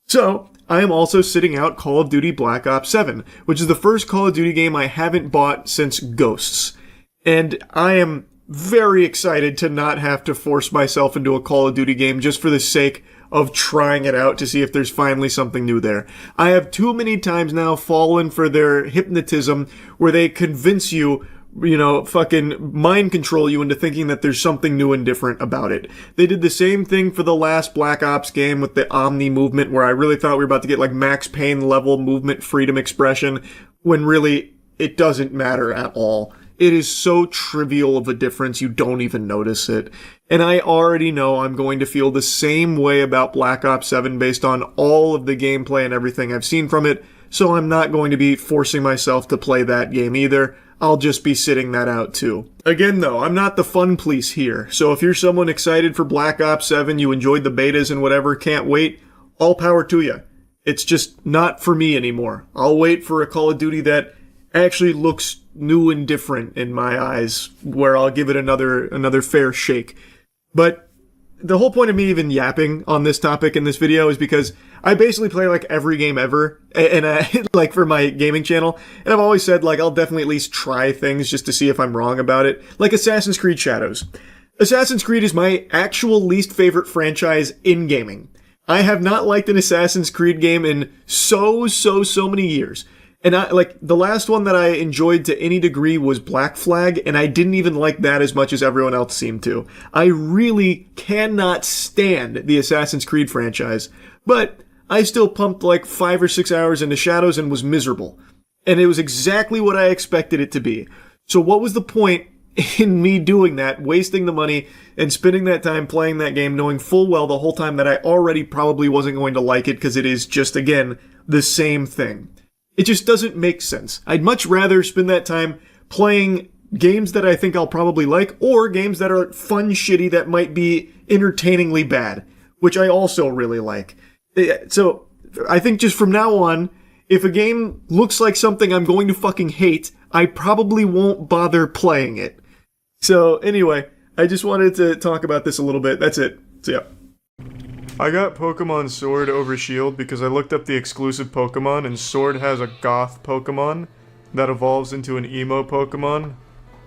So, I am also sitting out Call of Duty Black Ops 7, which is the first Call of Duty game I haven't bought since Ghosts. And I am very excited to not have to force myself into a Call of Duty game just for the sake of trying it out to see if there's finally something new there. I have too many times now fallen for their hypnotism where they convince you fucking mind control you into thinking that there's something new and different about it. They did the same thing for the last Black Ops game with the Omni movement, where I really thought we were about to get like Max Payne level movement freedom expression, when really it doesn't matter at all. It is so trivial of a difference, you don't even notice it. And I already know I'm going to feel the same way about Black Ops 7 based on all of the gameplay and everything I've seen from it, so I'm not going to be forcing myself to play that game either. I'll just be sitting that out too. Again though, I'm not the fun police here, so if you're someone excited for Black Ops 7, you enjoyed the betas and whatever, can't wait, all power to you. It's just not for me anymore. I'll wait for a Call of Duty that actually looks new and different in my eyes, where I'll give it another fair shake. But the whole point of me even yapping on this topic in this video is because I basically play like every game ever, and like for my gaming channel, and I've always said like I'll definitely at least try things just to see if I'm wrong about it. Like Assassin's Creed Shadows. Assassin's Creed is my actual least favorite franchise in gaming. I have not liked an Assassin's Creed game in so many years. And the last one that I enjoyed to any degree was Black Flag, and I didn't even like that as much as everyone else seemed to. I really cannot stand the Assassin's Creed franchise, but I still pumped like 5 or 6 hours into Shadows and was miserable. And it was exactly what I expected it to be. So what was the point in me doing that, wasting the money and spending that time playing that game, knowing full well the whole time that I already probably wasn't going to like it because it is just, again, the same thing. It just doesn't make sense. I'd much rather spend that time playing games that I think I'll probably like, or games that are fun shitty that might be entertainingly bad, which I also really like. So I think just from now on, if a game looks like something I'm going to fucking hate, I probably won't bother playing it. So anyway, I just wanted to talk about this a little bit. That's it. So yeah. I got Pokemon Sword over Shield because I looked up the exclusive Pokemon, and Sword has a Goth Pokemon that evolves into an Emo Pokemon,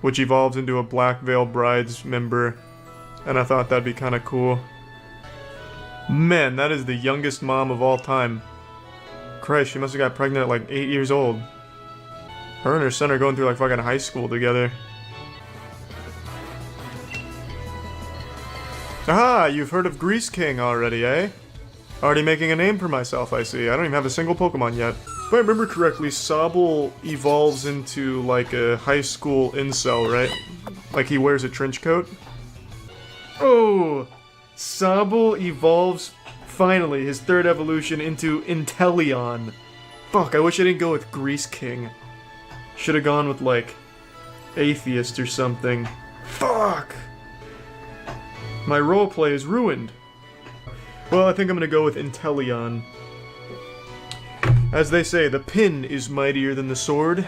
which evolves into a Black Veil Brides member, and I thought that'd be kinda cool. Man, that is the youngest mom of all time. Christ, she must have got pregnant at like 8 years old. Her and her son are going through like fucking high school together. Ah, you've heard of Grease King already, eh? Already making a name for myself, I see. I don't even have a single Pokemon yet. If I remember correctly, Sobble evolves into like a high school incel, right? Like he wears a trench coat? Oh! Sobble evolves, finally, his third evolution into Inteleon. Fuck, I wish I didn't go with Grease King. Should've gone with like Atheist or something. Fuck! My roleplay is ruined. Well, I think I'm gonna go with Inteleon. As they say, the pin is mightier than the sword.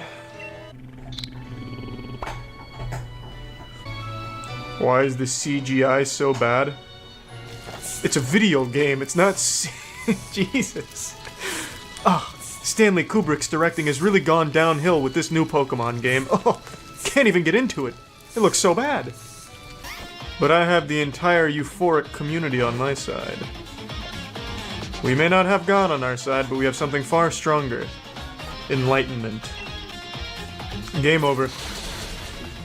Why is the CGI so bad? It's a video game, it's not Jesus. Ah, Stanley Kubrick's directing has really gone downhill with this new Pokemon game. Oh, can't even get into it. It looks so bad. But I have the entire euphoric community on my side. We may not have God on our side, but we have something far stronger. Enlightenment. Game over.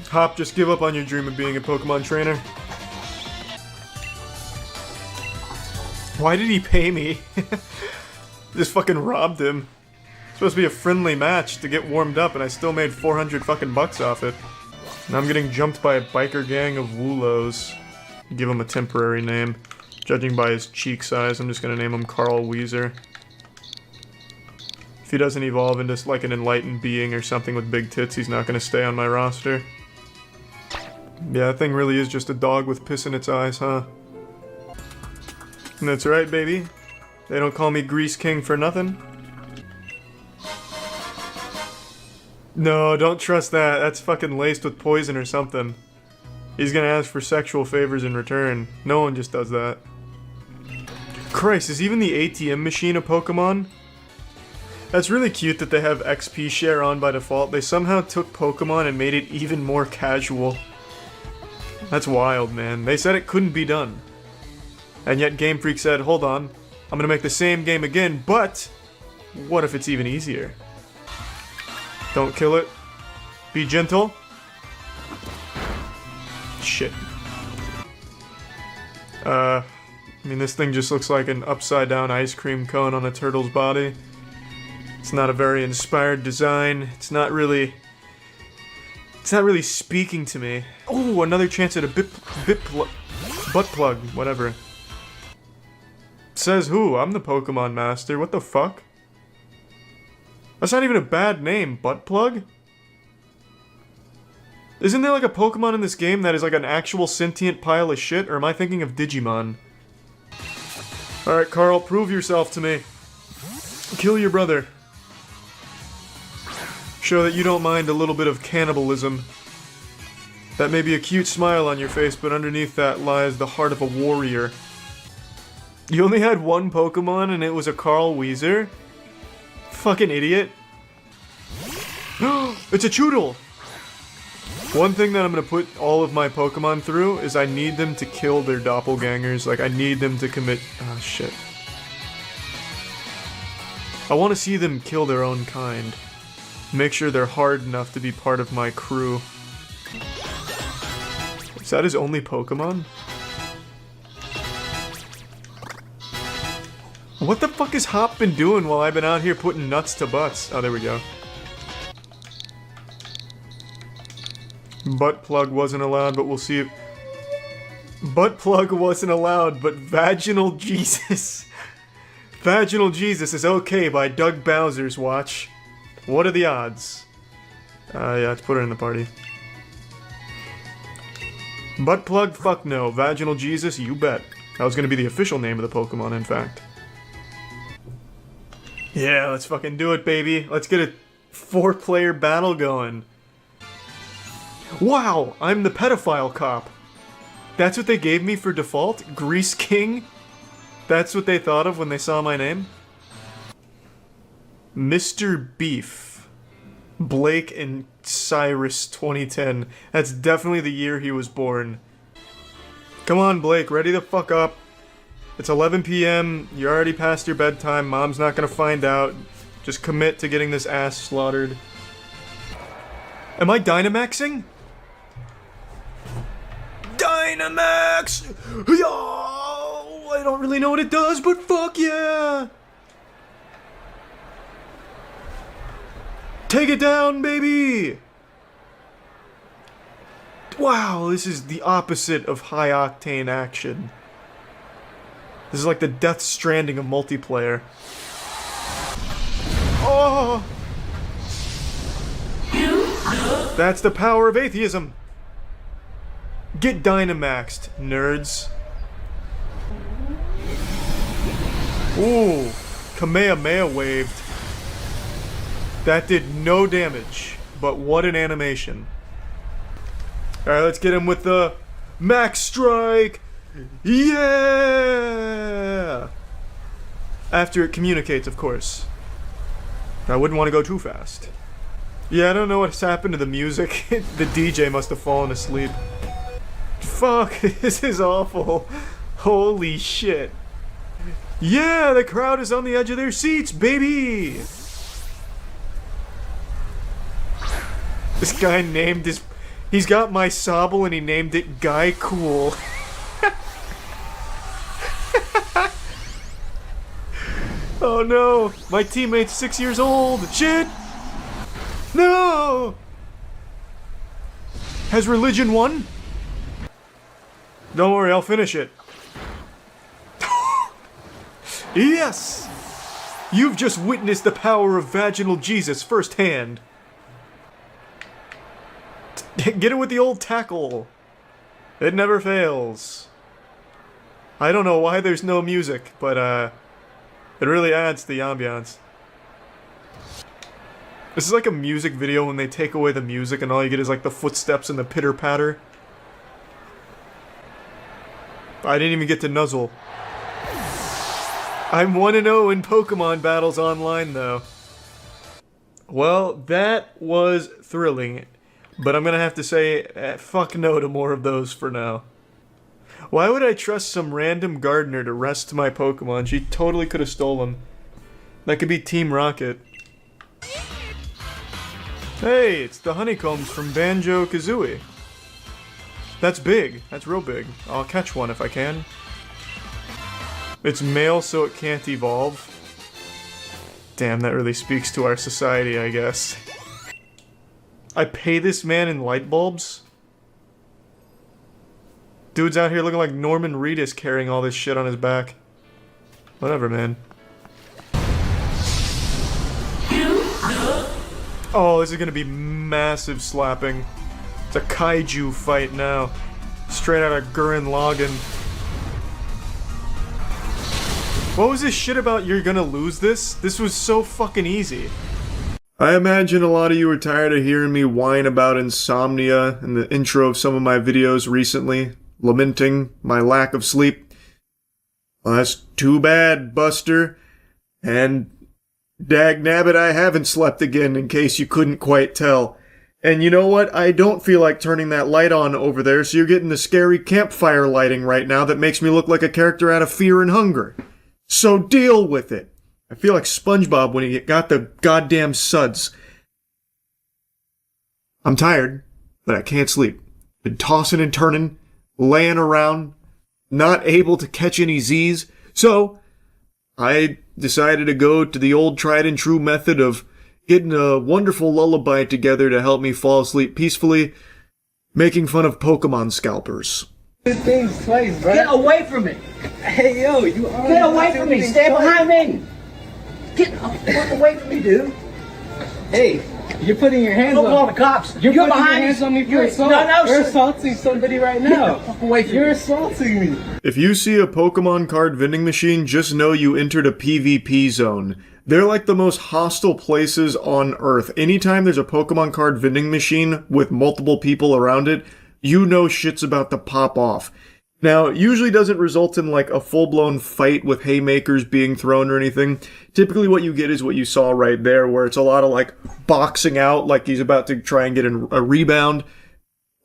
Hop, just give up on your dream of being a Pokemon trainer. Why did he pay me? Just fucking robbed him. It's supposed to be a friendly match to get warmed up, and I still made 400 fucking bucks off it. Now I'm getting jumped by a biker gang of Woolos. Give him a temporary name. Judging by his cheek size, I'm just gonna name him Carl Weezer. If he doesn't evolve into like an enlightened being or something with big tits, he's not gonna stay on my roster. Yeah, that thing really is just a dog with piss in its eyes, huh? And that's right, baby. They don't call me Grease King for nothing. No, don't trust that. That's fucking laced with poison or something. He's gonna ask for sexual favors in return. No one just does that. Christ, is even the ATM machine a Pokemon? That's really cute that they have XP share on by default. They somehow took Pokemon and made it even more casual. That's wild, man. They said it couldn't be done. And yet Game Freak said, hold on, I'm gonna make the same game again, but what if it's even easier? Don't kill it. Be gentle. shit. I mean, this thing just looks like an upside-down ice cream cone on a turtle's body. It's not a very inspired design. It's not really speaking to me. Oh, another chance at a butt plug, whatever. Says who? I'm the Pokemon Master. What the fuck? That's not even a bad name, butt plug? Isn't there like a Pokemon in this game that is like an actual sentient pile of shit, or am I thinking of Digimon? Alright, Carl, prove yourself to me. Kill your brother. Show that you don't mind a little bit of cannibalism. That may be a cute smile on your face, but underneath that lies the heart of a warrior. You only had one Pokemon and it was a Carl Weezer? Fucking idiot. It's a Choodle! One thing that I'm gonna put all of my Pokemon through is I need them to kill their doppelgangers. Like, I need them to commit... Ah, shit. I want to see them kill their own kind. Make sure they're hard enough to be part of my crew. Is that his only Pokemon? What the fuck has Hop been doing while I've been out here putting nuts to butts? Oh, there we go. Butt plug wasn't allowed, but we'll see if... Butt plug wasn't allowed, but Vaginal Jesus... Vaginal Jesus is okay by Doug Bowser's watch. What are the odds? Yeah, let's put her in the party. Butt plug, fuck no. Vaginal Jesus, you bet. That was gonna be the official name of the Pokemon, in fact. Yeah, let's fucking do it, baby. Let's get a 4-player battle going. Wow, I'm the pedophile cop. That's what they gave me for default? Grease King? That's what they thought of when they saw my name? Mr. Beef. Blake and Cyrus 2010. That's definitely the year he was born. Come on, Blake, ready the fuck up. It's 11 p.m. You're already past your bedtime. Mom's not gonna find out. Just commit to getting this ass slaughtered. Am I Dynamaxing? Dynamax! Yo! I don't really know what it does, but fuck yeah! Take it down, baby! Wow, this is the opposite of high-octane action. This is like the Death Stranding of multiplayer. Oh! That's the power of atheism! Get Dynamaxed, nerds. Ooh, Kamehameha waved. That did no damage, but what an animation. Alright, let's get him with the Max Strike! Yeah! After it communicates, of course. I wouldn't want to go too fast. Yeah, I don't know what's happened to the music. The DJ must have fallen asleep. Fuck, this is awful. Holy shit. Yeah, the crowd is on the edge of their seats, baby! This guy named his... He's got my Sobble and he named it Guy Cool. Oh no, my teammate's 6 years old. Shit! No! Has religion won? Don't worry, I'll finish it. Yes! You've just witnessed the power of Vaginal Jesus firsthand. Get it with the old tackle. It never fails. I don't know why there's no music, but it really adds to the ambiance. This is like a music video when they take away the music and all you get is like the footsteps and the pitter-patter. I didn't even get to nuzzle. I'm 1-0 in Pokemon battles online, though. Well, that was thrilling. But I'm gonna have to say, fuck no to more of those for now. Why would I trust some random gardener to rest my Pokemon? She totally could have stolen. That could be Team Rocket. Hey, it's the Honeycombs from Banjo-Kazooie. That's big. That's real big. I'll catch one if I can. It's male, so it can't evolve. Damn, that really speaks to our society, I guess. I pay this man in light bulbs? Dude's out here looking like Norman Reedus carrying all this shit on his back. Whatever, man. Oh, this is gonna be massive slapping. It's a kaiju fight now. Straight out of Gurren Lagann. What was this shit about you're gonna lose this? This was so fucking easy. I imagine a lot of you are tired of hearing me whine about insomnia in the intro of some of my videos recently, lamenting my lack of sleep. Well, that's too bad, Buster. And dagnabbit, I haven't slept again, in case you couldn't quite tell. And you know what? I don't feel like turning that light on over there, so you're getting the scary campfire lighting right now that makes me look like a character out of Fear and Hunger. So deal with it. I feel like SpongeBob when he got the goddamn suds. I'm tired, but I can't sleep. Been tossing and turning, laying around, not able to catch any Z's, so I decided to go to the old tried and true method of getting a wonderful lullaby together to help me fall asleep peacefully, making fun of Pokemon scalpers. Things twice, bro. Get away from me! Hey, yo, you get away from me! Stay behind me! Get away from me, dude! Hey, you're putting your hands on me. Don't call the cops! You're putting behind your hands on me for assault. You're assaulting somebody right now. You're assaulting me. If you see a Pokemon card vending machine, just know you entered a PvP zone. They're like the most hostile places on Earth. Anytime there's a Pokemon card vending machine with multiple people around it, you know shit's about to pop off. Now, it usually doesn't result in like a full-blown fight with haymakers being thrown or anything. Typically what you get is what you saw right there, where it's a lot of like boxing out, like he's about to try and get a rebound,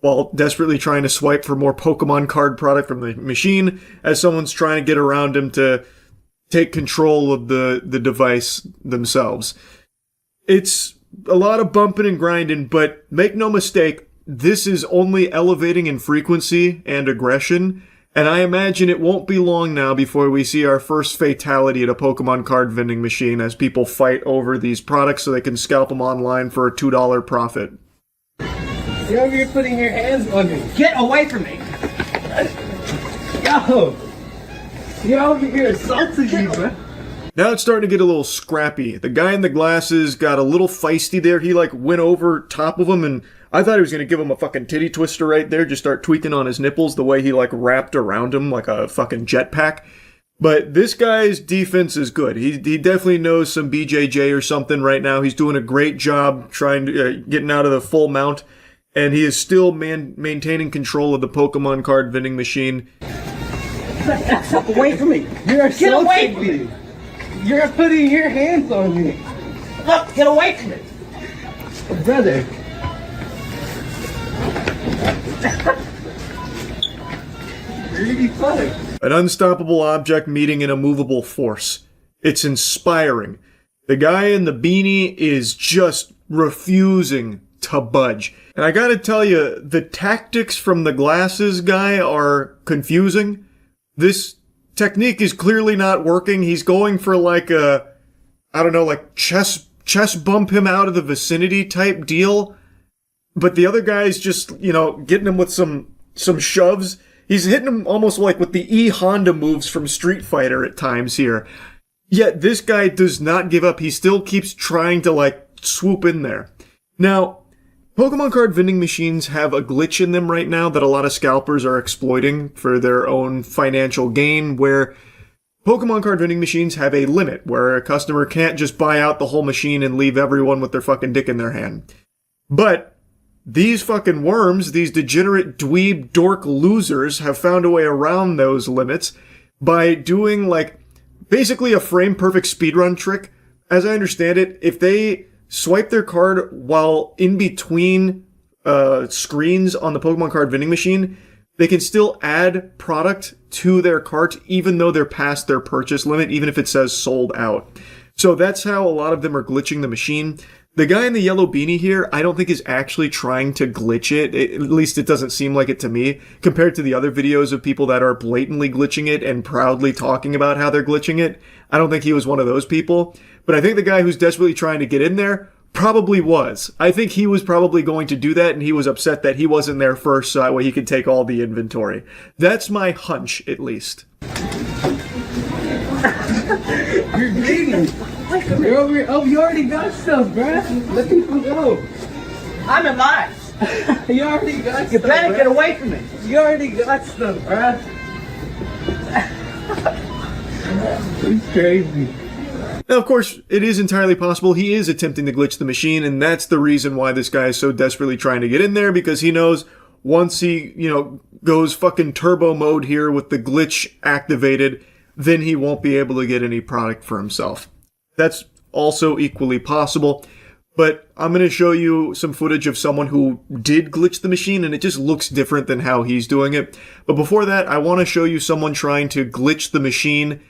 while desperately trying to swipe for more Pokemon card product from the machine, as someone's trying to get around him to take control of the device themselves. It's a lot of bumping and grinding, but make no mistake, this is only elevating in frequency and aggression, and I imagine it won't be long now before we see our first fatality at a Pokemon card vending machine as people fight over these products so they can scalp them online for a $2 profit. You're over here putting your hands on me. Get away from me! Yo! You're over here assaulting me, bro. Now it's starting to get a little scrappy. The guy in the glasses got a little feisty there. He like went over top of him, and I thought he was going to give him a fucking titty twister right there, just start tweaking on his nipples the way he like wrapped around him like a fucking jetpack. But this guy's defense is good. He definitely knows some BJJ or something right now. He's doing a great job trying to getting out of the full mount, and he is still maintaining control of the Pokemon card vending machine. Get away from me! You're assaulting me! You're putting your hands on me! Look, get away from me! Brother. Really funny. An unstoppable object meeting an immovable force. It's inspiring. The guy in the beanie is just refusing to budge. And I gotta tell you, the tactics from the glasses guy are confusing. This technique is clearly not working. He's going for like a, I don't know, like chest bump him out of the vicinity type deal. But the other guy's just, you know, getting him with some shoves. He's hitting him almost like with the E-Honda moves from Street Fighter at times here. Yet this guy does not give up. He still keeps trying to like swoop in there. Now, Pokemon card vending machines have a glitch in them right now that a lot of scalpers are exploiting for their own financial gain, where Pokemon card vending machines have a limit where a customer can't just buy out the whole machine and leave everyone with their fucking dick in their hand. But these fucking worms, these degenerate dweeb dork losers, have found a way around those limits by doing like basically a frame perfect speedrun trick. As I understand it, if they swipe their card while in between screens on the Pokemon card vending machine, they can still add product to their cart even though they're past their purchase limit, even if it says sold out. So that's how a lot of them are glitching the machine. The guy in the yellow beanie here, I don't think is actually trying to glitch it. At least it doesn't seem like it to me, compared to the other videos of people that are blatantly glitching it and proudly talking about how they're glitching it. I don't think he was one of those people. But I think the guy who's desperately trying to get in there probably was. I think he was probably going to do that, and he was upset that he wasn't there first, so that way he could take all the inventory. That's my hunch, at least. You're bleeding. You're over here. Oh, you already got stuff, bruh. Let people go. I'm alive. You already got stuff. You better get away from me. You already got stuff, bruh. It's crazy. Now, of course, it is entirely possible he is attempting to glitch the machine, and that's the reason why this guy is so desperately trying to get in there, because he knows once he, goes fucking turbo mode here with the glitch activated, then he won't be able to get any product for himself. That's also equally possible, but I'm going to show you some footage of someone who did glitch the machine, and it just looks different than how he's doing it. But before that, I want to show you someone trying to glitch the machine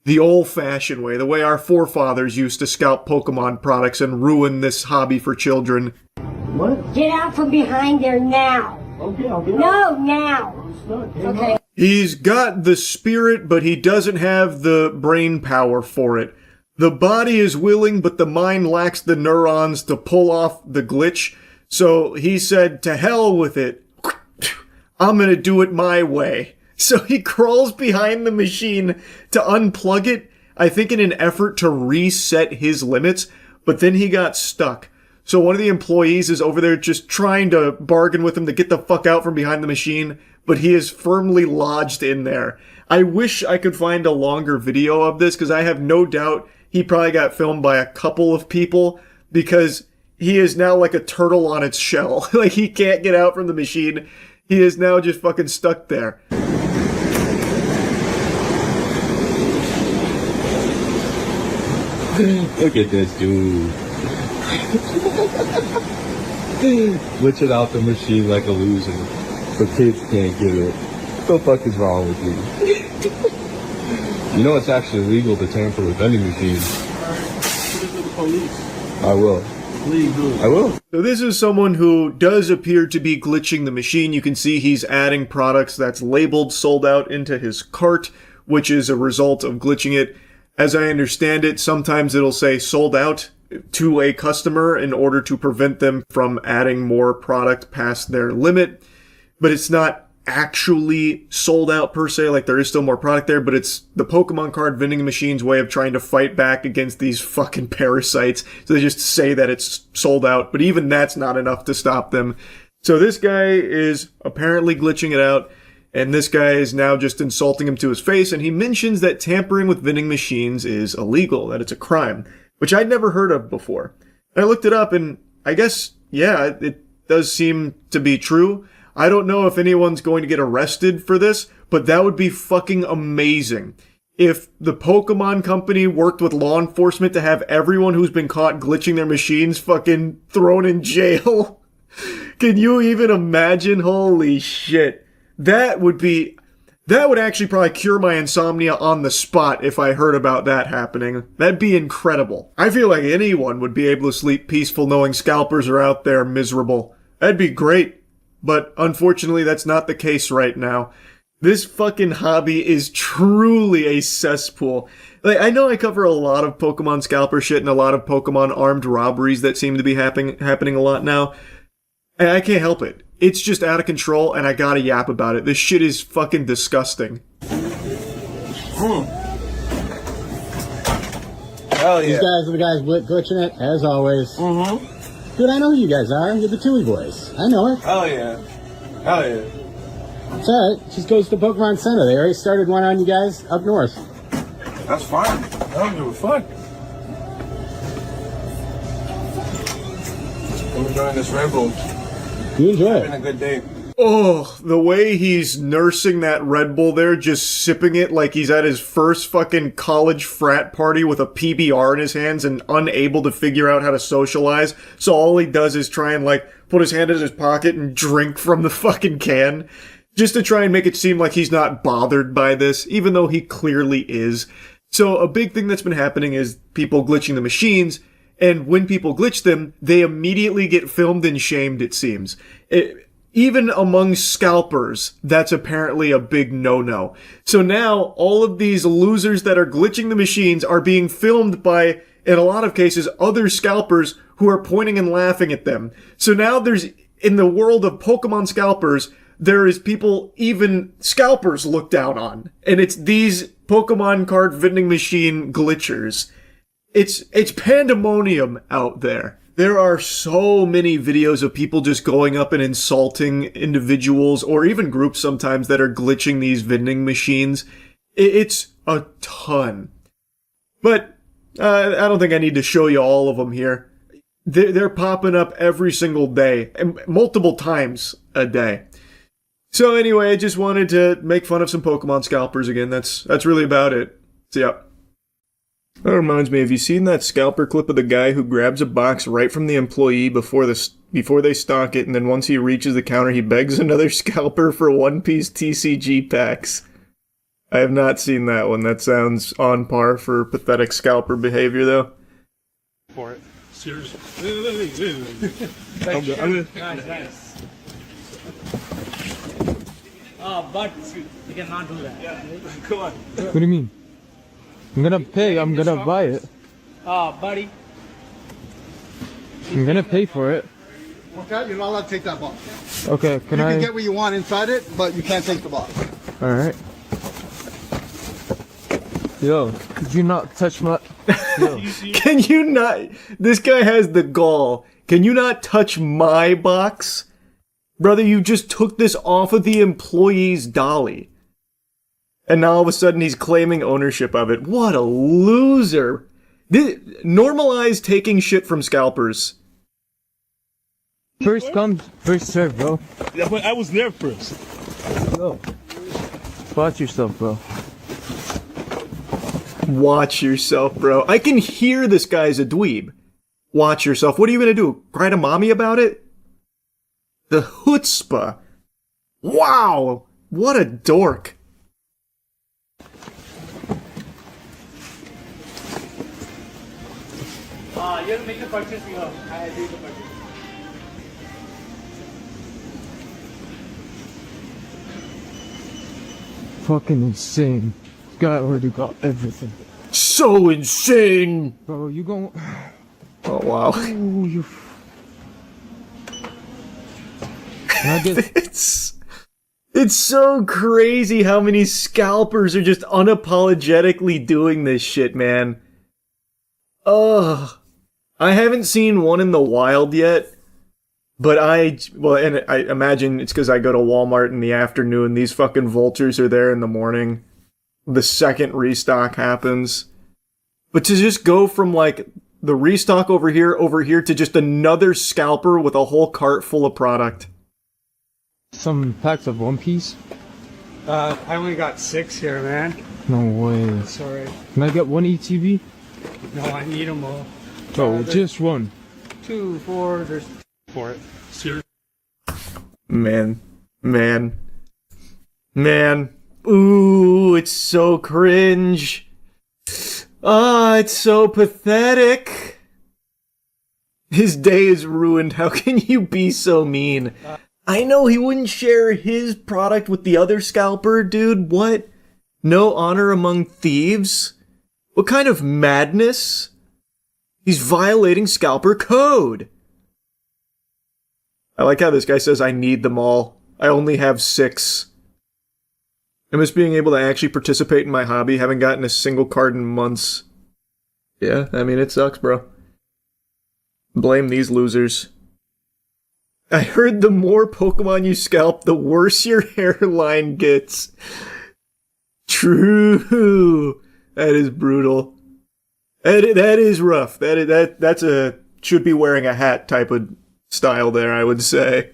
the old-fashioned way, the way our forefathers used to scalp Pokemon products and ruin this hobby for children. What? Get out from behind there now. Okay, I'll get No, now. Okay. He's got the spirit, but he doesn't have the brain power for it. The body is willing, but the mind lacks the neurons to pull off the glitch. So he said, to hell with it. I'm gonna do it my way. So he crawls behind the machine to unplug it, I think in an effort to reset his limits, but then he got stuck. So one of the employees is over there just trying to bargain with him to get the fuck out from behind the machine, but he is firmly lodged in there. I wish I could find a longer video of this, because I have no doubt he probably got filmed by a couple of people, because he is now like a turtle on its shell. Like, he can't get out from the machine. He is now just fucking stuck there. Look at this dude. Glitching out the machine like a loser. So kids can't get it. What the fuck is wrong with you? You know it's actually illegal to tamper with vending machines. I will. I will. So this is someone who does appear to be glitching the machine. You can see he's adding products that's labeled sold out into his cart, which is a result of glitching it. As I understand it, sometimes it'll say sold out to a customer in order to prevent them from adding more product past their limit. But it's not actually sold out per se, like there is still more product there, but it's the Pokemon card vending machine's way of trying to fight back against these fucking parasites. So they just say that it's sold out, but even that's not enough to stop them. So this guy is apparently glitching it out. And this guy is now just insulting him to his face, and he mentions that tampering with vending machines is illegal, that it's a crime, which I'd never heard of before. And I looked it up, and I guess, yeah, it does seem to be true. I don't know if anyone's going to get arrested for this, but that would be fucking amazing. If the Pokemon company worked with law enforcement to have everyone who's been caught glitching their machines fucking thrown in jail. Can you even imagine? Holy shit. That would actually probably cure my insomnia on the spot if I heard about that happening. That'd be incredible. I feel like anyone would be able to sleep peaceful knowing scalpers are out there miserable. That'd be great. But unfortunately, that's not the case right now. This fucking hobby is truly a cesspool. Like, I know I cover a lot of Pokemon scalper shit and a lot of Pokemon armed robberies that seem to be happening a lot now. And I can't help it. It's just out of control, and I gotta yap about it. This shit is fucking disgusting. Hell yeah. These guys are the guys glitching it, as always. Mm-hmm. Dude, I know who you guys are. You're the Tui boys. I know it. Hell yeah. Hell yeah. It's alright. Just goes to Pokemon Center. They already started one on you guys up north. That's fine. I don't give a fuck. I'm enjoying this Red Bull. You enjoy it. Having a good day. Oh, the way he's nursing that Red Bull there, just sipping it like he's at his first fucking college frat party with a PBR in his hands and unable to figure out how to socialize. So all he does is try and like put his hand in his pocket and drink from the fucking can. Just to try and make it seem like he's not bothered by this, even though he clearly is. So a big thing that's been happening is people glitching the machines. And when people glitch them, they immediately get filmed and shamed, it seems. Even among scalpers, that's apparently a big no-no. So now, all of these losers that are glitching the machines are being filmed by, in a lot of cases, other scalpers who are pointing and laughing at them. So now there's, in the world of Pokemon scalpers, there is people even scalpers look down on. And it's these Pokemon card vending machine glitchers. It's pandemonium out there. There are so many videos of people just going up and insulting individuals or even groups sometimes that are glitching these vending machines. It's a ton. But I don't think I need to show you all of them here. They're popping up every single day, and multiple times a day. So anyway, I just wanted to make fun of some Pokemon scalpers again. That's really about it. So yeah. That reminds me, have you seen that scalper clip of the guy who grabs a box right from the employee before they stock it, and then once he reaches the counter, he begs another scalper for One Piece TCG packs? I have not seen that one. That sounds on par for pathetic scalper behavior, though. For it. Seriously. I'm good. Nice. Oh, but you cannot do that. Yeah. Come on. What do you mean? I'm gonna pay. I'm gonna buy it. Oh, buddy. I'm gonna pay for it. Okay, you're not allowed to take that box. Okay, you can get what you want inside it, but you can't take the box. Alright. Yo, could you not touch my... Yo. Can you not... This guy has the gall. Can you not touch my box? Brother, you just took this off of the employee's dolly. And now all of a sudden he's claiming ownership of it. What a loser. Normalize taking shit from scalpers. First come, first serve, bro. Yeah, but I was there first. Yo. Watch yourself, bro. Watch yourself, bro. I can hear this guy's a dweeb. Watch yourself. What are you gonna do? Cry to mommy about it? The chutzpah. Wow. What a dork. You have to make the purchase, I do the purchase. Fucking insane. This guy already got everything. So insane! Bro, you gon'... Oh, wow. Ooh, you... Can I get... It's so crazy how many scalpers are just unapologetically doing this shit, man. Ugh. I haven't seen one in the wild yet, but I imagine it's because I go to Walmart in the afternoon. These fucking vultures are there in the morning. The second restock happens. But to just go from, like, the restock over here to just another scalper with a whole cart full of product. Some packs of One Piece? I only got 6 here, man. No way. Sorry. Can I get one ETB? No, I need them all. Oh, just one. 2, 4, there's for it. Seriously. Man. Ooh, it's so cringe. Ah, it's so pathetic. His day is ruined. How can you be so mean? I know he wouldn't share his product with the other scalper, dude. What? No honor among thieves? What kind of madness? He's violating scalper code. I like how this guy says, I need them all. I only have 6. I miss being able to actually participate in my hobby. Haven't gotten a single card in months. Yeah, I mean, it sucks, bro. Blame these losers. I heard the more Pokemon you scalp, the worse your hairline gets. True. That is brutal. That is rough. That's a should be wearing a hat type of style there, I would say.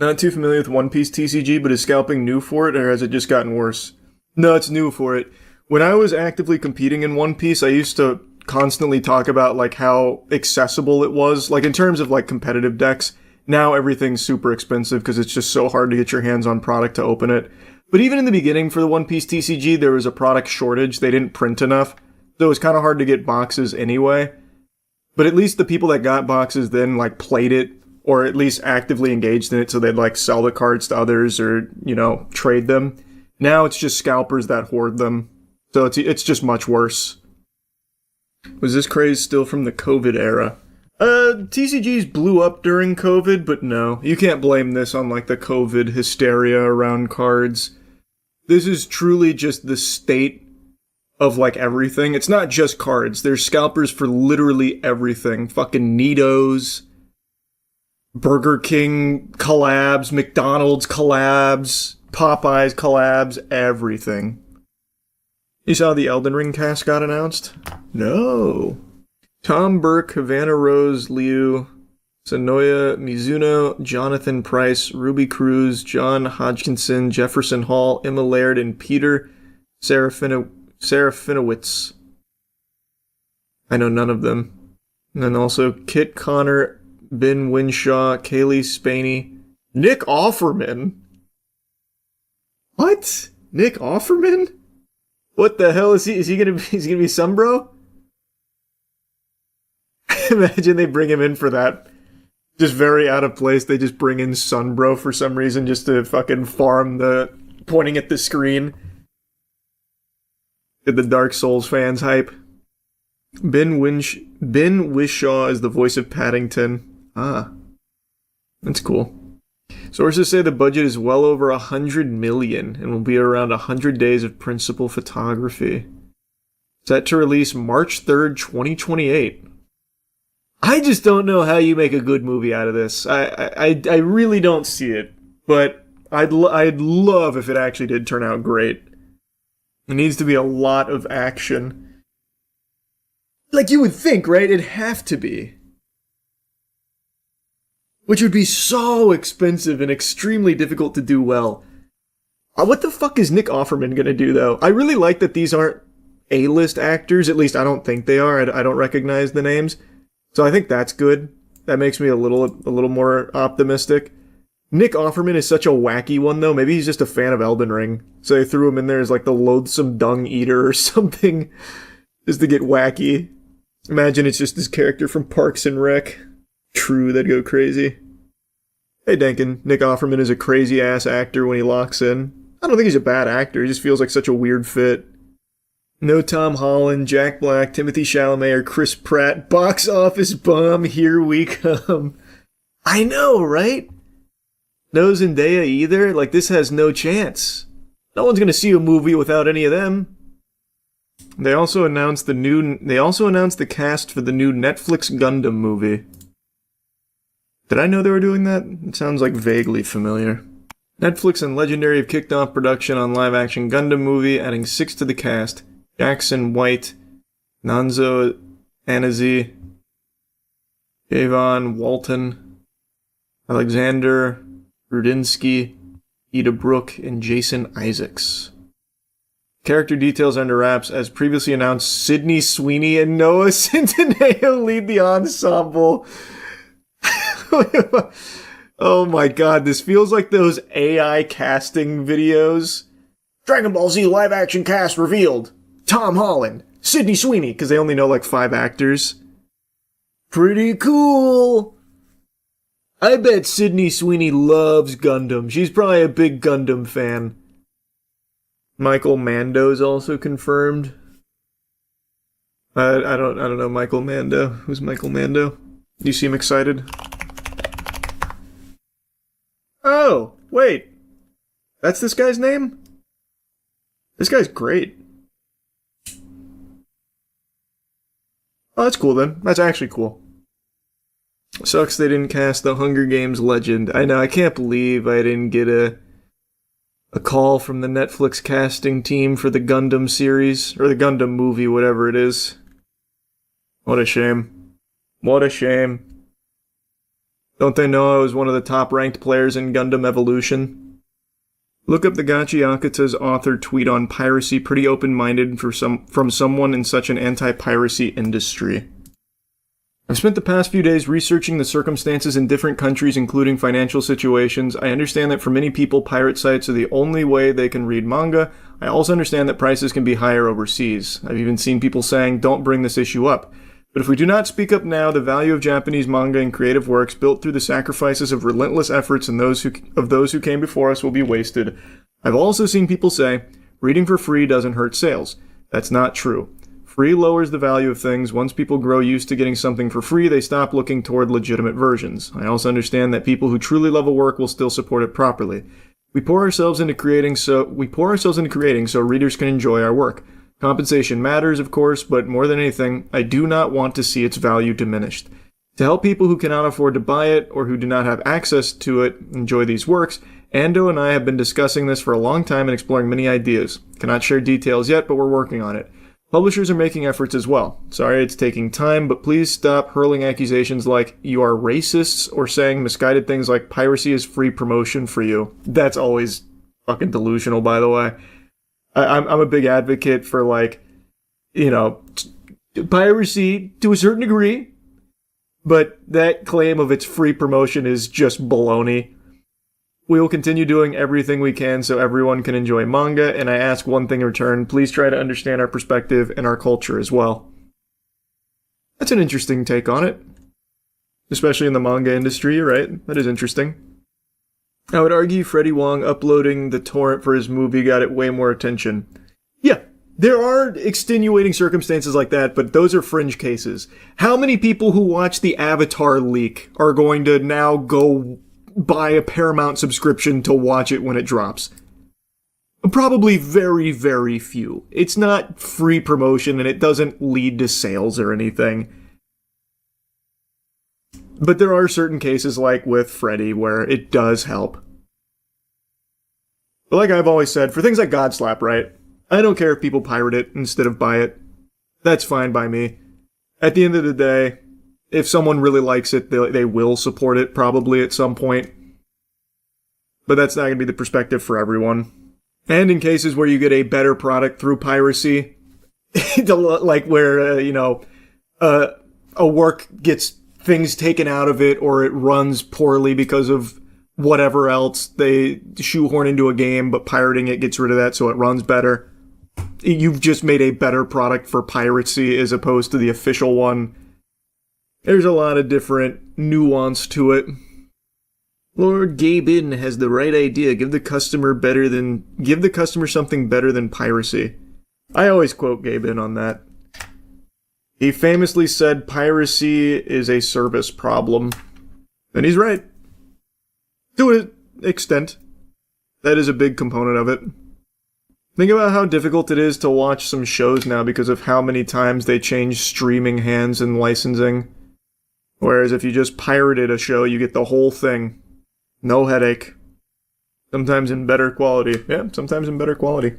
Not too familiar with One Piece TCG, but is scalping new for it, or has it just gotten worse? No, it's new for it. When I was actively competing in One Piece, I used to constantly talk about, like, how accessible it was, like, in terms of, like, competitive decks. Now everything's super expensive because it's just so hard to get your hands on product to open it. But even in the beginning for the One Piece TCG, there was a product shortage. They didn't print enough. So it was kind of hard to get boxes anyway. But at least the people that got boxes then like played it, or at least actively engaged in it, so they'd like sell the cards to others or, you know, trade them. Now it's just scalpers that hoard them. So it's just much worse. Was this craze still from the COVID era? TCGs blew up during COVID, but no. You can't blame this on like the COVID hysteria around cards. This is truly just the state of like everything. It's not just cards. There's scalpers for literally everything. Fucking Nitos, Burger King collabs, McDonald's collabs, Popeyes collabs, everything. You saw the Elden Ring cast got announced? No. Tom Burke, Havana Rose, Liu, Sonoya Mizuno, Jonathan Price, Ruby Cruz, John Hodgkinson, Jefferson Hall, Emma Laird, and Peter Serafinowicz. I know none of them. And then also Kit Connor, Ben Winshaw, Kaylee Spaney, Nick Offerman. What? Nick Offerman? What the hell is he? Is he gonna be some bro? Imagine they bring him in for that. Just very out of place. They just bring in Sunbro for some reason just to fucking farm the pointing at the screen. Did the Dark Souls fans hype? Ben Wishaw is the voice of Paddington. Ah. That's cool. Sources say the budget is well over $100 million and will be around 100 days of principal photography. Set to release March 3rd, 2028. I just don't know how you make a good movie out of this. I really don't see it, but I'd love if it actually did turn out great. It needs to be a lot of action. Like you would think, right? It'd have to be. Which would be so expensive and extremely difficult to do well. What the fuck is Nick Offerman gonna do, though? I really like that these aren't A-list actors. At least I don't think they are. I don't recognize the names. So I think that's good. That makes me a little more optimistic. Nick Offerman is such a wacky one, though. Maybe he's just a fan of Elden Ring. So they threw him in there as like the loathsome dung eater or something. Just to get wacky. Imagine it's just this character from Parks and Rec. True, that'd go crazy. Hey Denkin, Nick Offerman is a crazy-ass actor when he locks in. I don't think he's a bad actor. He just feels like such a weird fit. No Tom Holland, Jack Black, Timothy Chalamet, or Chris Pratt. Box office bomb, here we come. I know, right? No Zendaya either? Like, this has no chance. No one's gonna see a movie without any of them. They also announced the cast for the new Netflix Gundam movie. Did I know they were doing that? It sounds like vaguely familiar. Netflix and Legendary have kicked off production on live-action Gundam movie, adding 6 to the cast. Jackson White, Nanzo Anazi, Javon Walton, Alexander Rudinsky, Ida Brooke, and Jason Isaacs. Character details under wraps. As previously announced, Sydney Sweeney and Noah Centineo lead the ensemble. Oh my god, this feels like those AI casting videos. Dragon Ball Z live action cast revealed. Tom Holland, Sydney Sweeney, because they only know like 5 actors. Pretty cool. I bet Sydney Sweeney loves Gundam. She's probably a big Gundam fan. Michael Mando's also confirmed. I don't know Michael Mando. Who's Michael Mando? You seem excited. Oh, wait. That's this guy's name? This guy's great. Oh, that's cool then. That's actually cool. Sucks they didn't cast the Hunger Games legend. I know, I can't believe I didn't get a call from the Netflix casting team for the Gundam series, or the Gundam movie, whatever it is. What a shame. What a shame. Don't they know I was one of the top-ranked players in Gundam Evolution? Look up the Gachi Akata's author tweet on piracy, pretty open-minded from someone in such an anti-piracy industry. I've spent the past few days researching the circumstances in different countries, including financial situations. I understand that for many people, pirate sites are the only way they can read manga. I also understand that prices can be higher overseas. I've even seen people saying, don't bring this issue up. But if we do not speak up now, the value of Japanese manga and creative works built through the sacrifices of relentless efforts and those who came before us will be wasted. I've also seen people say, reading for free doesn't hurt sales. That's not true. Free lowers the value of things. Once people grow used to getting something for free, they stop looking toward legitimate versions. I also understand that people who truly love a work will still support it properly. We pour ourselves into creating so readers can enjoy our work. Compensation matters, of course, but more than anything, I do not want to see its value diminished. To help people who cannot afford to buy it or who do not have access to it enjoy these works, Ando and I have been discussing this for a long time and exploring many ideas. Cannot share details yet, but we're working on it. Publishers are making efforts as well. Sorry it's taking time, but please stop hurling accusations like you are racists or saying misguided things like piracy is free promotion for you. That's always fucking delusional, by the way. I'm a big advocate for, like, you know, piracy to a certain degree, but that claim of its free promotion is just baloney. We will continue doing everything we can so everyone can enjoy manga, and I ask one thing in return, please try to understand our perspective and our culture as well. That's an interesting take on it. Especially in the manga industry, right? That is interesting. I would argue Freddie Wong uploading the torrent for his movie got it way more attention. Yeah, there are extenuating circumstances like that, but those are fringe cases. How many people who watch the Avatar leak are going to now go buy a Paramount subscription to watch it when it drops? Probably very, very few. It's not free promotion and it doesn't lead to sales or anything. But there are certain cases, like with Freddy, where it does help. But like I've always said, for things like Godslap, right? I don't care if people pirate it instead of buy it. That's fine by me. At the end of the day, if someone really likes it, they will support it probably at some point. But that's not going to be the perspective for everyone. And in cases where you get a better product through piracy, like where, a work gets things taken out of it or it runs poorly because of whatever else, they shoehorn into a game, but pirating it gets rid of that so it runs better. You've just made a better product for piracy as opposed to the official one. There's a lot of different nuance to it. Lord Gabin has the right idea. Give the customer something better than piracy. I always quote Gabin on that. He famously said piracy is a service problem. And he's right. To an extent. That is a big component of it. Think about how difficult it is to watch some shows now because of how many times they change streaming hands and licensing. Whereas if you just pirated a show, you get the whole thing. No headache. Sometimes in better quality. Yeah, sometimes in better quality.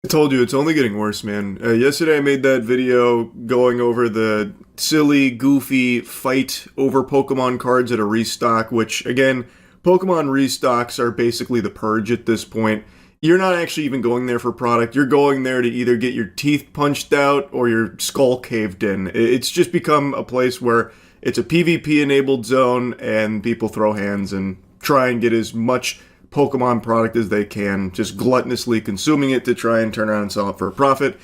I told you, it's only getting worse, man. Yesterday I made that video going over the silly, goofy fight over Pokemon cards at a restock, which, again, Pokemon restocks are basically the purge at this point. You're not actually even going there for product. You're going there to either get your teeth punched out or your skull caved in. It's just become a place where it's a PvP-enabled zone and people throw hands and try and get as much Pokemon product as they can, just gluttonously consuming it to try and turn around and sell it for a profit.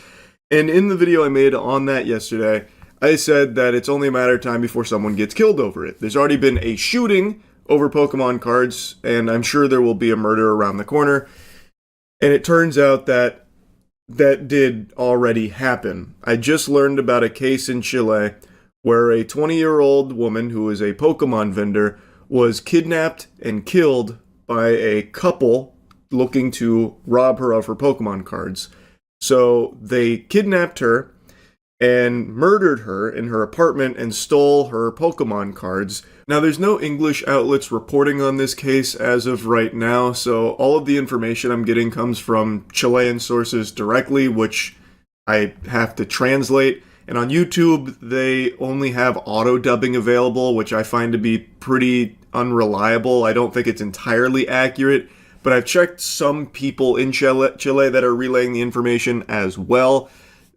And in the video I made on that yesterday, I said that it's only a matter of time before someone gets killed over it. There's already been a shooting over Pokemon cards, and I'm sure there will be a murder around the corner. And it turns out that that did already happen. I just learned about a case in Chile where a 20-year-old woman who is a Pokemon vendor was kidnapped and killed by a couple looking to rob her of her Pokemon cards. So they kidnapped her and murdered her in her apartment and stole her Pokemon cards. Now, there's no English outlets reporting on this case as of right now, so all of the information I'm getting comes from Chilean sources directly, which I have to translate. And on YouTube, they only have auto-dubbing available, which I find to be pretty unreliable. I don't think it's entirely accurate, but I've checked some people in Chile that are relaying the information as well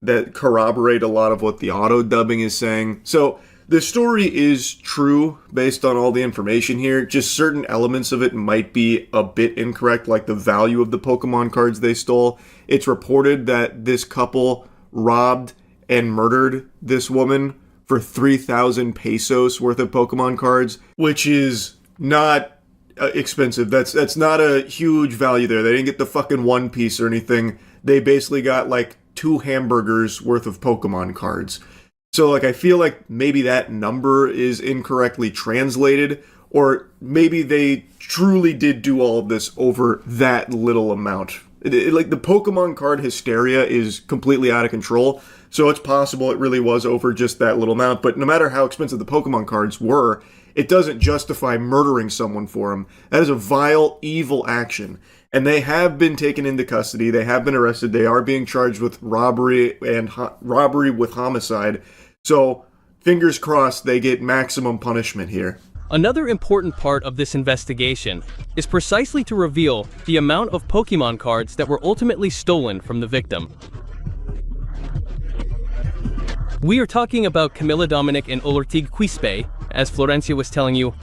that corroborate a lot of what the auto-dubbing is saying. So the story is true based on all the information here. Just certain elements of it might be a bit incorrect, like the value of the Pokemon cards they stole. It's reported that this couple robbed and murdered this woman for 3,000 pesos worth of Pokemon cards, which is not expensive. That's not a huge value there. They didn't get the fucking one piece or anything. They basically got like 2 hamburgers worth of Pokemon cards. So like I feel like maybe that number is incorrectly translated, or maybe they truly did do all of this over that little amount. Like the Pokemon card hysteria is completely out of control, so it's possible it really was over just that little amount. But no matter how expensive the Pokemon cards were, it doesn't justify murdering someone for them. That is a vile, evil action. And they have been taken into custody. They have been arrested. They are being charged with robbery and robbery with homicide. So fingers crossed they get maximum punishment here. Another important part of this investigation is precisely to reveal the amount of Pokemon cards that were ultimately stolen from the victim. We are talking about Camila Dominic and Olortig Quispe, as Florencia was telling you,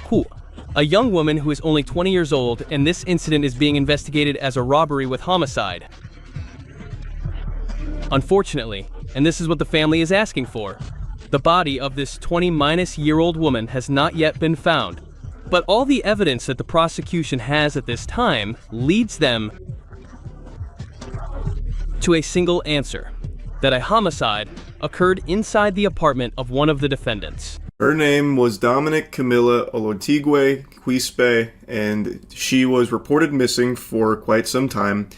a young woman who is only 20 years old, and this incident is being investigated as a robbery with homicide. Unfortunately, and this is what the family is asking for, the body of this 20-year-old woman has not yet been found, but all the evidence that the prosecution has at this time leads them to a single answer, that a homicide occurred inside the apartment of one of the defendants. Her name was Dominic Camila Olortigue Quispe, and she was reported missing for quite some time.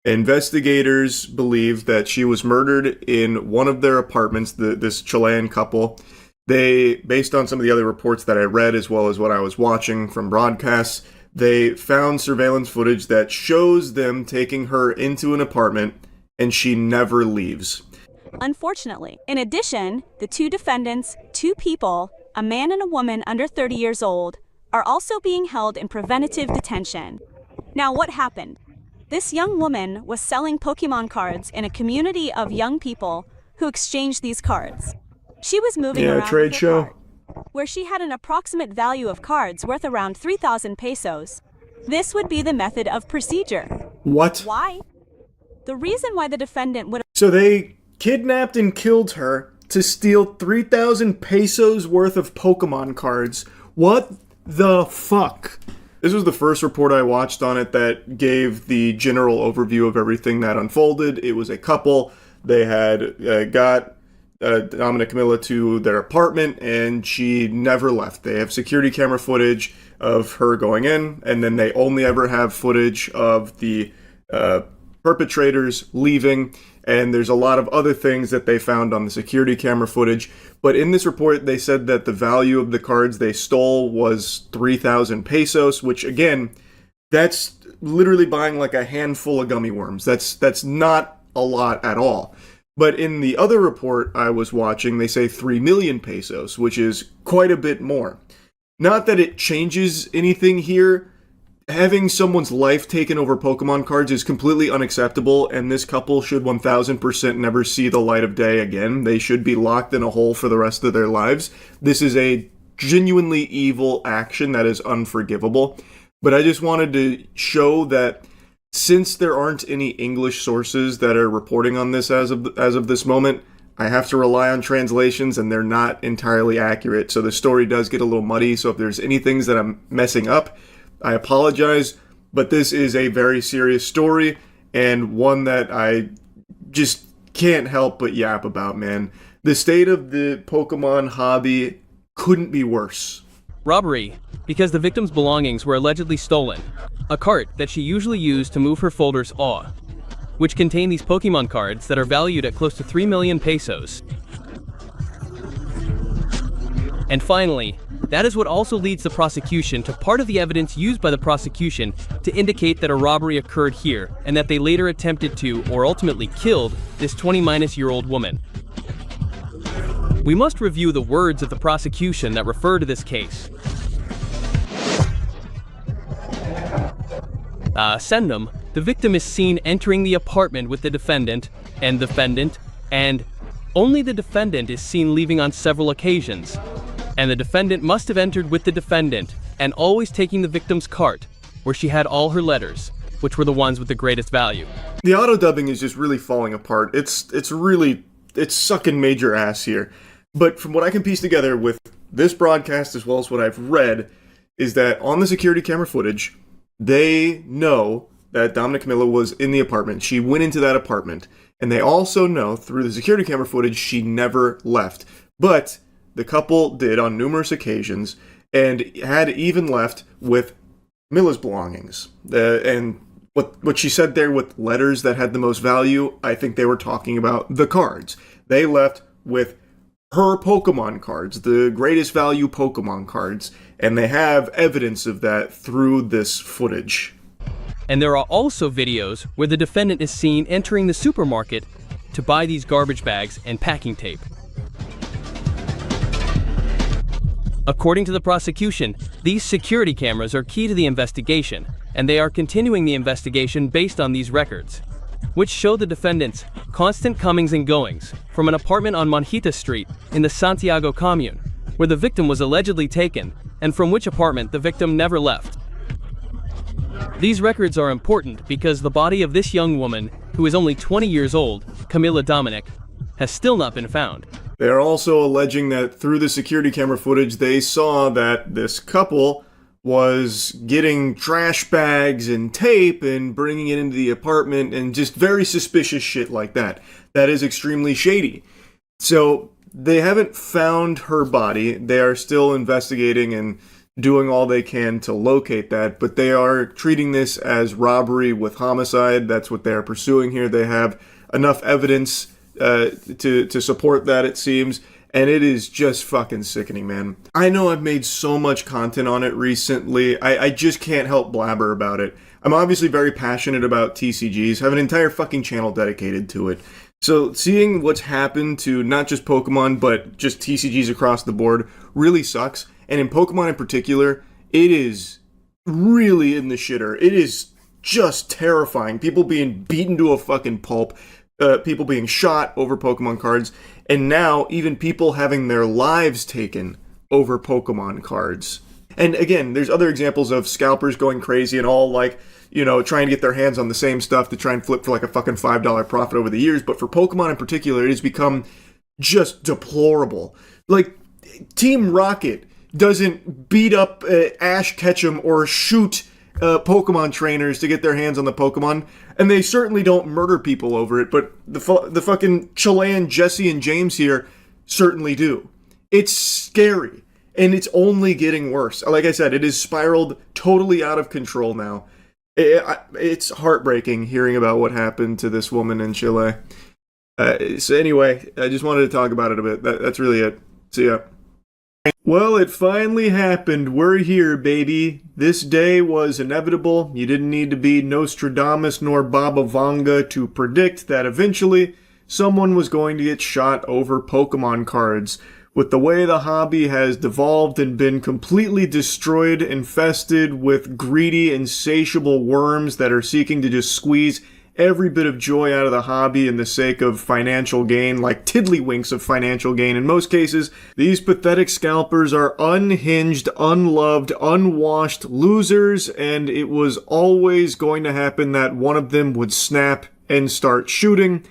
Investigators believe that she was murdered in one of their apartments, this Chilean couple. They, based on some of the other reports that I read, as well as what I was watching from broadcasts, they found surveillance footage that shows them taking her into an apartment, and she never leaves. Unfortunately, in addition, the 2 defendants, 2 people, a man and a woman under 30 years old, are also being held in preventative detention. Now, what happened? This young woman was selling Pokemon cards in a community of young people who exchanged these cards. She was moving around trade with her show, card, where she had an approximate value of cards worth around 3,000 pesos. This would be the method of procedure. What? Why? The reason why the defendant would... So they kidnapped and killed her to steal 3,000 pesos worth of Pokemon cards. What the fuck? This was the first report I watched on it that gave the general overview of everything that unfolded. It was a couple. They had got Dominic Camila to their apartment, and she never left. They have security camera footage of her going in, and then they only ever have footage of the perpetrators leaving. And there's a lot of other things that they found on the security camera footage. But in this report, they said that the value of the cards they stole was 3,000 pesos, which again, that's literally buying like a handful of gummy worms. That's not a lot at all. But in the other report I was watching, they say 3 million pesos, which is quite a bit more. Not that it changes anything here. Having someone's life taken over Pokemon cards is completely unacceptable, and this couple should 1000% never see the light of day again. They should be locked in a hole for the rest of their lives. This is a genuinely evil action that is unforgivable. But I just wanted to show that since there aren't any English sources that are reporting on this as of this moment, I have to rely on translations, and they're not entirely accurate. So the story does get a little muddy, so if there's any things that I'm messing up, I apologize, but this is a very serious story, and one that I just can't help but yap about, man. The state of the Pokemon hobby couldn't be worse. Robbery, because the victim's belongings were allegedly stolen. A cart that she usually used to move her folders which contain these Pokemon cards that are valued at close to 3 million pesos. And finally, that is what also leads the prosecution to part of the evidence used by the prosecution to indicate that a robbery occurred here, and that they later attempted to, or ultimately killed, this 20-year-old woman. We must review the words of the prosecution that refer to this case. Sendum, the victim is seen entering the apartment with the defendant, and only the defendant is seen leaving on several occasions. And the defendant must have entered with the defendant, and always taking the victim's cart, where she had all her letters, which were the ones with the greatest value. The auto dubbing is just really falling apart. It's sucking major ass here. But from what I can piece together with this broadcast as well as what I've read, is that on the security camera footage, they know that Dominic Camilla was in the apartment. She went into that apartment. And they also know through the security camera footage she never left. But the couple did on numerous occasions and had even left with Milla's belongings. And what she said there with letters that had the most value, I think they were talking about the cards. They left with her Pokemon cards, the greatest value Pokemon cards, and they have evidence of that through this footage. And there are also videos where the defendant is seen entering the supermarket to buy these garbage bags and packing tape. According to the prosecution, these security cameras are key to the investigation, and they are continuing the investigation based on these records, which show the defendant's constant comings and goings from an apartment on Monjita Street in the Santiago commune, where the victim was allegedly taken, and from which apartment the victim never left. These records are important because the body of this young woman, who is only 20 years old, Camilla Dominic, has still not been found. They are also alleging that through the security camera footage, they saw that this couple was getting trash bags and tape and bringing it into the apartment and just very suspicious shit like that. That is extremely shady. So they haven't found her body. They are still investigating and doing all they can to locate that, but they are treating this as robbery with homicide. That's what they are pursuing here. They have enough evidence to support that, it seems, and it is just fucking sickening, man. I know I've made so much content on it recently, I just can't help blabber about it. I'm obviously very passionate about TCGs, have an entire fucking channel dedicated to it. So seeing what's happened to not just Pokemon, but just TCGs across the board really sucks. And in Pokemon in particular, it is really in the shitter. It is just terrifying. People being beaten to a fucking pulp, people being shot over Pokemon cards, and now even people having their lives taken over Pokemon cards. And again, there's other examples of scalpers going crazy and all like, you know, trying to get their hands on the same stuff to try and flip for like a fucking $5 profit over the years. But for Pokemon in particular, it has become just deplorable. Like, Team Rocket doesn't beat up Ash Ketchum or shoot Pokemon trainers to get their hands on the Pokemon, and they certainly don't murder people over it, but the fucking Chilean Jesse and James here certainly do. It's scary, and it's only getting worse. Like I said, it has spiraled totally out of control now. It's heartbreaking hearing about what happened to this woman in Chile. So anyway, I just wanted to talk about it a bit. That's really it. See ya. Well, it finally happened. We're here, baby. This day was inevitable. You didn't need to be Nostradamus nor Baba Vanga to predict that eventually someone was going to get shot over Pokemon cards. With the way the hobby has devolved and been completely destroyed, infested with greedy, insatiable worms that are seeking to just squeeze every bit of joy out of the hobby in the sake of financial gain, like tiddlywinks of financial gain in most cases, these pathetic scalpers are unhinged, unloved, unwashed losers, and it was always going to happen that one of them would snap and start shooting,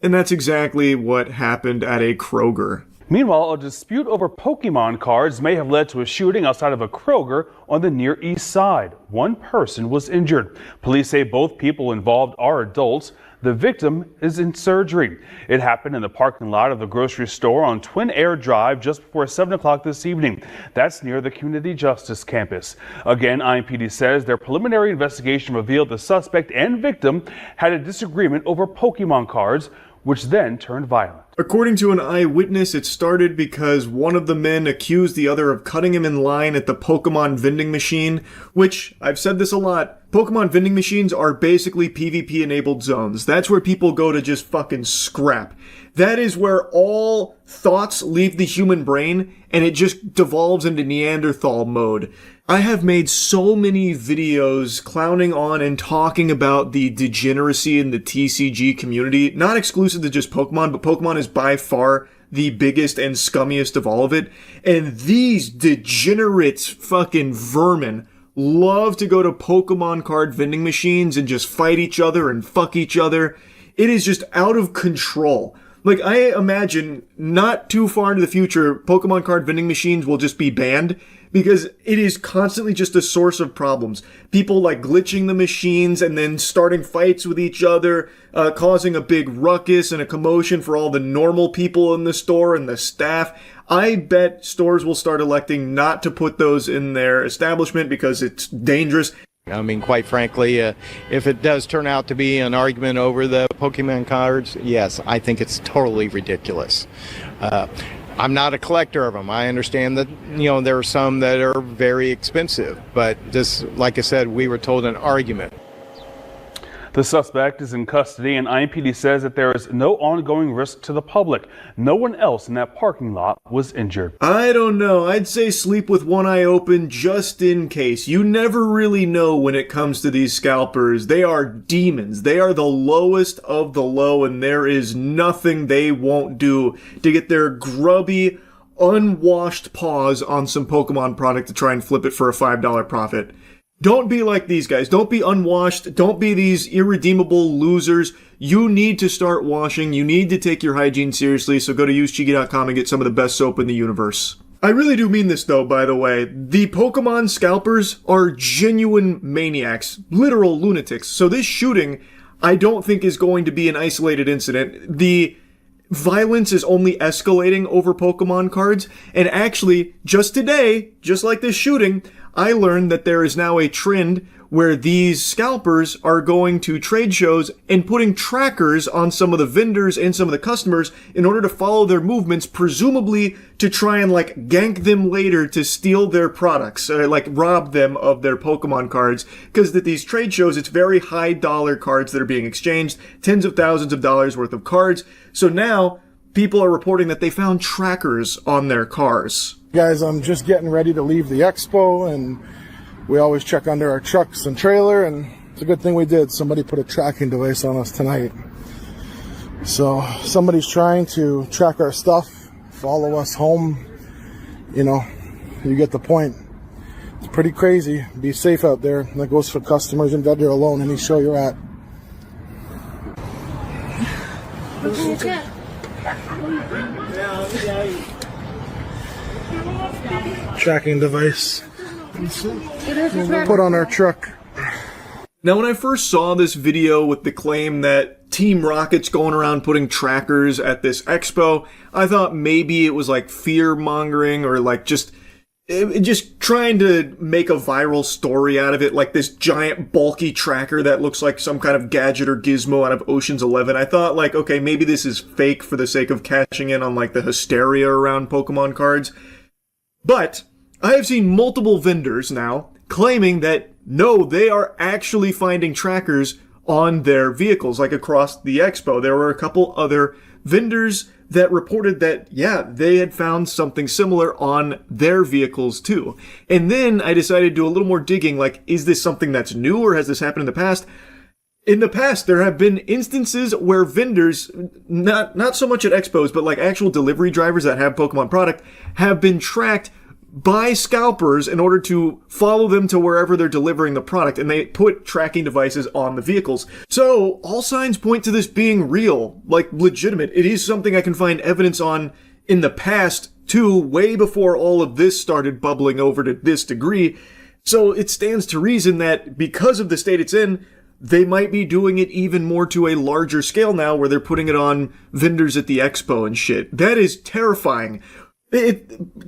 and that's exactly what happened at a Kroger. Meanwhile, a dispute over Pokemon cards may have led to a shooting outside of a Kroger on the Near East Side. One person was injured. Police say both people involved are adults. The victim is in surgery. It happened in the parking lot of the grocery store on Twin Air Drive just before 7 o'clock this evening. That's near the Community Justice Campus. Again, IMPD says their preliminary investigation revealed the suspect and victim had a disagreement over Pokemon cards, which then turned violent. According to an eyewitness, it started because one of the men accused the other of cutting him in line at the Pokemon vending machine, which, I've said this a lot, Pokemon vending machines are basically PvP-enabled zones. That's where people go to just fucking scrap. That is where all thoughts leave the human brain, and it just devolves into Neanderthal mode. I have made so many videos clowning on and talking about the degeneracy in the TCG community, not exclusive to just Pokemon, but Pokemon is by far the biggest and scummiest of all of it. And these degenerate fucking vermin love to go to Pokemon card vending machines and just fight each other and fuck each other. It is just out of control. Like, I imagine not too far into the future, Pokemon card vending machines will just be banned because it is constantly just a source of problems. People like glitching the machines and then starting fights with each other, causing a big ruckus and a commotion for all the normal people in the store and the staff. I bet stores will start electing not to put those in their establishment because it's dangerous. I mean, quite frankly, if it does turn out to be an argument over the Pokemon cards, yes, I think it's totally ridiculous. I'm not a collector of them. I understand that, there are some that are very expensive, but just like I said, we were told an argument. The suspect is in custody, and IMPD says that there is no ongoing risk to the public. No one else in that parking lot was injured. I don't know. I'd say sleep with one eye open just in case. You never really know when it comes to these scalpers. They are demons. They are the lowest of the low, and there is nothing they won't do to get their grubby, unwashed paws on some Pokemon product to try and flip it for a $5 profit. Don't be like these guys. Don't be unwashed. Don't be these irredeemable losers. You need to start washing. You need to take your hygiene seriously, so go to usecheeky.com and get some of the best soap in the universe. I really do mean this though, by the way. The Pokemon scalpers are genuine maniacs. Literal lunatics. So this shooting, I don't think is going to be an isolated incident. The violence is only escalating over Pokemon cards, and actually, just today, just like this shooting, I learned that there is now a trend where these scalpers are going to trade shows and putting trackers on some of the vendors and some of the customers in order to follow their movements, presumably to try and gank them later to steal their products, rob them of their Pokemon cards. Because at these trade shows, it's very high dollar cards that are being exchanged, tens of thousands of dollars worth of cards. So now people are reporting that they found trackers on their cars. Guys, I'm just getting ready to leave the expo, and we always check under our trucks and trailer, and it's a good thing we did. Somebody put a tracking device on us tonight. So somebody's trying to track our stuff, follow us home. You get the point. It's pretty crazy. Be safe out there. That goes for customers and vendor alone, any show you're at. Tracking device put on our truck. Now, when I first saw this video with the claim that Team Rocket's going around putting trackers at this expo, I thought maybe it was fear-mongering or just trying to make a viral story out of it, like this giant bulky tracker that looks like some kind of gadget or gizmo out of Ocean's 11. I thought okay, maybe this is fake for the sake of cashing in on the hysteria around Pokemon cards. But I have seen multiple vendors now claiming that no, they are actually finding trackers on their vehicles, across the expo. There were a couple other vendors that reported that, yeah, they had found something similar on their vehicles too. And then I decided to do a little more digging, is this something that's new or has this happened in the past? In the past, there have been instances where vendors, not so much at expos, but actual delivery drivers that have Pokemon product, have been tracked by scalpers in order to follow them to wherever they're delivering the product, and they put tracking devices on the vehicles. So, all signs point to this being real, legitimate. It is something I can find evidence on in the past, too, way before all of this started bubbling over to this degree. So, it stands to reason that because of the state it's in, they might be doing it even more to a larger scale now, where they're putting it on vendors at the expo and shit. That is terrifying.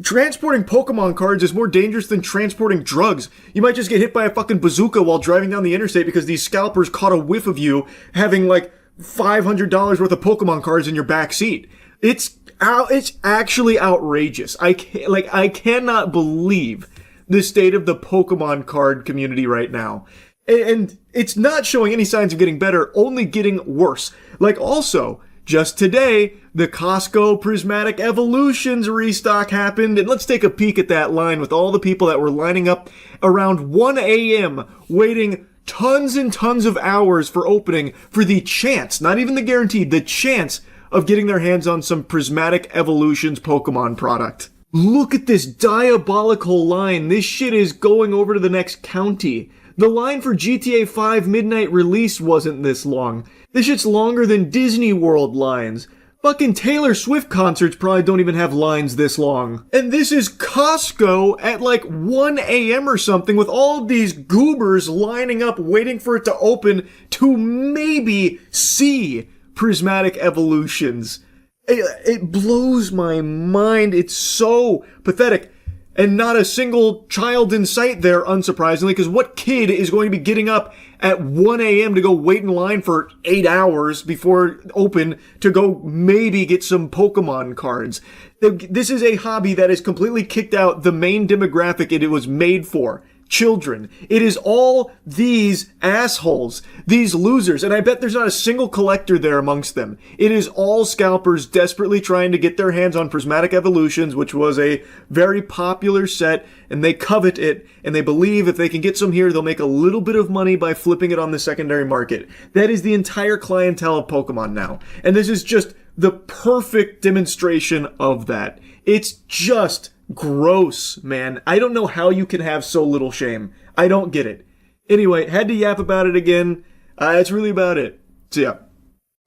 Transporting Pokemon cards is more dangerous than transporting drugs. You might just get hit by a fucking bazooka while driving down the interstate because these scalpers caught a whiff of you having $500 worth of Pokemon cards in your back seat. It's actually outrageous. I cannot believe the state of the Pokemon card community right now. And it's not showing any signs of getting better, only getting worse. Also, just today, the Costco Prismatic Evolutions restock happened, and let's take a peek at that line with all the people that were lining up around 1 a.m. waiting tons and tons of hours for opening for the chance, not even the guaranteed, the chance of getting their hands on some Prismatic Evolutions Pokemon product. Look at this diabolical line. This shit is going over to the next county. The line for GTA 5 midnight release wasn't this long. This shit's longer than Disney World lines. Fucking Taylor Swift concerts probably don't even have lines this long. And this is Costco at like 1 a.m. or something with all of these goobers lining up waiting for it to open to maybe see prismatic evolutions. It blows my mind. It's so pathetic. And not a single child in sight there, unsurprisingly, because what kid is going to be getting up at 1 a.m. to go wait in line for 8 hours before open to go maybe get some Pokemon cards? This is a hobby that has completely kicked out the main demographic it was made for. Children. It is all these assholes, these losers, and I bet there's not a single collector there amongst them. It is all scalpers desperately trying to get their hands on Prismatic Evolutions, which was a very popular set, and they covet it, and they believe if they can get some here, they'll make a little bit of money by flipping it on the secondary market. That is the entire clientele of Pokemon now, and this is just the perfect demonstration of that. It's just gross, man. I don't know how you can have so little shame. I don't get it. Anyway, had to yap about it again. That's really about it. So yeah.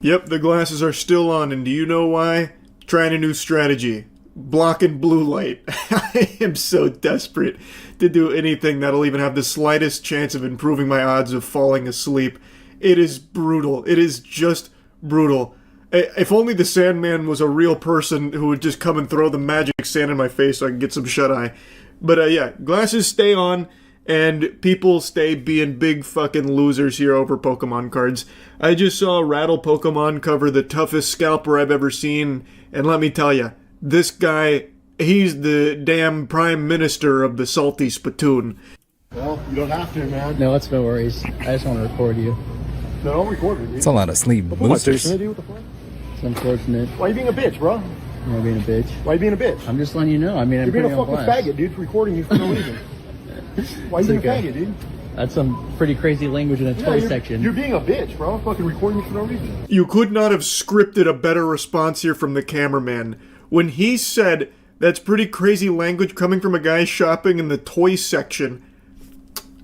Yep, the glasses are still on, and do you know why? Trying a new strategy. Blocking blue light. I am so desperate to do anything that'll even have the slightest chance of improving my odds of falling asleep. It is brutal. It is just brutal. If only the Sandman was a real person who would just come and throw the magic sand in my face so I can get some shut-eye. But yeah, glasses stay on, and people stay being big fucking losers here over Pokemon cards. I just saw Rattle Pokemon cover the toughest scalper I've ever seen, and let me tell you, this guy, he's the damn prime minister of the salty spittoon. Well, you don't have to, man. No, it's no worries. I just want to record you. No, don't record me, dude. It's a lot of sleep boosters. What the fuck? It's unfortunate. Why are you being a bitch, bro? You're being a bitch. Why are you being a bitch? I'm just letting you know. I mean, You're being a fucking faggot, dude, for recording you for no reason. Why are you being a faggot, dude? That's some pretty crazy language in a toy section. You're being a bitch, bro. Fucking recording you for no reason. You could not have scripted a better response here from the cameraman. When he said, that's pretty crazy language coming from a guy shopping in the toy section,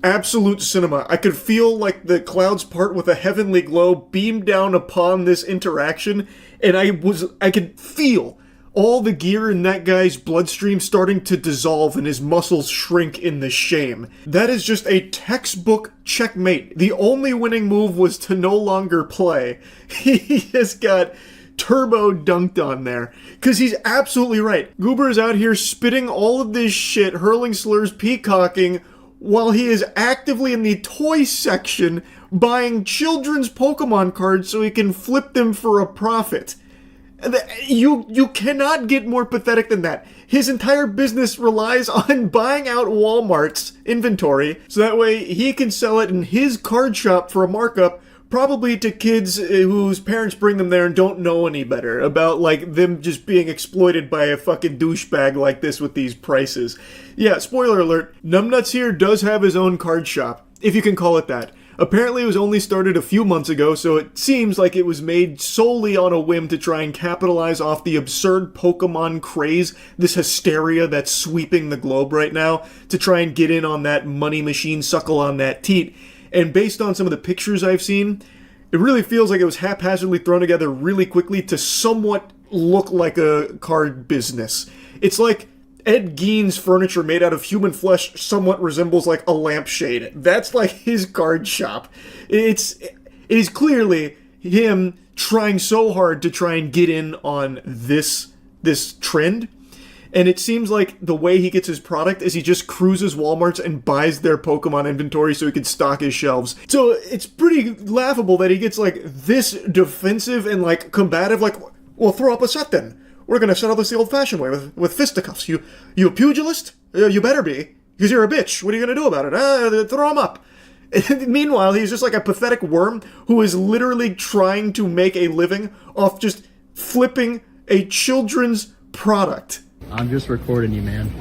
absolute cinema. I could feel like the clouds part with a heavenly glow beam down upon this interaction, and I could feel all the gear in that guy's bloodstream starting to dissolve and his muscles shrink in the shame. That is just a textbook checkmate. The only winning move was to no longer play. He just got turbo dunked on there. Because he's absolutely right. Goober is out here spitting all of this shit, hurling slurs, peacocking, while he is actively in the toy section buying children's Pokemon cards so he can flip them for a profit. You cannot get more pathetic than that. His entire business relies on buying out Walmart's inventory so that way he can sell it in his card shop for a markup, probably to kids whose parents bring them there and don't know any better about, like, them just being exploited by a fucking douchebag like this with these prices. Yeah, spoiler alert, Numbnuts here does have his own card shop, if you can call it that. Apparently it was only started a few months ago, so it seems like it was made solely on a whim to try and capitalize off the absurd Pokemon craze, this hysteria that's sweeping the globe right now, to try and get in on that money machine, suckle on that teat. And based on some of the pictures I've seen, it really feels like it was haphazardly thrown together really quickly to somewhat look like a card business. It's like Ed Gein's furniture made out of human flesh somewhat resembles like a lampshade. That's like his card shop. It is clearly him trying so hard to try and get in on this trend. And it seems like the way he gets his product is he just cruises Walmarts and buys their Pokemon inventory so he can stock his shelves. So it's pretty laughable that he gets like this defensive and like combative, like, well, throw up a set then. We're gonna settle this the old-fashioned way with fisticuffs. You a pugilist? You better be, because you're a bitch. What are you gonna do about it? Throw him up. Meanwhile, he's just like a pathetic worm who is literally trying to make a living off just flipping a children's product. I'm just recording you, man.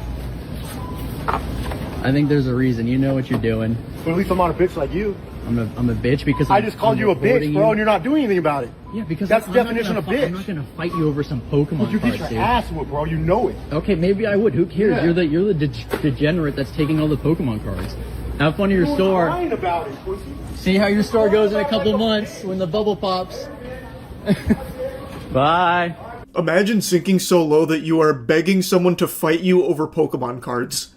I think there's a reason. You know what you're doing. But at least I'm not a bitch like you. I'm a bitch because I just called you a bitch, bro, and you're not doing anything about it. Yeah, because that's the definition of bitch. I'm not gonna fight you over some Pokemon cards, you get your ass whooped, bro. You know it. Okay, maybe I would. Who cares? Yeah. You're the degenerate that's taking all the Pokemon cards. Have fun at your store. Lying about it, pussy. See how your store goes in a couple months when the bubble pops. Bye. Imagine sinking so low that you are begging someone to fight you over Pokemon cards.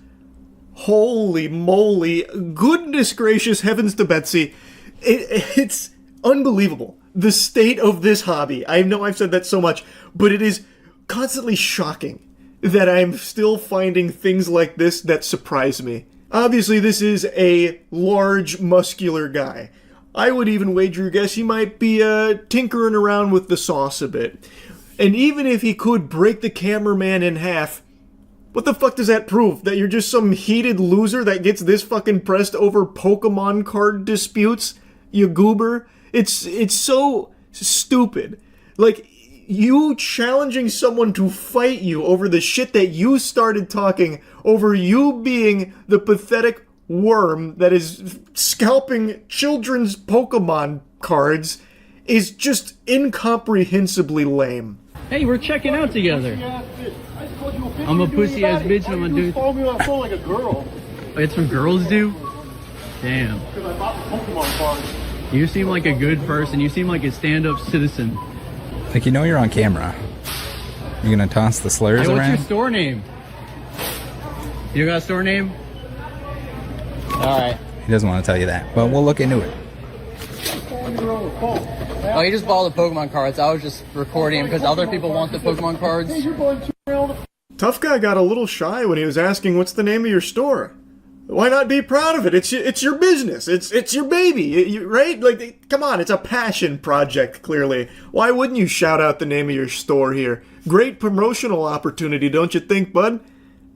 Holy moly. Goodness gracious heavens to Betsy. It's unbelievable. The state of this hobby. I know I've said that so much, but it is constantly shocking that I'm still finding things like this that surprise me. Obviously, this is a large, muscular guy. I would even wager guess he might be tinkering around with the sauce a bit. And even if he could break the cameraman in half, what the fuck does that prove? That you're just some heated loser that gets this fucking pressed over Pokemon card disputes? You goober? It's so stupid. Like, you challenging someone to fight you over the shit that you started talking, over you being the pathetic worm that is scalping children's Pokemon cards, is just incomprehensibly lame. Hey, we're checking out together. I'm a pussy ass bitch and I'm gonna do it. Follow me on phone like a girl. It's what girls do? Damn. Because I bought the Pokemon cards. You seem like a good person. You seem like a stand-up citizen. Like, you know you're on camera. You gonna toss the slurs Hey, what's around? your store name? You got a store name? Alright. He doesn't want to tell you that, but we'll look into it. Oh, he just bought the Pokemon cards. I was just recording him because other people want the Pokemon cards. Tough Guy got a little shy when he was asking what's the name of your store. Why not be proud of it? It's your business. It's your baby, right? Like, come on, it's a passion project, clearly. Why wouldn't you shout out the name of your store here? Great promotional opportunity, don't you think, bud?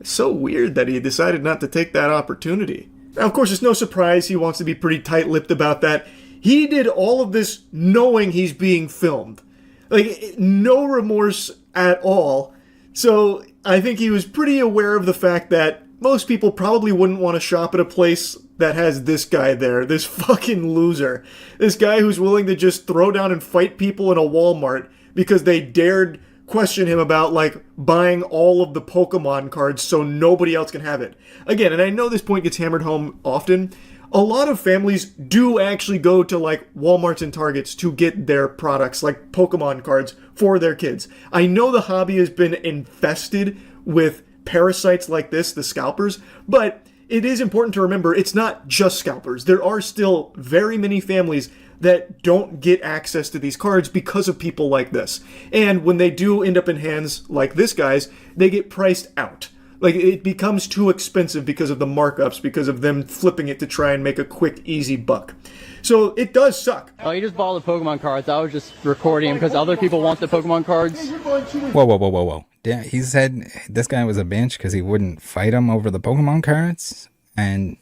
It's so weird that he decided not to take that opportunity. Now, of course, it's no surprise he wants to be pretty tight-lipped about that. He did all of this knowing he's being filmed. Like, no remorse at all. So, I think he was pretty aware of the fact that most people probably wouldn't want to shop at a place that has this guy there, this fucking loser. This guy who's willing to just throw down and fight people in a Walmart because they dared question him about, like, buying all of the Pokemon cards so nobody else can have it. Again, and I know this point gets hammered home often, a lot of families do actually go to, like, Walmarts and Targets to get their products, like Pokemon cards, for their kids. I know the hobby has been infested with parasites like this, the scalpers, but it is important to remember it's not just scalpers. There are still very many families that don't get access to these cards because of people like this. And when they do end up in hands like this guy's, they get priced out. Like, it becomes too expensive because of the markups, because of them flipping it to try and make a quick, easy buck. So it does suck. Oh, you just bought the Pokemon cards. I was just recording him because other people want the Pokemon cards. Whoa. Yeah, he said this guy was a bitch because he wouldn't fight him over the Pokemon cards, and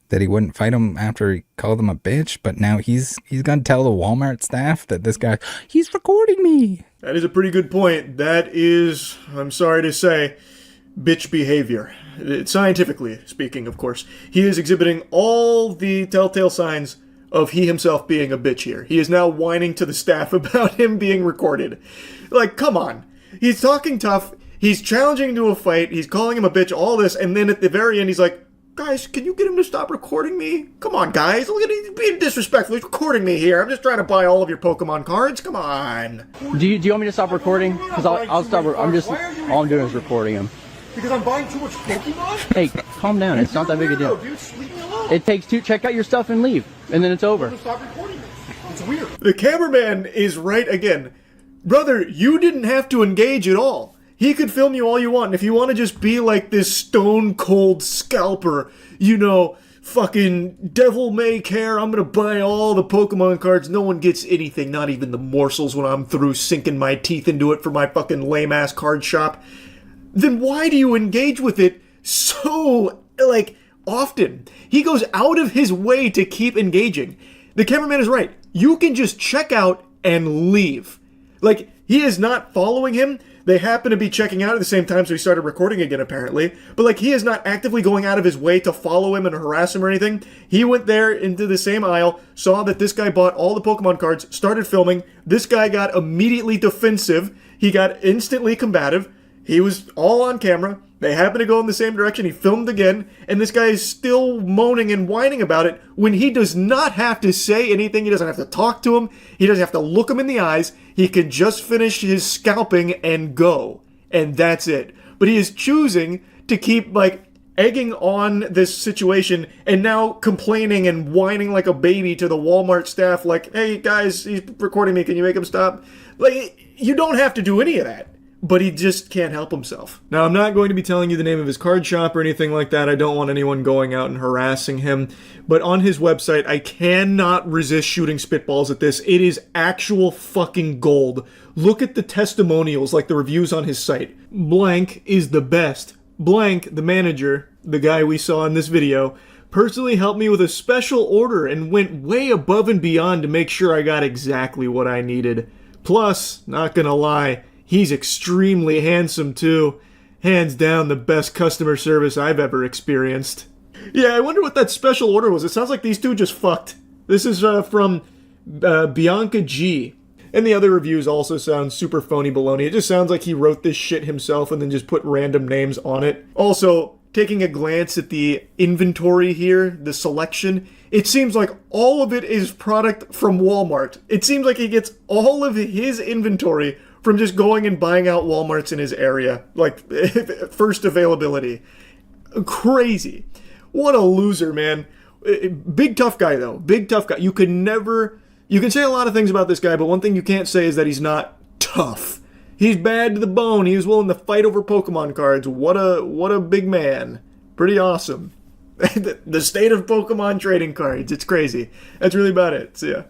that he wouldn't fight him after he called him a bitch, but now he's gonna tell the Walmart staff that this guy, he's recording me. That is a pretty good point. That is, I'm sorry to say, bitch behavior. Scientifically speaking, of course. He is exhibiting all the telltale signs of he himself being a bitch here. He is now whining to the staff about him being recorded. Like, come on. He's talking tough, he's challenging to a fight, he's calling him a bitch, all this, and then at the very end he's like, guys, can you get him to stop recording me? Come on, guys, look at him being disrespectful, he's recording me here, I'm just trying to buy all of your Pokemon cards, come on. Do you want me to stop recording? Because I'll stop, all I'm doing is recording him. Because I'm buying too much Pokemon? Hey, calm down, it's not that big a deal. Dude, just leave me alone. It takes two, check out your stuff and leave, and then it's over. Stop recording me. It's weird. The cameraman is right again. Brother, you didn't have to engage at all. He could film you all you want, and if you want to just be like this stone-cold scalper, you know, fucking devil may care, I'm gonna buy all the Pokemon cards, no one gets anything, not even the morsels when I'm through sinking my teeth into it for my fucking lame-ass card shop, then why do you engage with it so, like, often? He goes out of his way to keep engaging. The cameraman is right. You can just check out and leave. Like, he is not following him. They happen to be checking out at the same time, so he started recording again, apparently. But, like, he is not actively going out of his way to follow him and harass him or anything. He went there into the same aisle, saw that this guy bought all the Pokemon cards, started filming. This guy got immediately defensive. He got instantly combative. He was all on camera. They happen to go in the same direction. He filmed again, and this guy is still moaning and whining about it when he does not have to say anything. He doesn't have to talk to him. He doesn't have to look him in the eyes. He can just finish his scalping and go. And that's it. But he is choosing to keep, like, egging on this situation and now complaining and whining like a baby to the Walmart staff like, hey, guys, he's recording me. Can you make him stop? Like, you don't have to do any of that. But he just can't help himself. Now, I'm not going to be telling you the name of his card shop or anything like that. I don't want anyone going out and harassing him. But on his website, I cannot resist shooting spitballs at this. It is actual fucking gold. Look at the testimonials, like the reviews on his site. Blank is the best. Blank, the manager, the guy we saw in this video, personally helped me with a special order and went way above and beyond to make sure I got exactly what I needed. Plus, not gonna lie, he's extremely handsome too. Hands down the best customer service I've ever experienced. Yeah, I wonder what that special order was. It sounds like these two just fucked. This is from Bianca G. And the other reviews also sound super phony baloney. It just sounds like he wrote this shit himself and then just put random names on it. Also, taking a glance at the inventory here, the selection, it seems like all of it is product from Walmart. It seems like he gets all of his inventory from just going and buying out Walmarts in his area. Like, first availability. Crazy. What a loser, man. Big tough guy, though. Big tough guy. You can say a lot of things about this guy, but one thing you can't say is that he's not tough. He's bad to the bone. He was willing to fight over Pokemon cards. What a big man. Pretty awesome. The state of Pokemon trading cards. It's crazy. That's really about it. See ya.